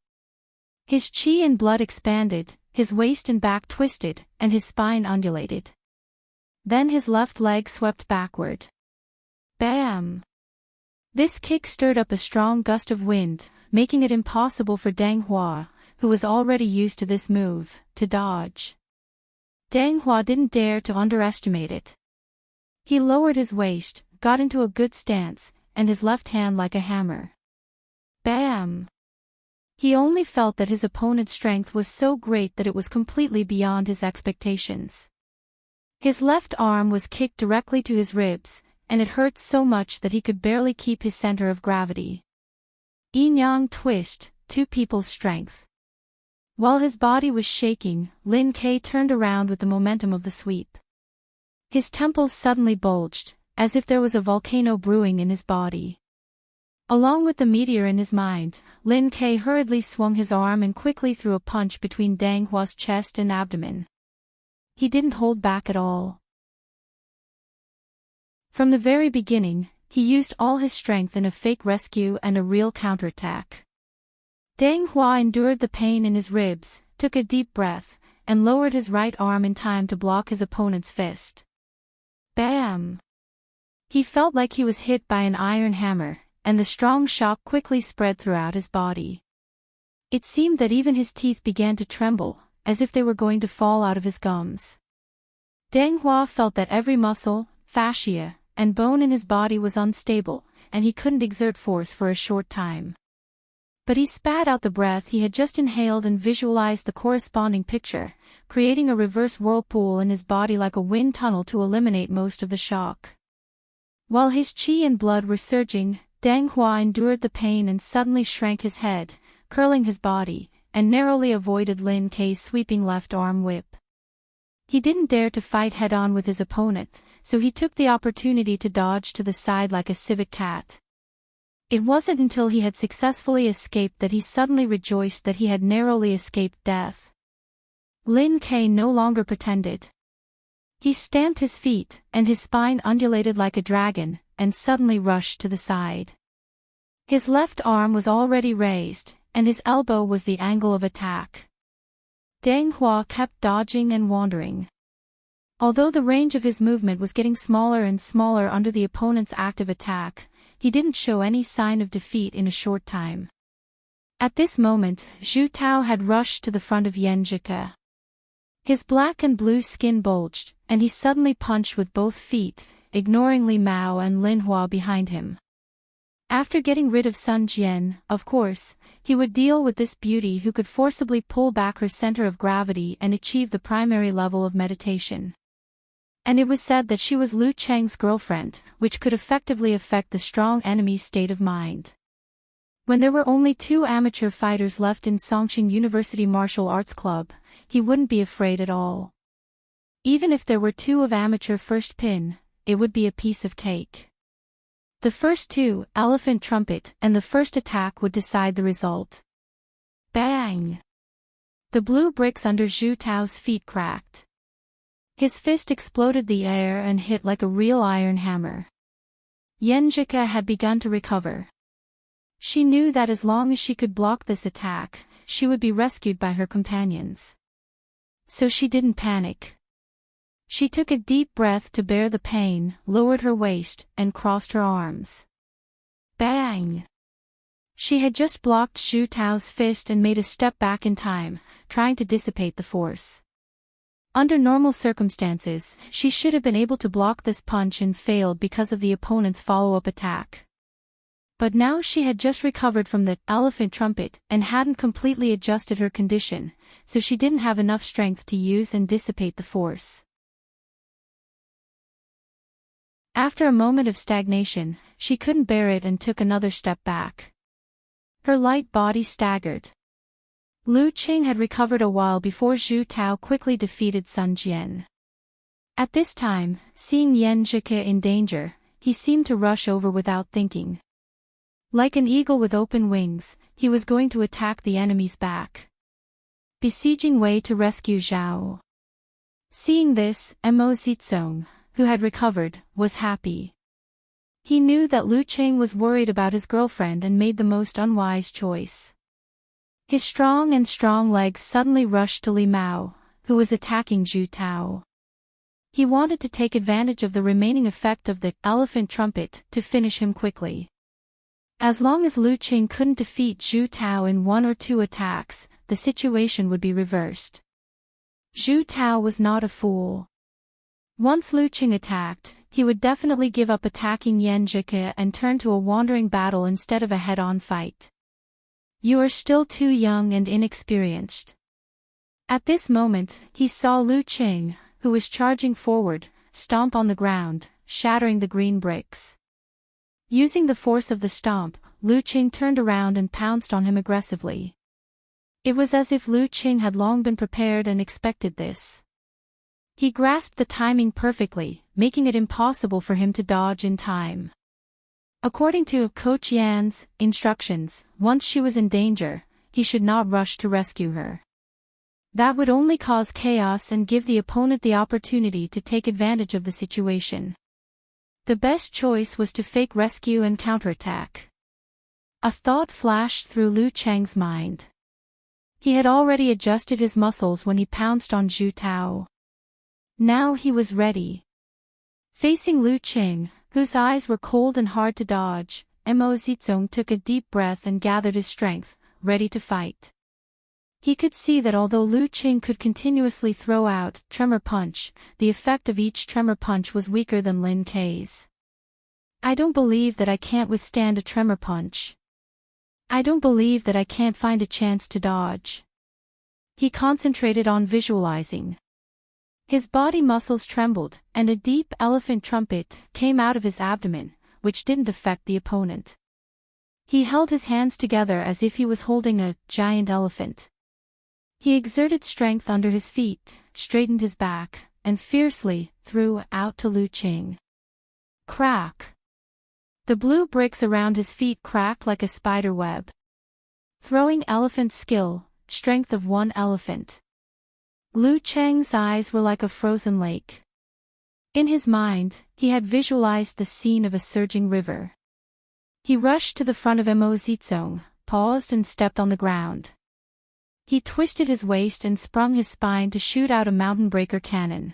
His qi and blood expanded, his waist and back twisted, and his spine undulated. Then his left leg swept backward. Bam! This kick stirred up a strong gust of wind, making it impossible for Deng Hua, who was already used to this move, to dodge. Deng Hua didn't dare to underestimate it. He lowered his waist, got into a good stance, and his left hand like a hammer. Bam! He only felt that his opponent's strength was so great that it was completely beyond his expectations. His left arm was kicked directly to his ribs, and it hurt so much that he could barely keep his center of gravity. Yin-yang twist, two people's strength. While his body was shaking, Lin Ke turned around with the momentum of the sweep. His temples suddenly bulged, as if there was a volcano brewing in his body. Along with the meteor in his mind, Lin Ke hurriedly swung his arm and quickly threw a punch between Deng Hua's chest and abdomen. He didn't hold back at all. From the very beginning, he used all his strength in a fake rescue and a real counterattack. Deng Hua endured the pain in his ribs, took a deep breath, and lowered his right arm in time to block his opponent's fist. Bam! He felt like he was hit by an iron hammer, and the strong shock quickly spread throughout his body. It seemed that even his teeth began to tremble, as if they were going to fall out of his gums. Deng Hua felt that every muscle, fascia, and bone in his body was unstable, and he couldn't exert force for a short time. But he spat out the breath he had just inhaled and visualized the corresponding picture, creating a reverse whirlpool in his body like a wind tunnel to eliminate most of the shock. While his qi and blood were surging, Deng Hua endured the pain and suddenly shrank his head, curling his body, and narrowly avoided Lin Ke's sweeping left arm whip. He didn't dare to fight head-on with his opponent, so he took the opportunity to dodge to the side like a civet cat. It wasn't until he had successfully escaped that he suddenly rejoiced that he had narrowly escaped death. Lin Ke no longer pretended. He stamped his feet, and his spine undulated like a dragon, and suddenly rushed to the side. His left arm was already raised, and his elbow was the angle of attack. Deng Hua kept dodging and wandering. Although the range of his movement was getting smaller and smaller under the opponent's active attack, he didn't show any sign of defeat in a short time. At this moment, Zhu Tao had rushed to the front of Yan Zhike. His black and blue skin bulged, and he suddenly punched with both feet, ignoring Li Mao and Lin Hua behind him. After getting rid of Sun Jian, of course, he would deal with this beauty who could forcibly pull back her center of gravity and achieve the primary level of meditation. And it was said that she was Lu Cheng's girlfriend, which could effectively affect the strong enemy's state of mind. When there were only 2 amateur fighters left in Songqing University Martial Arts Club, he wouldn't be afraid at all. Even if there were 2 of amateur first pin, it would be a piece of cake. The first 2, elephant trumpet, and the first attack would decide the result. Bang! The blue bricks under Zhu Tao's feet cracked. His fist exploded the air and hit like a real iron hammer. Yan Zhike had begun to recover. She knew that as long as she could block this attack, she would be rescued by her companions. So she didn't panic. She took a deep breath to bear the pain, lowered her waist, and crossed her arms. Bang! She had just blocked Zhu Tao's fist and made a step back in time, trying to dissipate the force. Under normal circumstances, she should have been able to block this punch and failed because of the opponent's follow-up attack. But now she had just recovered from the elephant trumpet and hadn't completely adjusted her condition, so she didn't have enough strength to use and dissipate the force. After a moment of stagnation, she couldn't bear it and took another step back. Her light body staggered. Lu Qing had recovered a while before Zhu Tao quickly defeated Sun Jian. At this time, seeing Yan Zhike in danger, he seemed to rush over without thinking. Like an eagle with open wings, he was going to attack the enemy's back. Besieging Wei to rescue Zhao. Seeing this, Mo Zizong, who had recovered, was happy. He knew that Lu Qing was worried about his girlfriend and made the most unwise choice. His strong legs suddenly rushed to Li Mao, who was attacking Zhu Tao. He wanted to take advantage of the remaining effect of the elephant trumpet to finish him quickly. As long as Lu Qing couldn't defeat Zhu Tao in 1 or 2 attacks, the situation would be reversed. Zhu Tao was not a fool. Once Lu Qing attacked, he would definitely give up attacking Yan Zhike and turn to a wandering battle instead of a head-on fight. You are still too young and inexperienced. At this moment, he saw Lu Qing, who was charging forward, stomp on the ground, shattering the green bricks. Using the force of the stomp, Lu Qing turned around and pounced on him aggressively. It was as if Lu Qing had long been prepared and expected this. He grasped the timing perfectly, making it impossible for him to dodge in time. According to Coach Yan's instructions, once she was in danger, he should not rush to rescue her. That would only cause chaos and give the opponent the opportunity to take advantage of the situation. The best choice was to fake rescue and counterattack. A thought flashed through Lu Cheng's mind. He had already adjusted his muscles when he pounced on Zhu Tao. Now he was ready. Facing Lu Qing, whose eyes were cold and hard to dodge, Mo Zizong took a deep breath and gathered his strength, ready to fight. He could see that although Lu Qing could continuously throw out tremor punch, the effect of each tremor punch was weaker than Lin Kei's. I don't believe that I can't withstand a tremor punch. I don't believe that I can't find a chance to dodge. He concentrated on visualizing. His body muscles trembled, and a deep elephant trumpet came out of his abdomen, which didn't affect the opponent. He held his hands together as if he was holding a giant elephant. He exerted strength under his feet, straightened his back, and fiercely threw out to Lu Qing. Crack! The blue bricks around his feet cracked like a spider web. Throwing elephant skill, strength of one elephant. Lu Cheng's eyes were like a frozen lake. In his mind, he had visualized the scene of a surging river. He rushed to the front of Mo Zizong, paused and stepped on the ground. He twisted his waist and sprung his spine to shoot out a mountain breaker cannon.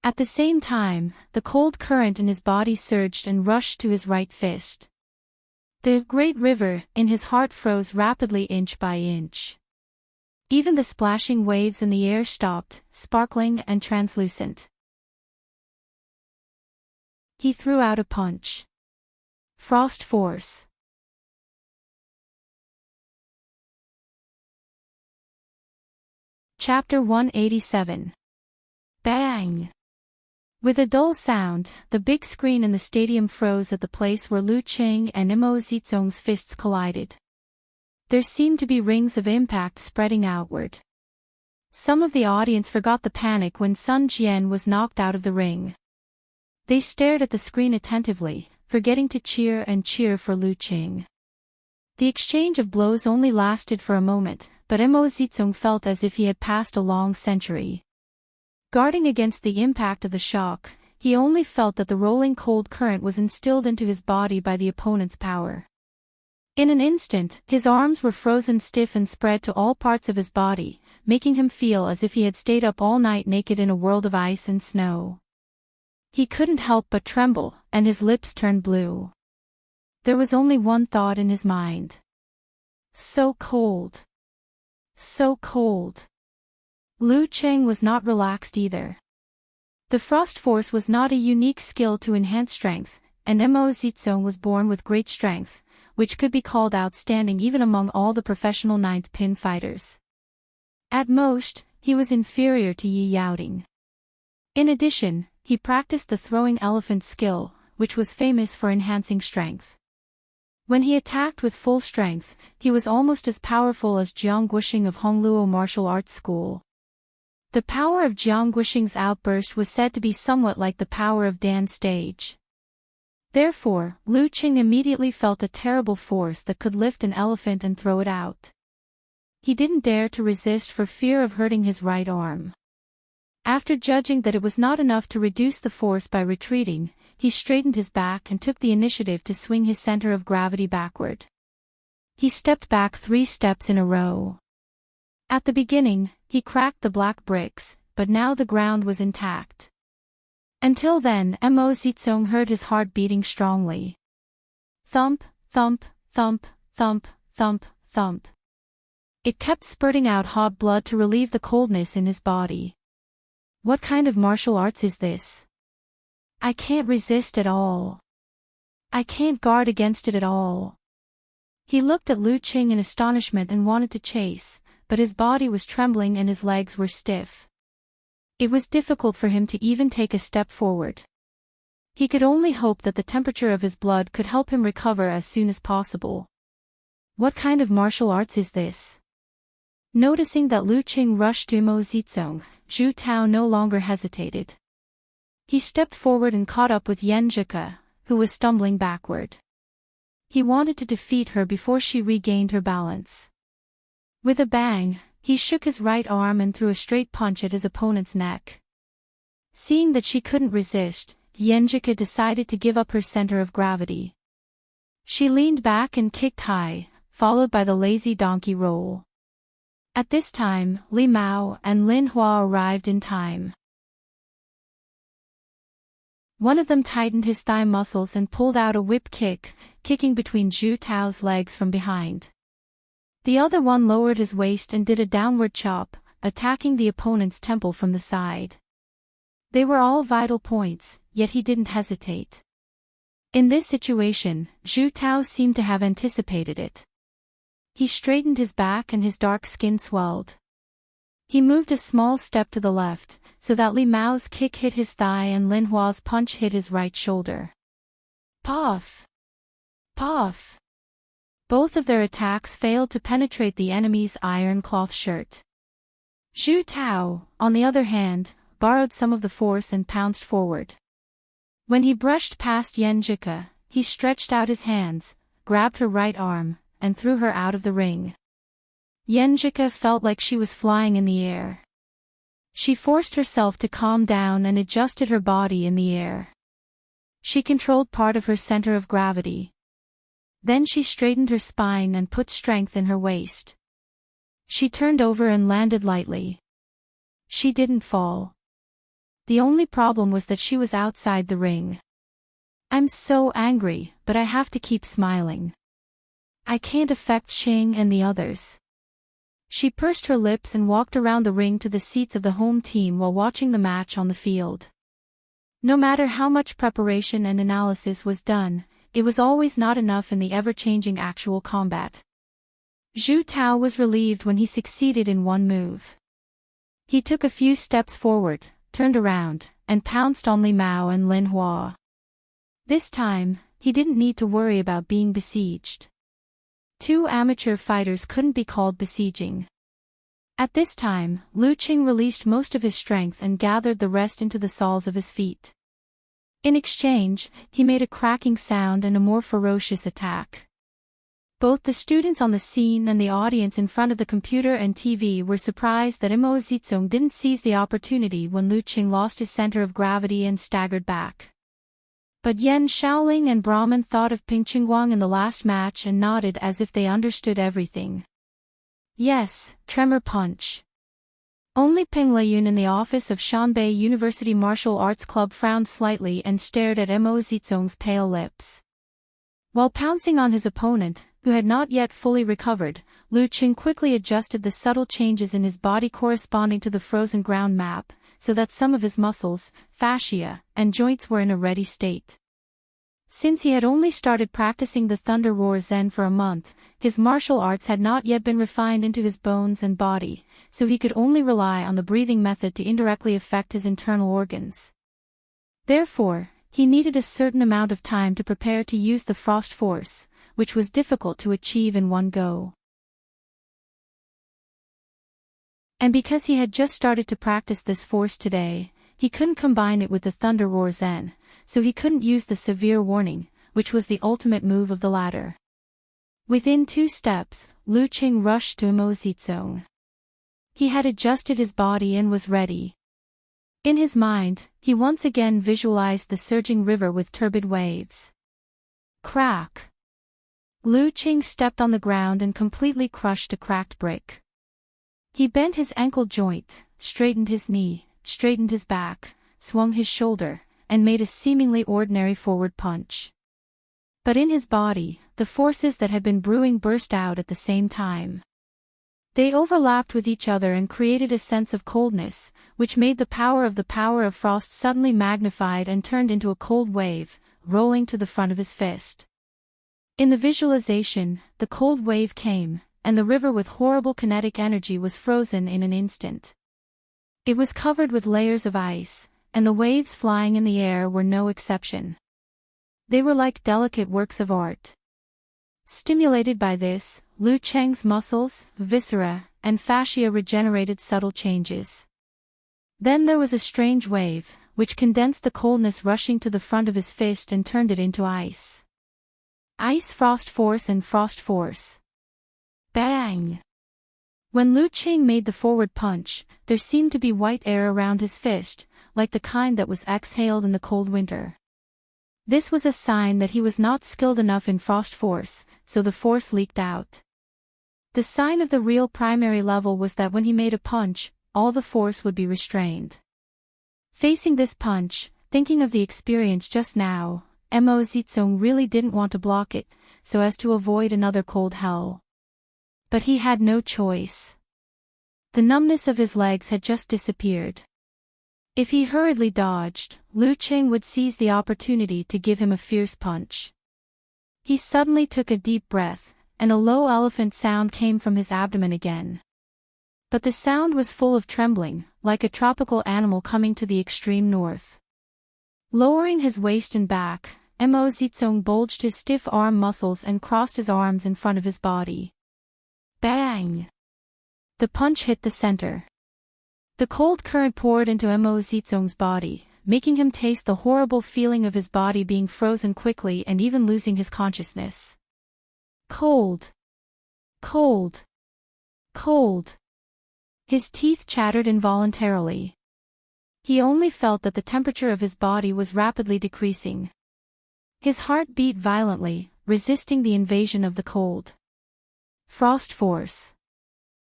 At the same time, the cold current in his body surged and rushed to his right fist. The great river in his heart froze rapidly inch by inch. Even the splashing waves in the air stopped, sparkling and translucent. He threw out a punch. Frost force. Chapter 187. Bang! With a dull sound, the big screen in the stadium froze at the place where Lu Qing and Imo Zizong's fists collided. There seemed to be rings of impact spreading outward. Some of the audience forgot the panic when Sun Jian was knocked out of the ring. They stared at the screen attentively, forgetting to cheer for Lu Qing. The exchange of blows only lasted for a moment, but Imo Zizong felt as if he had passed a long century. Guarding against the impact of the shock, he only felt that the rolling cold current was instilled into his body by the opponent's power. In an instant, his arms were frozen stiff and spread to all parts of his body, making him feel as if he had stayed up all night naked in a world of ice and snow. He couldn't help but tremble, and his lips turned blue. There was only one thought in his mind. So cold. So cold. Lu Qing was not relaxed either. The frost force was not a unique skill to enhance strength, and Imo Zizong was born with great strength, which could be called outstanding even among all the professional ninth pin fighters. At most, he was inferior to Yi Yaoding. In addition, he practiced the throwing elephant skill, which was famous for enhancing strength. When he attacked with full strength, he was almost as powerful as Jiang Guoxing of Hongluo Martial Arts School. The power of Jiang Guoxing's outburst was said to be somewhat like the power of Dan's stage. Therefore, Lu Qing immediately felt a terrible force that could lift an elephant and throw it out. He didn't dare to resist for fear of hurting his right arm. After judging that it was not enough to reduce the force by retreating, he straightened his back and took the initiative to swing his center of gravity backward. He stepped back 3 steps in a row. At the beginning, he cracked the black bricks, but now the ground was intact. Until then, Imo Zizong heard his heart beating strongly. Thump, thump, thump, thump, thump, thump. It kept spurting out hot blood to relieve the coldness in his body. What kind of martial arts is this? I can't resist at all. I can't guard against it at all. He looked at Lu Qing in astonishment and wanted to chase, but his body was trembling and his legs were stiff. It was difficult for him to even take a step forward. He could only hope that the temperature of his blood could help him recover as soon as possible. What kind of martial arts is this? Noticing that Lu Qing rushed to Imo Zizong, Zhu Tao no longer hesitated. He stepped forward and caught up with Yan Zhike, who was stumbling backward. He wanted to defeat her before she regained her balance. With a bang, he shook his right arm and threw a straight punch at his opponent's neck. Seeing that she couldn't resist, Yan Zhike decided to give up her center of gravity. She leaned back and kicked high, followed by the lazy donkey roll. At this time, Li Mao and Lin Hua arrived in time. One of them tightened his thigh muscles and pulled out a whip kick, kicking between Zhu Tao's legs from behind. The other one lowered his waist and did a downward chop, attacking the opponent's temple from the side. They were all vital points, yet he didn't hesitate. In this situation, Zhu Tao seemed to have anticipated it. He straightened his back and his dark skin swelled. He moved a small step to the left, so that Li Mao's kick hit his thigh and Lin Hua's punch hit his right shoulder. Puff! Puff! Both of their attacks failed to penetrate the enemy's iron cloth shirt. Zhu Tao, on the other hand, borrowed some of the force and pounced forward. When he brushed past Yan Zhike, he stretched out his hands, grabbed her right arm, and threw her out of the ring. Yan Zhike felt like she was flying in the air. She forced herself to calm down and adjusted her body in the air. She controlled part of her center of gravity. Then she straightened her spine and put strength in her waist. She turned over and landed lightly. She didn't fall. The only problem was that she was outside the ring. I'm so angry, but I have to keep smiling. I can't affect Qing and the others. She pursed her lips and walked around the ring to the seats of the home team while watching the match on the field. No matter how much preparation and analysis was done, it was always not enough in the ever-changing actual combat. Zhu Tao was relieved when he succeeded in one move. He took a few steps forward, turned around, and pounced on Li Mao and Lin Hua. This time, he didn't need to worry about being besieged. Two amateur fighters couldn't be called besieging. At this time, Lu Qing released most of his strength and gathered the rest into the soles of his feet. In exchange, he made a cracking sound and a more ferocious attack. Both the students on the scene and the audience in front of the computer and TV were surprised that Mo Zizong didn't seize the opportunity when Lu Qing lost his center of gravity and staggered back. But Yan Shaoling and Brahman thought of Ping Qingguang in the last match and nodded as if they understood everything. Yes, tremor punch. Only Peng Leyun in the office of Shanbei University Martial Arts Club frowned slightly and stared at Mo Zizong's pale lips. While pouncing on his opponent, who had not yet fully recovered, Lu Qing quickly adjusted the subtle changes in his body corresponding to the frozen ground map, so that some of his muscles, fascia, and joints were in a ready state. Since he had only started practicing the Thunder Roar Zen for a month, his martial arts had not yet been refined into his bones and body, so he could only rely on the breathing method to indirectly affect his internal organs. Therefore, he needed a certain amount of time to prepare to use the frost force, which was difficult to achieve in one go. And because he had just started to practice this force today, he couldn't combine it with the Thunder Roar Zen, so he couldn't use the severe warning, which was the ultimate move of the latter. Within 2 steps, Lu Qing rushed to Mo Zizong. He had adjusted his body and was ready. In his mind, he once again visualized the surging river with turbid waves. Crack! Lu Qing stepped on the ground and completely crushed a cracked brick. He bent his ankle joint, straightened his knee, straightened his back, swung his shoulder, and made a seemingly ordinary forward punch. But in his body, the forces that had been brewing burst out at the same time. They overlapped with each other and created a sense of coldness, which made the power of frost suddenly magnified and turned into a cold wave, rolling to the front of his fist. In the visualization, the cold wave came, and the river with horrible kinetic energy was frozen in an instant. It was covered with layers of ice, and the waves flying in the air were no exception. They were like delicate works of art. Stimulated by this, Lu Qing's muscles, viscera, and fascia regenerated subtle changes. Then there was a strange wave, which condensed the coldness rushing to the front of his fist and turned it into ice. Ice frost force and frost force. Bang! When Lu Qing made the forward punch, there seemed to be white air around his fist, like the kind that was exhaled in the cold winter. This was a sign that he was not skilled enough in frost force, so the force leaked out. The sign of the real primary level was that when he made a punch, all the force would be restrained. Facing this punch, thinking of the experience just now, Mo Zizong really didn't want to block it, so as to avoid another cold hell. But he had no choice. The numbness of his legs had just disappeared. If he hurriedly dodged, Lu Qing would seize the opportunity to give him a fierce punch. He suddenly took a deep breath, and a low elephant sound came from his abdomen again. But the sound was full of trembling, like a tropical animal coming to the extreme north. Lowering his waist and back, Mo Zizong bulged his stiff arm muscles and crossed his arms in front of his body. Bang! The punch hit the center. The cold current poured into Mo Zizong's body, making him taste the horrible feeling of his body being frozen quickly and even losing his consciousness. Cold! Cold! Cold! His teeth chattered involuntarily. He only felt that the temperature of his body was rapidly decreasing. His heart beat violently, resisting the invasion of the cold. Frost force.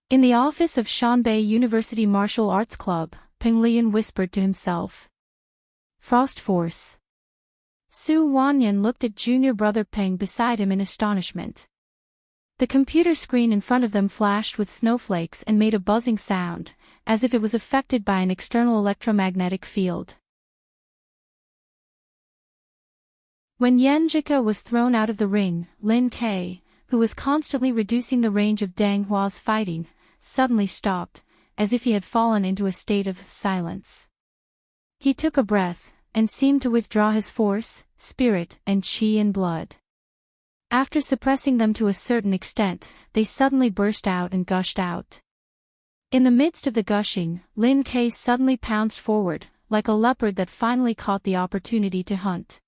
In the office of Shanbei University Martial Arts Club, Peng Lian whispered to himself. Frost force. Su Wanyan looked at junior brother Peng beside him in astonishment. The computer screen in front of them flashed with snowflakes and made a buzzing sound, as if it was affected by an external electromagnetic field. When Yan Jika was thrown out of the ring, Lin Ke, who was constantly reducing the range of Deng Hua's fighting, suddenly stopped, as if he had fallen into a state of silence. He took a breath, and seemed to withdraw his force, spirit, and chi and blood. After suppressing them to a certain extent, they suddenly burst out and gushed out. In the midst of the gushing, Lin Ke suddenly pounced forward, like a leopard that finally caught the opportunity to hunt.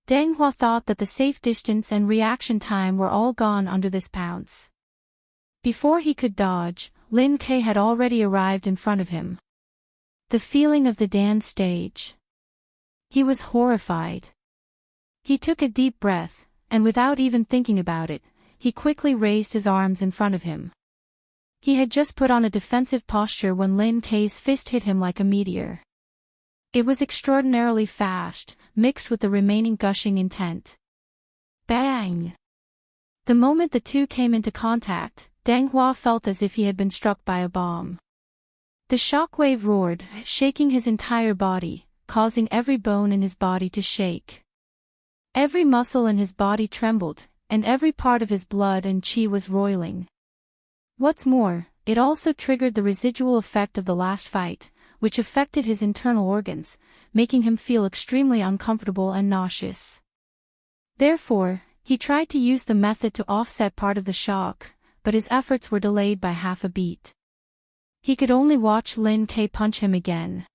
Deng Hua thought that the safe distance and reaction time were all gone under this pounce. Before he could dodge, Lin Ke had already arrived in front of him. The feeling of the dance stage. He was horrified. He took a deep breath, and without even thinking about it, he quickly raised his arms in front of him. He had just put on a defensive posture when Lin Ke's fist hit him like a meteor. It was extraordinarily fast, mixed with the remaining gushing intent. Bang! The moment the two came into contact, Deng Hua felt as if he had been struck by a bomb. The shockwave roared, shaking his entire body, causing every bone in his body to shake. Every muscle in his body trembled, and every part of his blood and chi was roiling. What's more, it also triggered the residual effect of the last fight, which affected his internal organs, making him feel extremely uncomfortable and nauseous. Therefore, he tried to use the method to offset part of the shock, but his efforts were delayed by half a beat. He could only watch Lin Ke punch him again.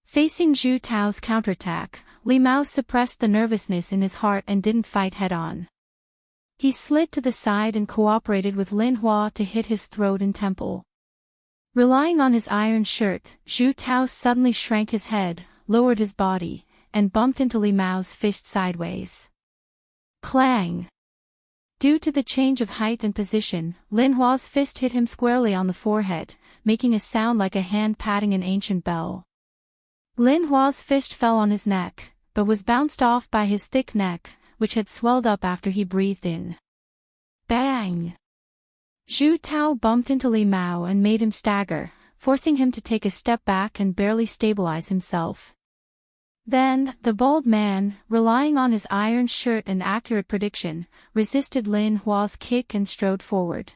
Facing Zhu Tao's counterattack, Li Mao suppressed the nervousness in his heart and didn't fight head-on. He slid to the side and cooperated with Lin Hua to hit his throat and temple. Relying on his iron shirt, Zhu Tao suddenly shrank his head, lowered his body, and bumped into Li Mao's fist sideways. Clang! Due to the change of height and position, Lin Hua's fist hit him squarely on the forehead, making a sound like a hand patting an ancient bell. Lin Hua's fist fell on his neck, but was bounced off by his thick neck, which had swelled up after he breathed in. Bang! Zhu Tao bumped into Li Mao and made him stagger, forcing him to take a step back and barely stabilize himself. Then, the bald man, relying on his iron shirt and accurate prediction, resisted Lin Hua's kick and strode forward.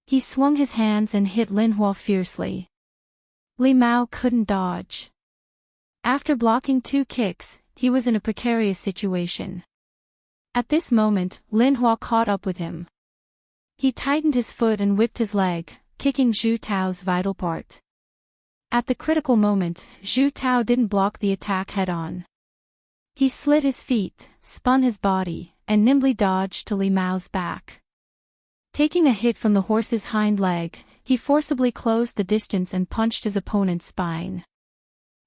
He swung his hands and hit Lin Hua fiercely. Li Mao couldn't dodge. After blocking 2 kicks, he was in a precarious situation. At this moment, Lin Hua caught up with him. He tightened his foot and whipped his leg, kicking Zhu Tao's vital part. At the critical moment, Zhu Tao didn't block the attack head-on. He slid his feet, spun his body, and nimbly dodged to Li Mao's back. Taking a hit from the horse's hind leg, he forcibly closed the distance and punched his opponent's spine.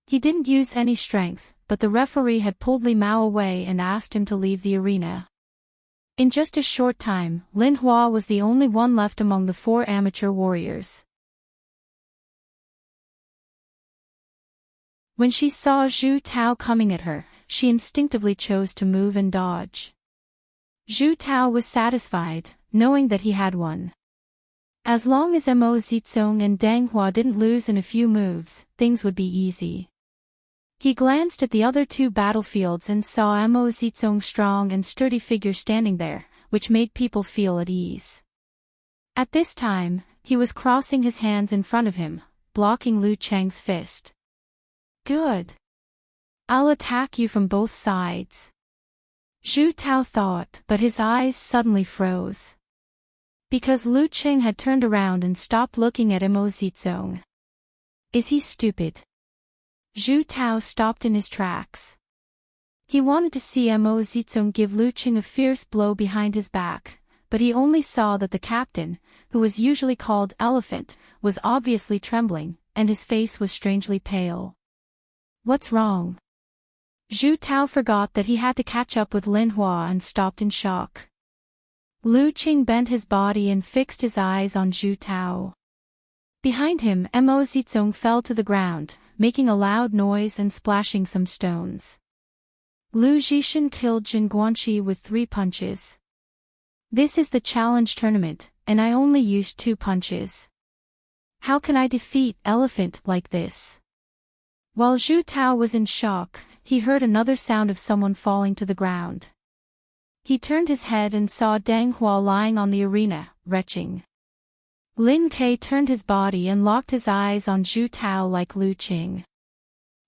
He didn't use any strength, but the referee had pulled Li Mao away and asked him to leave the arena. In just a short time, Lin Hua was the only one left among the 4 amateur warriors. When she saw Zhu Tao coming at her, she instinctively chose to move and dodge. Zhu Tao was satisfied, knowing that he had won. As long as Mo Zizong and Deng Hua didn't lose in a few moves, things would be easy. He glanced at the other 2 battlefields and saw Mo Zizong's strong and sturdy figure standing there, which made people feel at ease. At this time, he was crossing his hands in front of him, blocking Lu Cheng's fist. Good. I'll attack you from both sides. Zhu Tao thought, but his eyes suddenly froze. Because Lu Cheng had turned around and stopped looking at Mo Zizong. Is he stupid? Zhu Tao stopped in his tracks. He wanted to see Mo Zizong give Lu Cheng a fierce blow behind his back, but he only saw that the captain, who was usually called Elephant, was obviously trembling, and his face was strangely pale. What's wrong? Zhu Tao forgot that he had to catch up with Lin Hua and stopped in shock. Lu Cheng bent his body and fixed his eyes on Zhu Tao. Behind him, Mo Zizong fell to the ground, making a loud noise and splashing some stones. Lu Zhishan killed Jin Guanxi with 3 punches. This is the challenge tournament, and I only used 2 punches. How can I defeat Elephant like this? While Zhu Tao was in shock, he heard another sound of someone falling to the ground. He turned his head and saw Deng Hua lying on the arena, retching. Lin Ke turned his body and locked his eyes on Zhu Tao like Lu Cheng.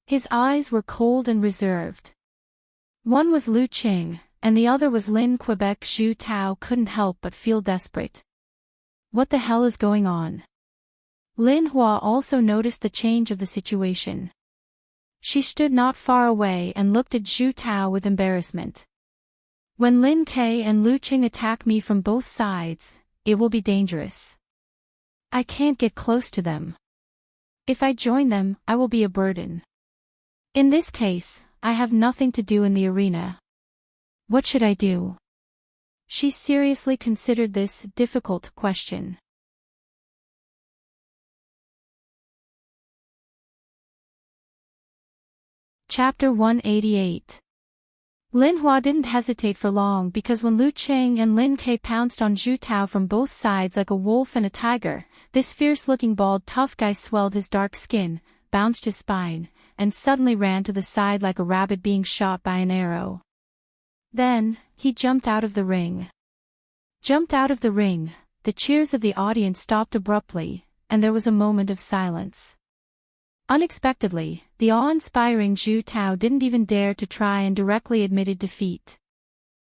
His eyes were cold and reserved. One was Lu Qing, and the other was Lin Quebec. Zhu Tao couldn't help but feel desperate. What the hell is going on? Lin Hua also noticed the change of the situation. She stood not far away and looked at Zhu Tao with embarrassment. When Lin Ke and Lu Qing attack me from both sides, it will be dangerous. I can't get close to them. If I join them, I will be a burden. In this case, I have nothing to do in the arena. What should I do? She seriously considered this difficult question. Chapter 188. Lin Hua didn't hesitate for long because when Lu Qing and Lin Ke pounced on Zhu Tao from both sides like a wolf and a tiger, this fierce-looking bald tough guy swelled his dark skin, bounced his spine, and suddenly ran to the side like a rabbit being shot by an arrow. Then, he jumped out of the ring. Jumped out of the ring, the cheers of the audience stopped abruptly, and there was a moment of silence. Unexpectedly, the awe-inspiring Zhu Tao didn't even dare to try and directly admitted defeat.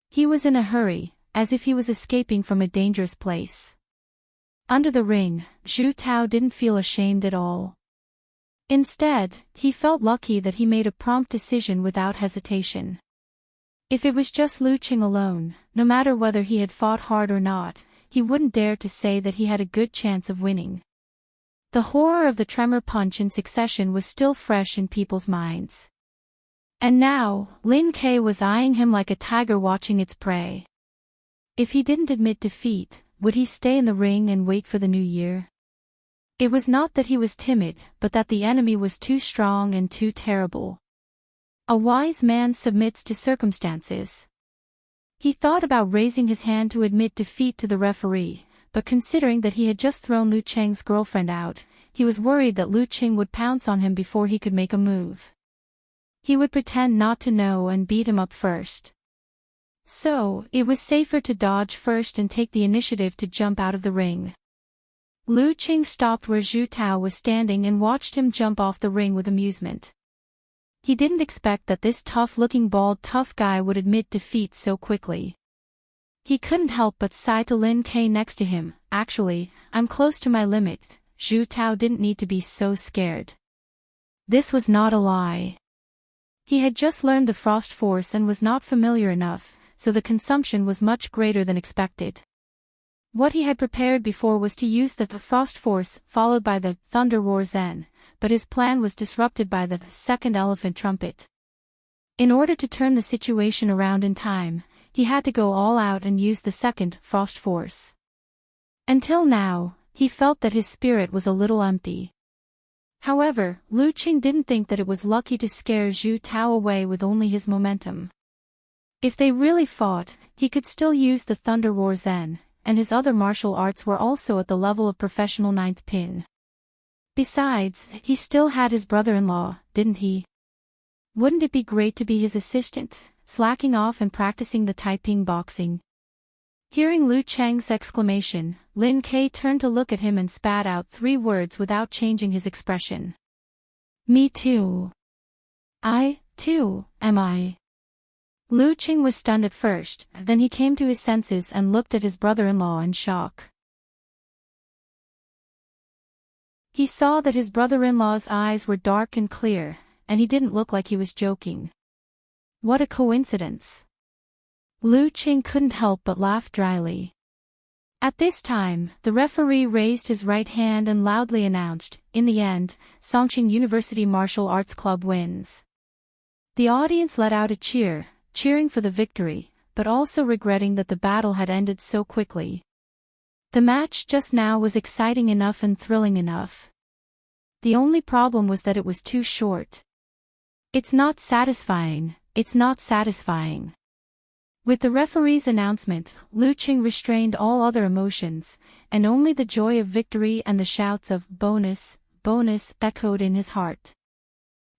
He was in a hurry, as if he was escaping from a dangerous place. Under the ring, Zhu Tao didn't feel ashamed at all. Instead, he felt lucky that he made a prompt decision without hesitation. If it was just Lu Qing alone, no matter whether he had fought hard or not, he wouldn't dare to say that he had a good chance of winning. The horror of the tremor punch in succession was still fresh in people's minds. And now, Lin Ke was eyeing him like a tiger watching its prey. If he didn't admit defeat, would he stay in the ring and wait for the new year? It was not that he was timid, but that the enemy was too strong and too terrible. A wise man submits to circumstances. He thought about raising his hand to admit defeat to the referee, but considering that he had just thrown Lu Qing's girlfriend out, he was worried that Lu Qing would pounce on him before he could make a move. He would pretend not to know and beat him up first. So, it was safer to dodge first and take the initiative to jump out of the ring. Lu Qing stopped where Zhu Tao was standing and watched him jump off the ring with amusement. He didn't expect that this tough-looking bald tough guy would admit defeat so quickly. He couldn't help but sigh to Lin Ke next to him. Actually, I'm close to my limit. Zhu Tao didn't need to be so scared. This was not a lie. He had just learned the frost force and was not familiar enough, so the consumption was much greater than expected. What he had prepared before was to use the frost force followed by the thunder roar zen, but his plan was disrupted by the second elephant trumpet. In order to turn the situation around in time, he had to go all out and use the second frost force. Until now, he felt that his spirit was a little empty. However, Lu Qing didn't think that it was lucky to scare Zhu Tao away with only his momentum. If they really fought, he could still use the Thunder Roar Zen, and his other martial arts were also at the level of professional ninth pin. Besides, he still had his brother-in-law, didn't he? Wouldn't it be great to be his assistant, slacking off and practicing the Taiping boxing? Hearing Lu Cheng's exclamation, Lin Ke turned to look at him and spat out 3 words without changing his expression. Me too. I, too, am I? Lu Qing was stunned at first, then he came to his senses and looked at his brother-in-law in shock. He saw that his brother-in-law's eyes were dark and clear, and he didn't look like he was joking. What a coincidence. Lu Qing couldn't help but laugh dryly. At this time, the referee raised his right hand and loudly announced, in the end, Songqing University Martial Arts Club wins. The audience let out a cheer, cheering for the victory, but also regretting that the battle had ended so quickly. The match just now was exciting enough and thrilling enough. The only problem was that it was too short. It's not satisfying. It's not satisfying. With the referee's announcement, Lu Qing restrained all other emotions, and only the joy of victory and the shouts of bonus, bonus echoed in his heart.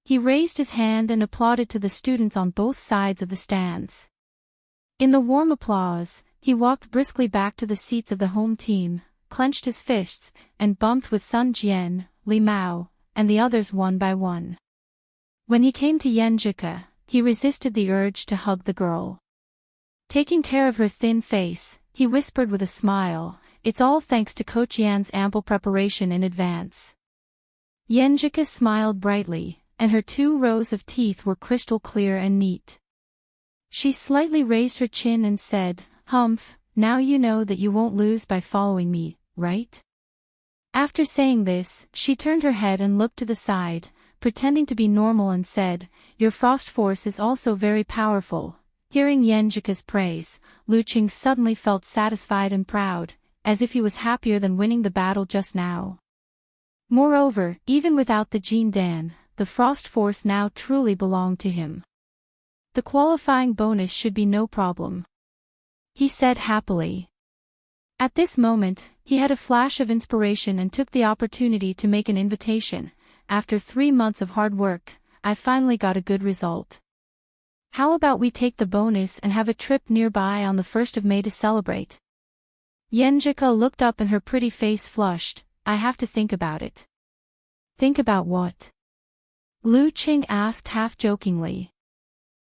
He raised his hand and applauded to the students on both sides of the stands. In the warm applause, he walked briskly back to the seats of the home team, clenched his fists, and bumped with Sun Jian, Li Mao, and the others one by one. When he came to Yenjika, he resisted the urge to hug the girl. Taking care of her thin face, he whispered with a smile, "It's all thanks to Coach Yan's ample preparation in advance." Yenjika smiled brightly, and her 2 rows of teeth were crystal clear and neat. She slightly raised her chin and said, "Humph, now you know that you won't lose by following me, right?" After saying this, she turned her head and looked to the side, pretending to be normal and said, "Your frost force is also very powerful." Hearing Yenjika's praise, Luqing suddenly felt satisfied and proud, as if he was happier than winning the battle just now. Moreover, even without the Jin Dan, the frost force now truly belonged to him. The qualifying bonus should be no problem, he said happily. At this moment, he had a flash of inspiration and took the opportunity to make an invitation. "After 3 months of hard work, I finally got a good result. How about we take the bonus and have a trip nearby on the 1st of May to celebrate?" Yenjika looked up and her pretty face flushed. "I have to think about it." "Think about what?" Luqing asked half-jokingly.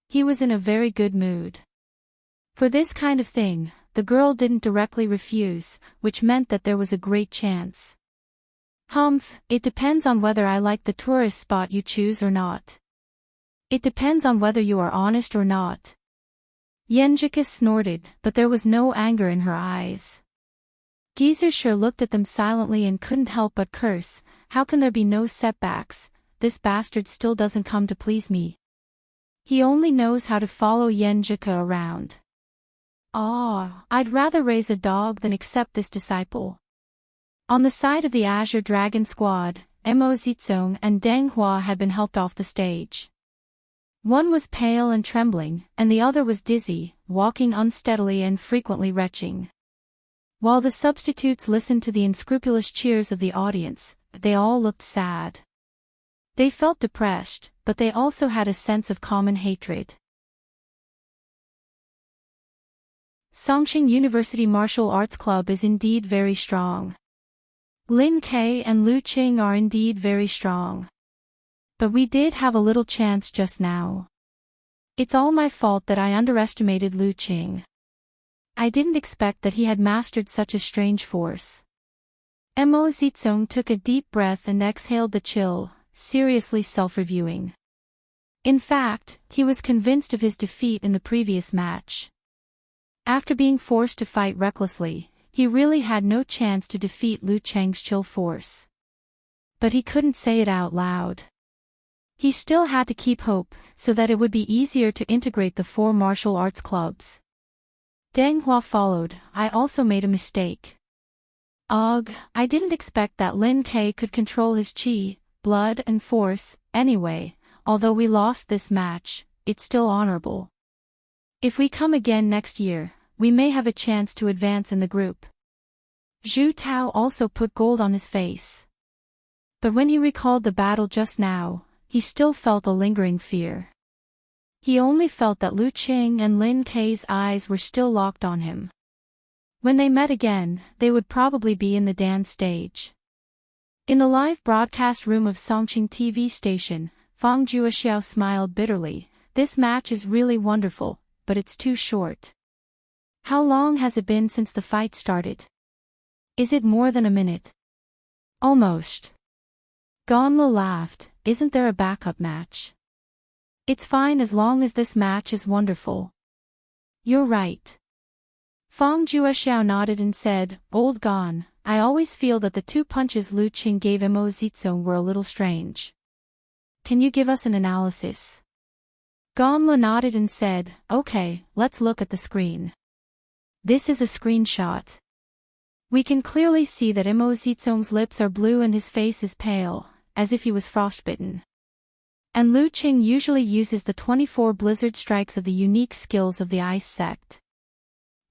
He was in a very good mood. For this kind of thing, the girl didn't directly refuse, which meant that there was a great chance. "Humph, it depends on whether I like the tourist spot you choose or not. It depends on whether you are honest or not." Yenjika snorted, but there was no anger in her eyes. Gizershur looked at them silently and couldn't help but curse. "How can there be no setbacks? This bastard still doesn't come to please me. He only knows how to follow Yenjika around. I'd rather raise a dog than accept this disciple." On the side of the Azure Dragon Squad, Mo Zizong and Deng Hua had been helped off the stage. One was pale and trembling, and the other was dizzy, walking unsteadily and frequently retching. While the substitutes listened to the unscrupulous cheers of the audience, they all looked sad. They felt depressed, but they also had a sense of common hatred. Songqing University Martial Arts Club is indeed very strong. Lin Ke and Luqing are indeed very strong. But we did have a little chance just now. It's all my fault that I underestimated Luqing. I didn't expect that he had mastered such a strange force. Mo Zizong took a deep breath and exhaled the chill, seriously self-reviewing. In fact, he was convinced of his defeat in the previous match. After being forced to fight recklessly, he really had no chance to defeat Luqing's chill force. But he couldn't say it out loud. He still had to keep hope, so that it would be easier to integrate the 4 martial arts clubs. Deng Hua followed. "I also made a mistake. Ugh, I didn't expect that Lin Ke could control his qi, blood and force. Anyway, although we lost this match, it's still honorable. If we come again next year, we may have a chance to advance in the group." Zhu Tao also put gold on his face. But when he recalled the battle just now, he still felt a lingering fear. He only felt that Luqing and Lin Ke's eyes were still locked on him. When they met again, they would probably be in the dance stage. In the live broadcast room of Songqing TV station, Fang Juexiao smiled bitterly. "This match is really wonderful, but it's too short. How long has it been since the fight started? Is it more than a minute?" "Almost." Gonla laughed. "Isn't there a backup match?" "It's fine as long as this match is wonderful." "You're right." Fang Juexiao nodded and said, "Old Gon, I always feel that the 2 punches Luqing gave Mo Zizong were a little strange. Can you give us an analysis?" Gonla nodded and said, "Okay, let's look at the screen. This is a screenshot. We can clearly see that Mo Zizong's lips are blue and his face is pale, as if he was frostbitten. And Luqing usually uses the 24 blizzard strikes of the unique skills of the ice sect.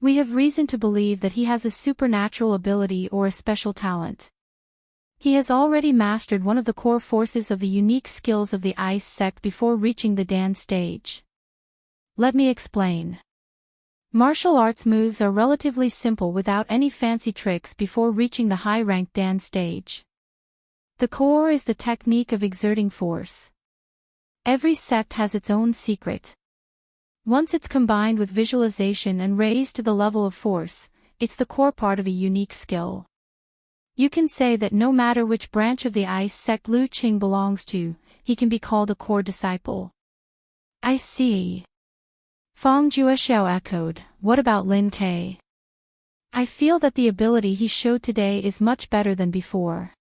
We have reason to believe that he has a supernatural ability or a special talent. He has already mastered one of the core forces of the unique skills of the ice sect before reaching the Dan stage. Let me explain. Martial arts moves are relatively simple without any fancy tricks before reaching the high-ranked Dan stage. The core is the technique of exerting force. Every sect has its own secret. Once it's combined with visualization and raised to the level of force, it's the core part of a unique skill. You can say that no matter which branch of the ice sect Lu Qing belongs to, he can be called a core disciple. I see. Fang Juexiao echoed, what about Lin Ke? I feel that the ability he showed today is much better than before.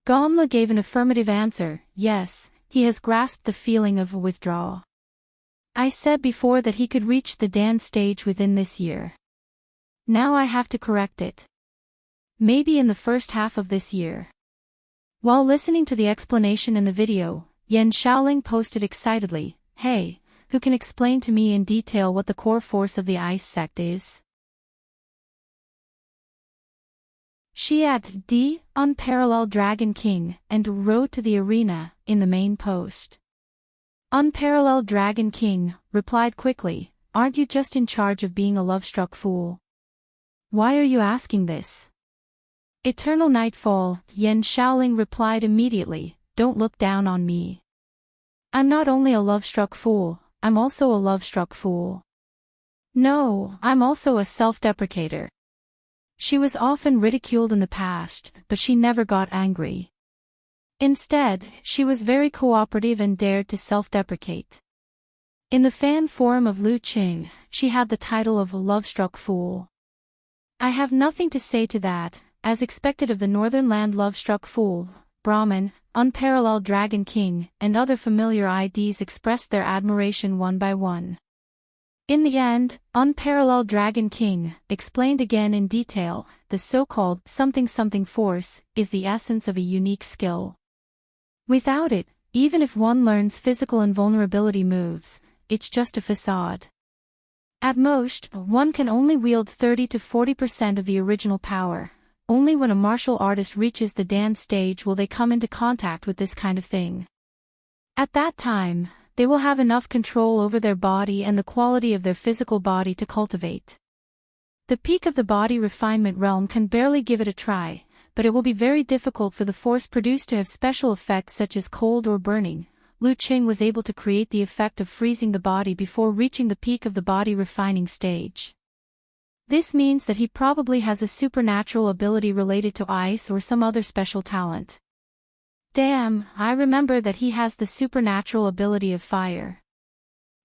Gomla gave an affirmative answer, yes, he has grasped the feeling of withdrawal. I said before that he could reach the Dan stage within this year. Now I have to correct it. Maybe in the first half of this year. While listening to the explanation in the video, Yan Shaoling posted excitedly, hey, who can explain to me in detail what the core force of the ice sect is? She added D, Unparalleled Dragon King, and wrote to the arena, in the main post. Unparalleled Dragon King, replied quickly, aren't you just in charge of being a love-struck fool? Why are you asking this? Eternal Nightfall, Yan Shaoling replied immediately, don't look down on me. I'm not only a love-struck fool, I'm also a love-struck fool. No, I'm also a self-deprecator. She was often ridiculed in the past, but she never got angry. Instead, she was very cooperative and dared to self-deprecate. In the fan forum of Lu Qing, she had the title of Love-Struck Fool. I have nothing to say to that, as expected of the Northern Land Love-Struck Fool, Brahmin, Unparalleled Dragon King, and other familiar IDs expressed their admiration one by one. In the end, Unparalleled Dragon King explained again in detail, the so-called something-something force is the essence of a unique skill. Without it, even if one learns physical invulnerability moves, it's just a facade. At most, one can only wield 30 to 40% of the original power. Only when a martial artist reaches the Dan stage will they come into contact with this kind of thing. At that time, they will have enough control over their body and the quality of their physical body to cultivate. The peak of the body refinement realm can barely give it a try, but it will be very difficult for the force produced to have special effects such as cold or burning. Lu Qing was able to create the effect of freezing the body before reaching the peak of the body refining stage. This means that he probably has a supernatural ability related to ice or some other special talent. Damn, I remember that he has the supernatural ability of fire.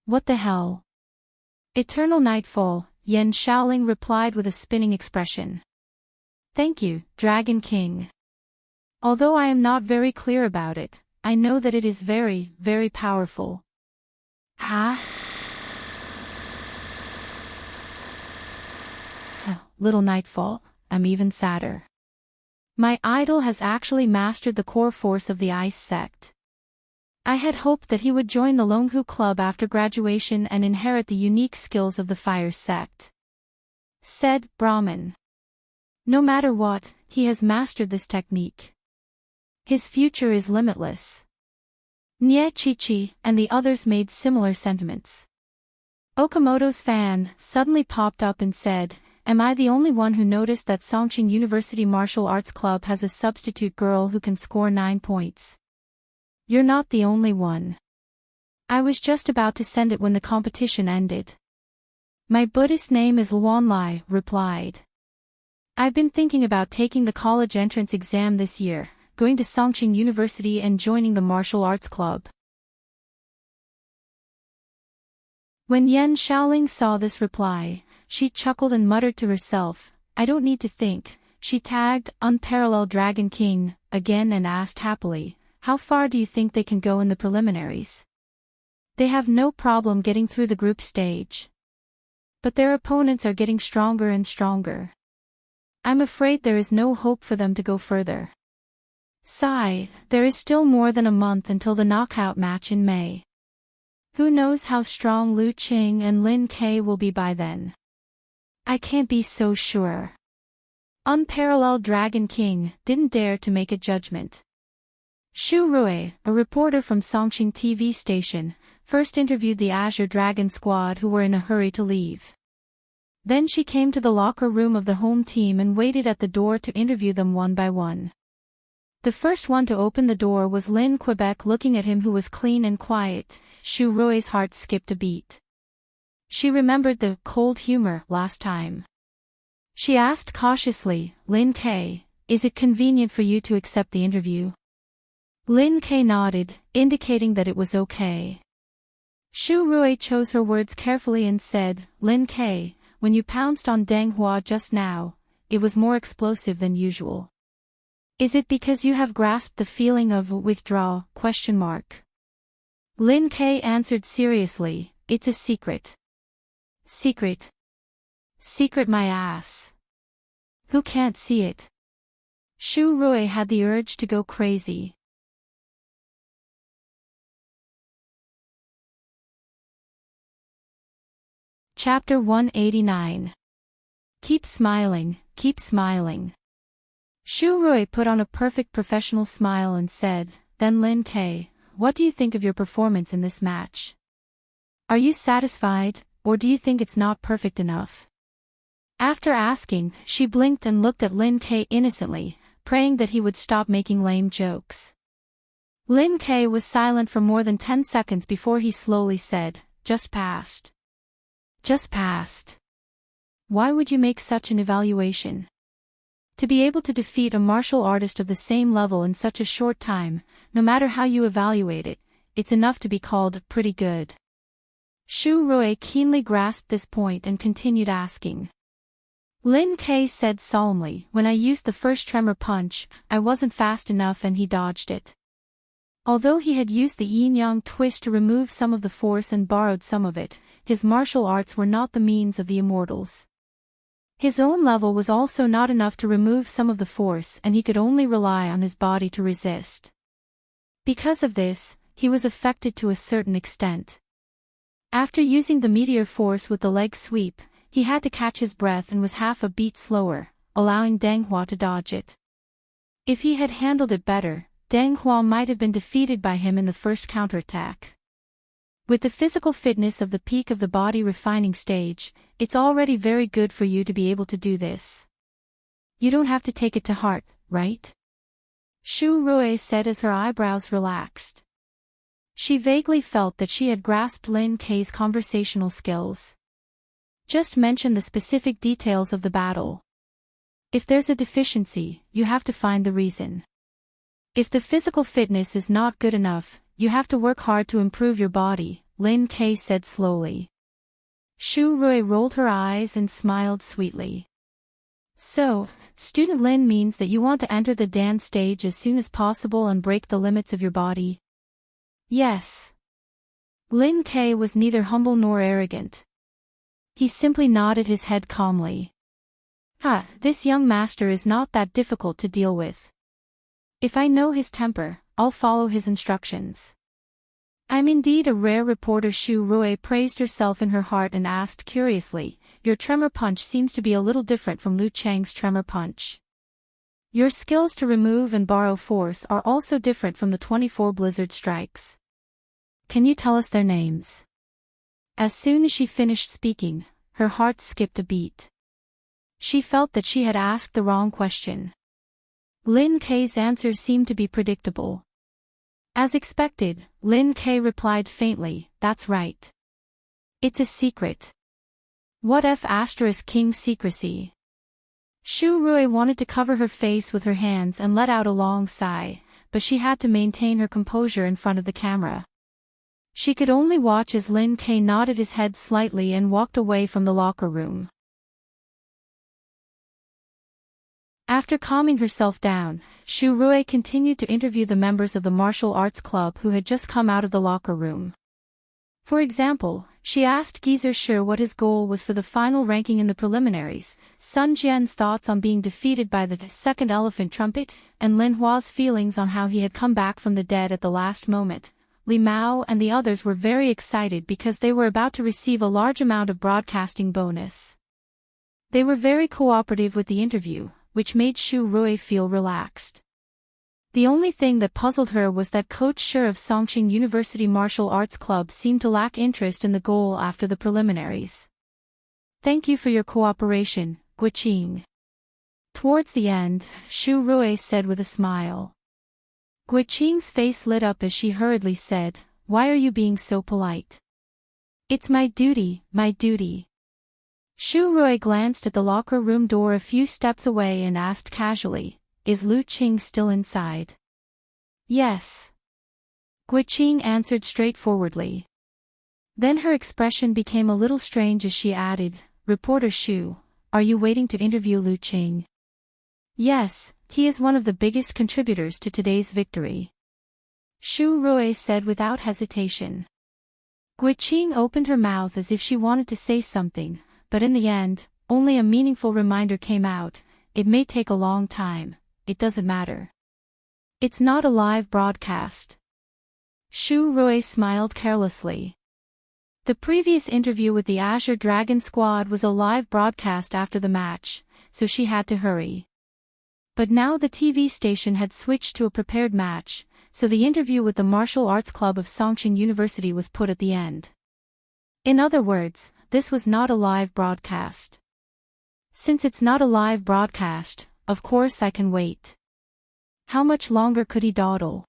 What the hell? Eternal Nightfall, Yan Shaoling replied with a spinning expression. Thank you, Dragon King. Although I am not very clear about it, I know that it is very, very powerful. Ha? Little Nightfall, I'm even sadder. My idol has actually mastered the core force of the ice sect. I had hoped that he would join the Longhu Club after graduation and inherit the unique skills of the fire sect. Said Brahmin. No matter what, he has mastered this technique. His future is limitless. Nye Chi-Chi and the others made similar sentiments. Okamoto's fan suddenly popped up and said, am I the only one who noticed that Songqing University Martial Arts Club has a substitute girl who can score 9 points? You're not the only one. I was just about to send it when the competition ended. My Buddhist name is Luan Lai, replied. I've been thinking about taking the college entrance exam this year, going to Songqing University and joining the martial arts club. When Yan Shaoling saw this reply, she chuckled and muttered to herself, I don't need to think. She tagged Unparalleled Dragon King again and asked happily, how far do you think they can go in the preliminaries? They have no problem getting through the group stage. But their opponents are getting stronger and stronger. I'm afraid there is no hope for them to go further. Sigh, there is still more than a month until the knockout match in May. Who knows how strong Lu Qing and Lin Ke will be by then? I can't be so sure. Unparalleled Dragon King didn't dare to make a judgment. Xu Rui, a reporter from Songqing TV station, first interviewed the Azure Dragon squad who were in a hurry to leave. Then she came to the locker room of the home team and waited at the door to interview them one by one. The first one to open the door was Lin Quebec, looking at him who was clean and quiet. Shu Rui's heart skipped a beat. She remembered the cold humor last time. She asked cautiously, Lin K, is it convenient for you to accept the interview? Lin K nodded, indicating that it was okay. Shu Rui chose her words carefully and said, Lin K, when you pounced on Deng Hua just now, it was more explosive than usual. Is it because you have grasped the feeling of withdraw? Lin K answered seriously, it's a secret. Secret? Secret my ass. Who can't see it? Shu Rui had the urge to go crazy. Chapter 189. Keep smiling, keep smiling. Shu Rui put on a perfect professional smile and said, then Lin K, what do you think of your performance in this match? Are you satisfied, or do you think it's not perfect enough? After asking, she blinked and looked at Lin K innocently, praying that he would stop making lame jokes. Lin K was silent for more than 10 seconds before he slowly said, just passed. Just passed. Why would you make such an evaluation? To be able to defeat a martial artist of the same level in such a short time, no matter how you evaluate it, it's enough to be called pretty good. Shu Rui keenly grasped this point and continued asking. Lin K said solemnly, when I used the first tremor punch, I wasn't fast enough and he dodged it. Although he had used the yin-yang twist to remove some of the force and borrowed some of it, his martial arts were not the means of the immortals. His own level was also not enough to remove some of the force, and he could only rely on his body to resist. Because of this, he was affected to a certain extent. After using the meteor force with the leg sweep, he had to catch his breath and was half a beat slower, allowing Deng Hua to dodge it. If he had handled it better, Deng Hua might have been defeated by him in the first counterattack. With the physical fitness of the peak of the body refining stage, it's already very good for you to be able to do this. You don't have to take it to heart, right? Shu Rui said as her eyebrows relaxed. She vaguely felt that she had grasped Lin K's conversational skills. Just mention the specific details of the battle. If there's a deficiency, you have to find the reason. If the physical fitness is not good enough, you have to work hard to improve your body, Lin K said slowly. Shu Rui rolled her eyes and smiled sweetly. So, student Lin means that you want to enter the dance stage as soon as possible and break the limits of your body? Yes. Lin K was neither humble nor arrogant. He simply nodded his head calmly. This young master is not that difficult to deal with. If I know his temper, I'll follow his instructions. I'm indeed a rare reporter. Shu Rui praised herself in her heart and asked curiously, your tremor punch seems to be a little different from Lu Chang's tremor punch. Your skills to remove and borrow force are also different from the 24 blizzard strikes. Can you tell us their names? As soon as she finished speaking, her heart skipped a beat. She felt that she had asked the wrong question. Lin K's answer seemed to be predictable. As expected, Lin K replied faintly, that's right. It's a secret. What if *King secrecy? Shu Rui wanted to cover her face with her hands and let out a long sigh, but she had to maintain her composure in front of the camera. She could only watch as Lin K nodded his head slightly and walked away from the locker room. After calming herself down, Shu Rui continued to interview the members of the martial arts club who had just come out of the locker room. For example, she asked Geezer Shi what his goal was for the final ranking in the preliminaries, Sun Jian's thoughts on being defeated by the second elephant trumpet, and Lin Hua's feelings on how he had come back from the dead at the last moment. Li Mao and the others were very excited because they were about to receive a large amount of broadcasting bonus. They were very cooperative with the interview, which made Shu Rui feel relaxed. The only thing that puzzled her was that Coach Shi of Songqing University Martial Arts Club seemed to lack interest in the goal after the preliminaries. Thank you for your cooperation, Guiqing. Towards the end, Shu Rui said with a smile. Guiqing's face lit up as she hurriedly said, "Why are you being so polite?" "It's my duty, my duty." Shu Rui glanced at the locker room door a few steps away and asked casually, "Is Lu Qing still inside?" "Yes." Guiqing answered straightforwardly. Then her expression became a little strange as she added, "Reporter Shu, are you waiting to interview Lu Qing?" "Yes, he is one of the biggest contributors to today's victory," Shu Rui said without hesitation. Guiqing opened her mouth as if she wanted to say something, but in the end, only a meaningful reminder came out, "It may take a long time, it doesn't matter. It's not a live broadcast." Shu Rui smiled carelessly. The previous interview with the Azure Dragon squad was a live broadcast after the match, so she had to hurry. But now the TV station had switched to a prepared match, so the interview with the Martial Arts Club of Songqing University was put at the end. In other words, this was not a live broadcast. Since it's not a live broadcast, of course I can wait. How much longer could he dawdle?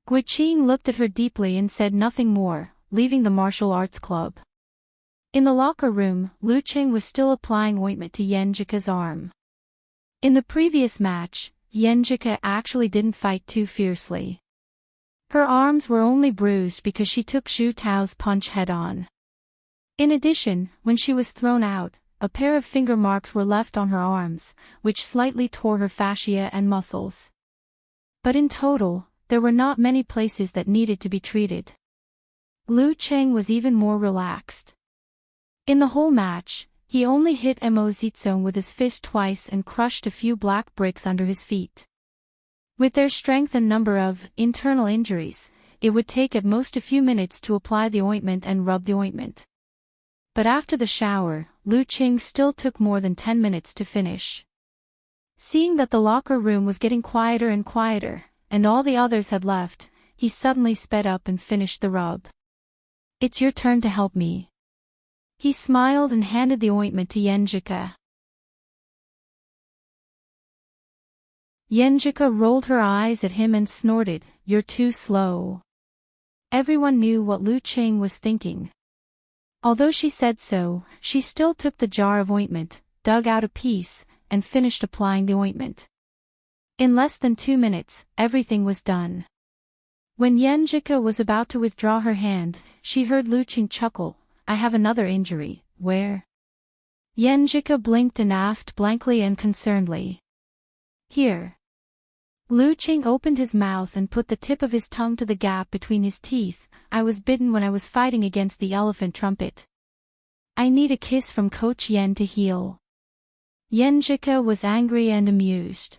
Guiqing looked at her deeply and said nothing more, leaving the martial arts club. In the locker room, Lu Qing was still applying ointment to Yanjika's arm. In the previous match, Yanjika actually didn't fight too fiercely. Her arms were only bruised because she took Xu Tao's punch head-on. In addition, when she was thrown out, a pair of finger marks were left on her arms, which slightly tore her fascia and muscles. But in total, there were not many places that needed to be treated. Lu Qing was even more relaxed. In the whole match, he only hit Mo Zizong with his fist twice and crushed a few black bricks under his feet. With their strength and number of internal injuries, it would take at most a few minutes to apply the ointment and rub the ointment. But after the shower, Lu Qing still took more than 10 minutes to finish. Seeing that the locker room was getting quieter and quieter, and all the others had left, he suddenly sped up and finished the rub. "It's your turn to help me." He smiled and handed the ointment to Yanjika. Yanjika rolled her eyes at him and snorted, "You're too slow." Everyone knew what Lu Qing was thinking. Although she said so, she still took the jar of ointment, dug out a piece, and finished applying the ointment. In less than 2 minutes, everything was done. When Yanjika was about to withdraw her hand, she heard Lu Qing chuckle, "I have another injury, where?" Yanjika blinked and asked blankly and concernedly. "Here." Lu Qing opened his mouth and put the tip of his tongue to the gap between his teeth. "I was bitten when I was fighting against the elephant trumpet. I need a kiss from Coach Yen to heal." Yanjika was angry and amused.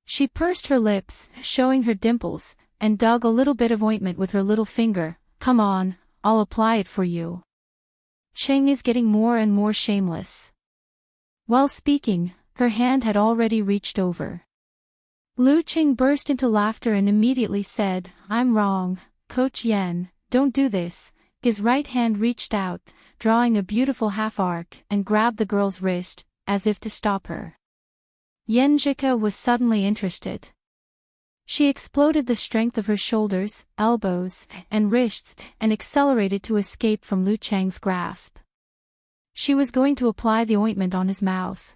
She pursed her lips, showing her dimples, and dug a little bit of ointment with her little finger. "Come on, I'll apply it for you." Qing is getting more and more shameless. While speaking, her hand had already reached over. Lu Qing burst into laughter and immediately said, "I'm wrong, Coach Yen, don't do this." His right hand reached out, drawing a beautiful half-arc, and grabbed the girl's wrist, as if to stop her. Yanjika was suddenly interested. She exploded the strength of her shoulders, elbows, and wrists, and accelerated to escape from Lu Qing's grasp. She was going to apply the ointment on his mouth.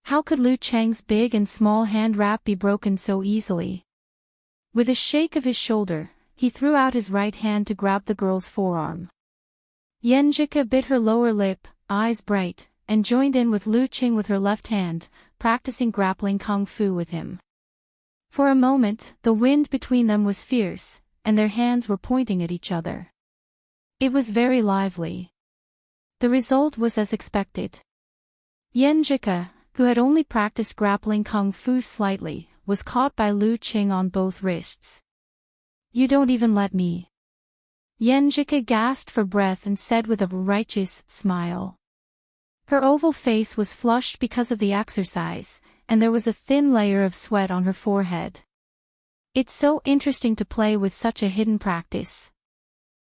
How could Lu Qing's big and small hand wrap be broken so easily? With a shake of his shoulder, he threw out his right hand to grab the girl's forearm. Yanjika bit her lower lip, eyes bright, and joined in with Lu Qing with her left hand, practicing grappling kung fu with him. For a moment, the wind between them was fierce, and their hands were pointing at each other. It was very lively. The result was as expected. Yanjika, who had only practiced grappling kung fu slightly, was caught by Lu Qing on both wrists. "You don't even let me." Yanjika gasped for breath and said with a righteous smile. Her oval face was flushed because of the exercise, and there was a thin layer of sweat on her forehead. "It's so interesting to play with such a hidden practice."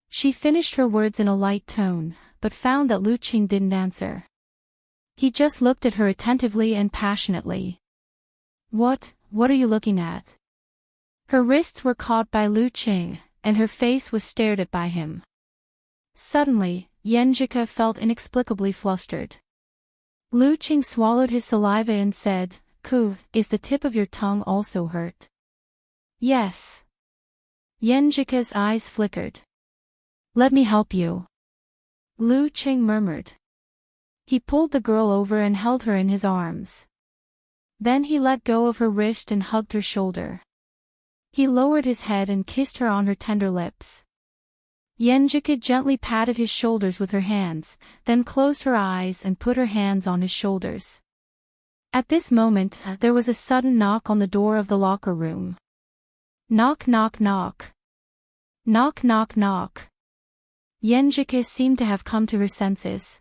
She finished her words in a light tone, but found that Lu Qing didn't answer. He just looked at her attentively and passionately. What are you looking at?" Her wrists were caught by Lu Qing, and her face was stared at by him. Suddenly, Yenjika felt inexplicably flustered. Lu Qing swallowed his saliva and said, "Ku, is the tip of your tongue also hurt?" "Yes." Yenjika's eyes flickered. "Let me help you," Lu Qing murmured. He pulled the girl over and held her in his arms. Then he let go of her wrist and hugged her shoulder. He lowered his head and kissed her on her tender lips. Yenjika gently patted his shoulders with her hands, then closed her eyes and put her hands on his shoulders. At this moment, there was a sudden knock on the door of the locker room. Knock, knock, knock. Knock, knock, knock. Yenjika seemed to have come to her senses.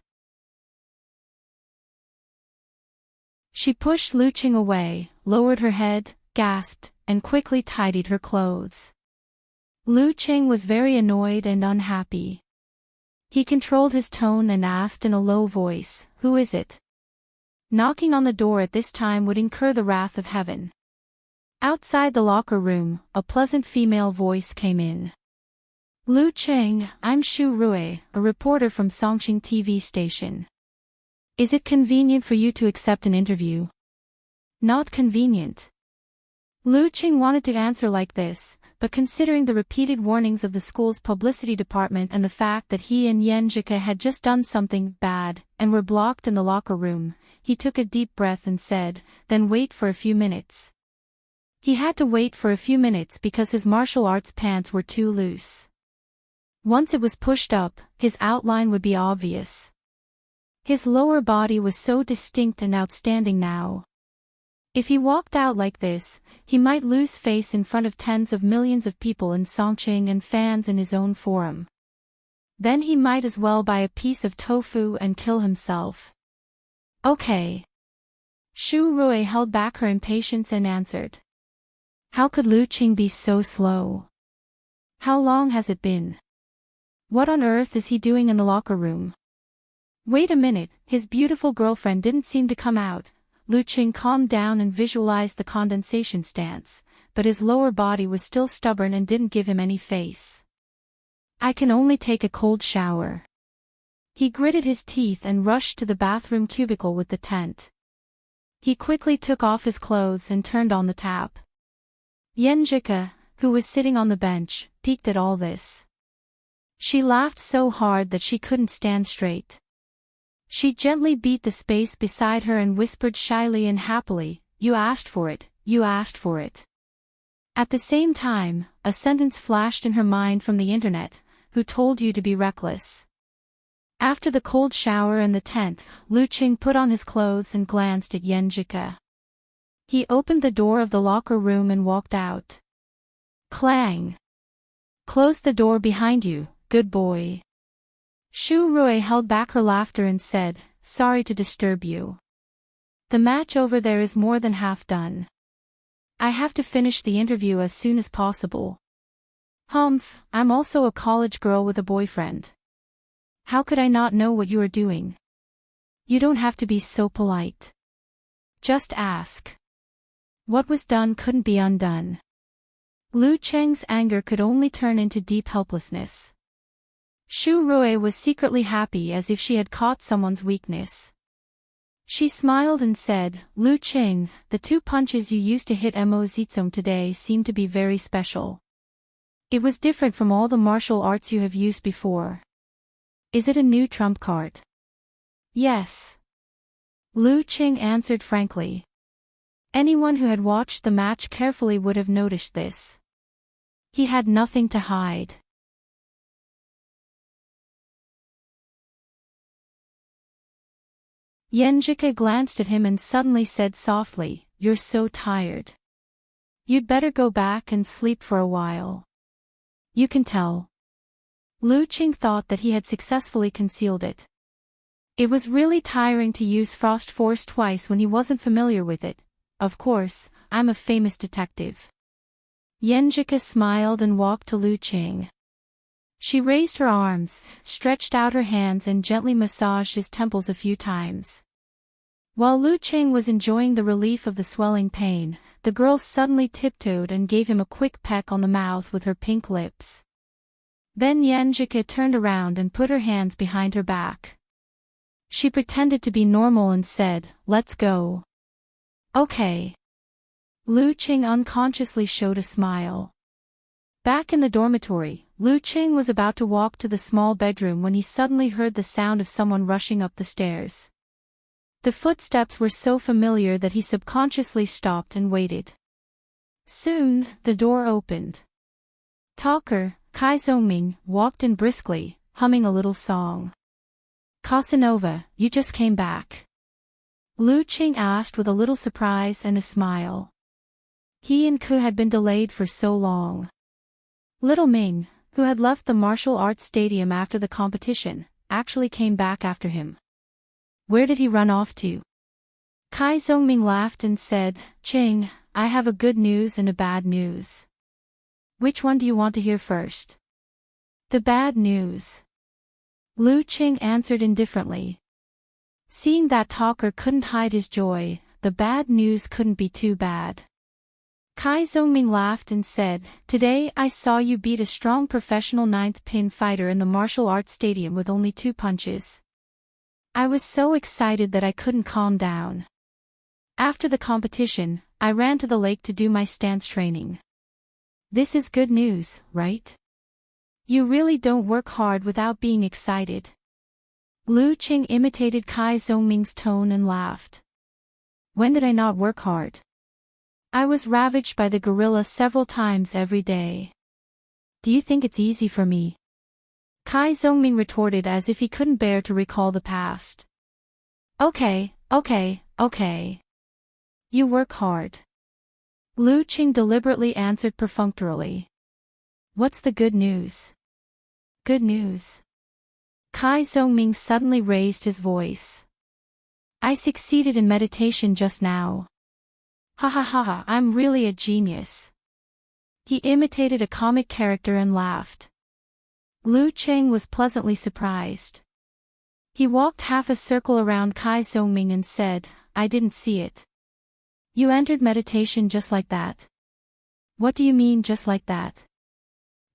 She pushed Lu Qing away, lowered her head, gasped, and quickly tidied her clothes. Lu Qing was very annoyed and unhappy. He controlled his tone and asked in a low voice, "Who is it?" Knocking on the door at this time would incur the wrath of heaven. Outside the locker room, a pleasant female voice came in. "Lu Qing, I'm Shu Rui, a reporter from Songqing TV station. Is it convenient for you to accept an interview?" "Not convenient." Lu Qing wanted to answer like this, but considering the repeated warnings of the school's publicity department and the fact that he and Yenjika had just done something bad and were blocked in the locker room, he took a deep breath and said, "Then wait for a few minutes." He had to wait for a few minutes because his martial arts pants were too loose. Once it was pushed up, his outline would be obvious. His lower body was so distinct and outstanding now. If he walked out like this, he might lose face in front of tens of millions of people in Songqing and fans in his own forum. Then he might as well buy a piece of tofu and kill himself. "Okay." Shu Rui held back her impatience and answered. "How could Lu Qing be so slow? How long has it been? What on earth is he doing in the locker room?" "Wait a minute," his beautiful girlfriend didn't seem to come out. Lu Qing calmed down and visualized the condensation stance, but his lower body was still stubborn and didn't give him any face. "I can only take a cold shower." He gritted his teeth and rushed to the bathroom cubicle with the tent. He quickly took off his clothes and turned on the tap. Yenjika, who was sitting on the bench, peeked at all this. She laughed so hard that she couldn't stand straight. She gently beat the space beside her and whispered shyly and happily, "You asked for it, you asked for it." At the same time, a sentence flashed in her mind from the internet, "Who told you to be reckless?" After the cold shower and the tent, Lu Qing put on his clothes and glanced at Yenjika. He opened the door of the locker room and walked out. Clang! "Close the door behind you, good boy." Shu Rui held back her laughter and said, "Sorry to disturb you. The match over there is more than half done. I have to finish the interview as soon as possible." "Humph, I'm also a college girl with a boyfriend. How could I not know what you are doing?" "You don't have to be so polite. Just ask." What was done couldn't be undone. Lu Qing's anger could only turn into deep helplessness. Shu Rui was secretly happy as if she had caught someone's weakness. She smiled and said, "Lu Qing, the 2 punches you used to hit Mo Zizong today seem to be very special. It was different from all the martial arts you have used before. Is it a new trump card?" "Yes." Lu Qing answered frankly. Anyone who had watched the match carefully would have noticed this. He had nothing to hide. Yenjika glanced at him and suddenly said softly, "You're so tired. You'd better go back and sleep for a while. You can tell." Lu Qing thought that he had successfully concealed it. It was really tiring to use Frost Force twice when he wasn't familiar with it. "Of course, I'm a famous detective." Yenjika smiled and walked to Lu Qing. She raised her arms, stretched out her hands and gently massaged his temples a few times. While Lu Qing was enjoying the relief of the swelling pain, the girl suddenly tiptoed and gave him a quick peck on the mouth with her pink lips. Then Yan Zhike turned around and put her hands behind her back. She pretended to be normal and said, "Let's go." "Okay." Lu Qing unconsciously showed a smile. Back in the dormitory, Lu Qing was about to walk to the small bedroom when he suddenly heard the sound of someone rushing up the stairs. The footsteps were so familiar that he subconsciously stopped and waited. Soon, the door opened. Talker, Kai Zongming, walked in briskly, humming a little song. "Casanova, you just came back?" Lu Qing asked with a little surprise and a smile. He and Ke had been delayed for so long. Little Ming, who had left the martial arts stadium after the competition, actually came back after him. Where did he run off to? Kai Zongming laughed and said, "Qing, I have a good news and a bad news. Which one do you want to hear first?" "The bad news." Lu Qing answered indifferently. Seeing that Talker couldn't hide his joy, the bad news couldn't be too bad. Kai Zongming laughed and said, "Today I saw you beat a strong professional ninth pin fighter in the martial arts stadium with only 2 punches. I was so excited that I couldn't calm down. After the competition, I ran to the lake to do my stance training. This is good news, right? You really don't work hard without being excited." Lu Qing imitated Kai Zongming's tone and laughed. "When did I not work hard? I was ravaged by the gorilla several times every day. Do you think it's easy for me?" Kai Zongming retorted as if he couldn't bear to recall the past. Okay. You work hard." Lu Qing deliberately answered perfunctorily. "What's the good news?" "Good news." Kai Zongming suddenly raised his voice. "I succeeded in meditation just now. Ha ha ha ha, I'm really a genius." He imitated a comic character and laughed. Lu Qing was pleasantly surprised. He walked half a circle around Kai Zongming and said, "I didn't see it. You entered meditation just like that?" "What do you mean just like that?"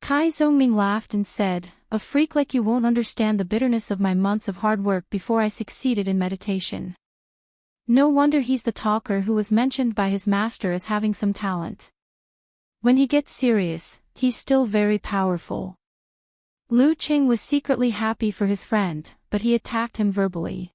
Kai Zongming laughed and said, "A freak like you won't understand the bitterness of my months of hard work before I succeeded in meditation. No wonder he's the talker who was mentioned by his master as having some talent. When he gets serious, he's still very powerful." Lu Qing was secretly happy for his friend, but he attacked him verbally.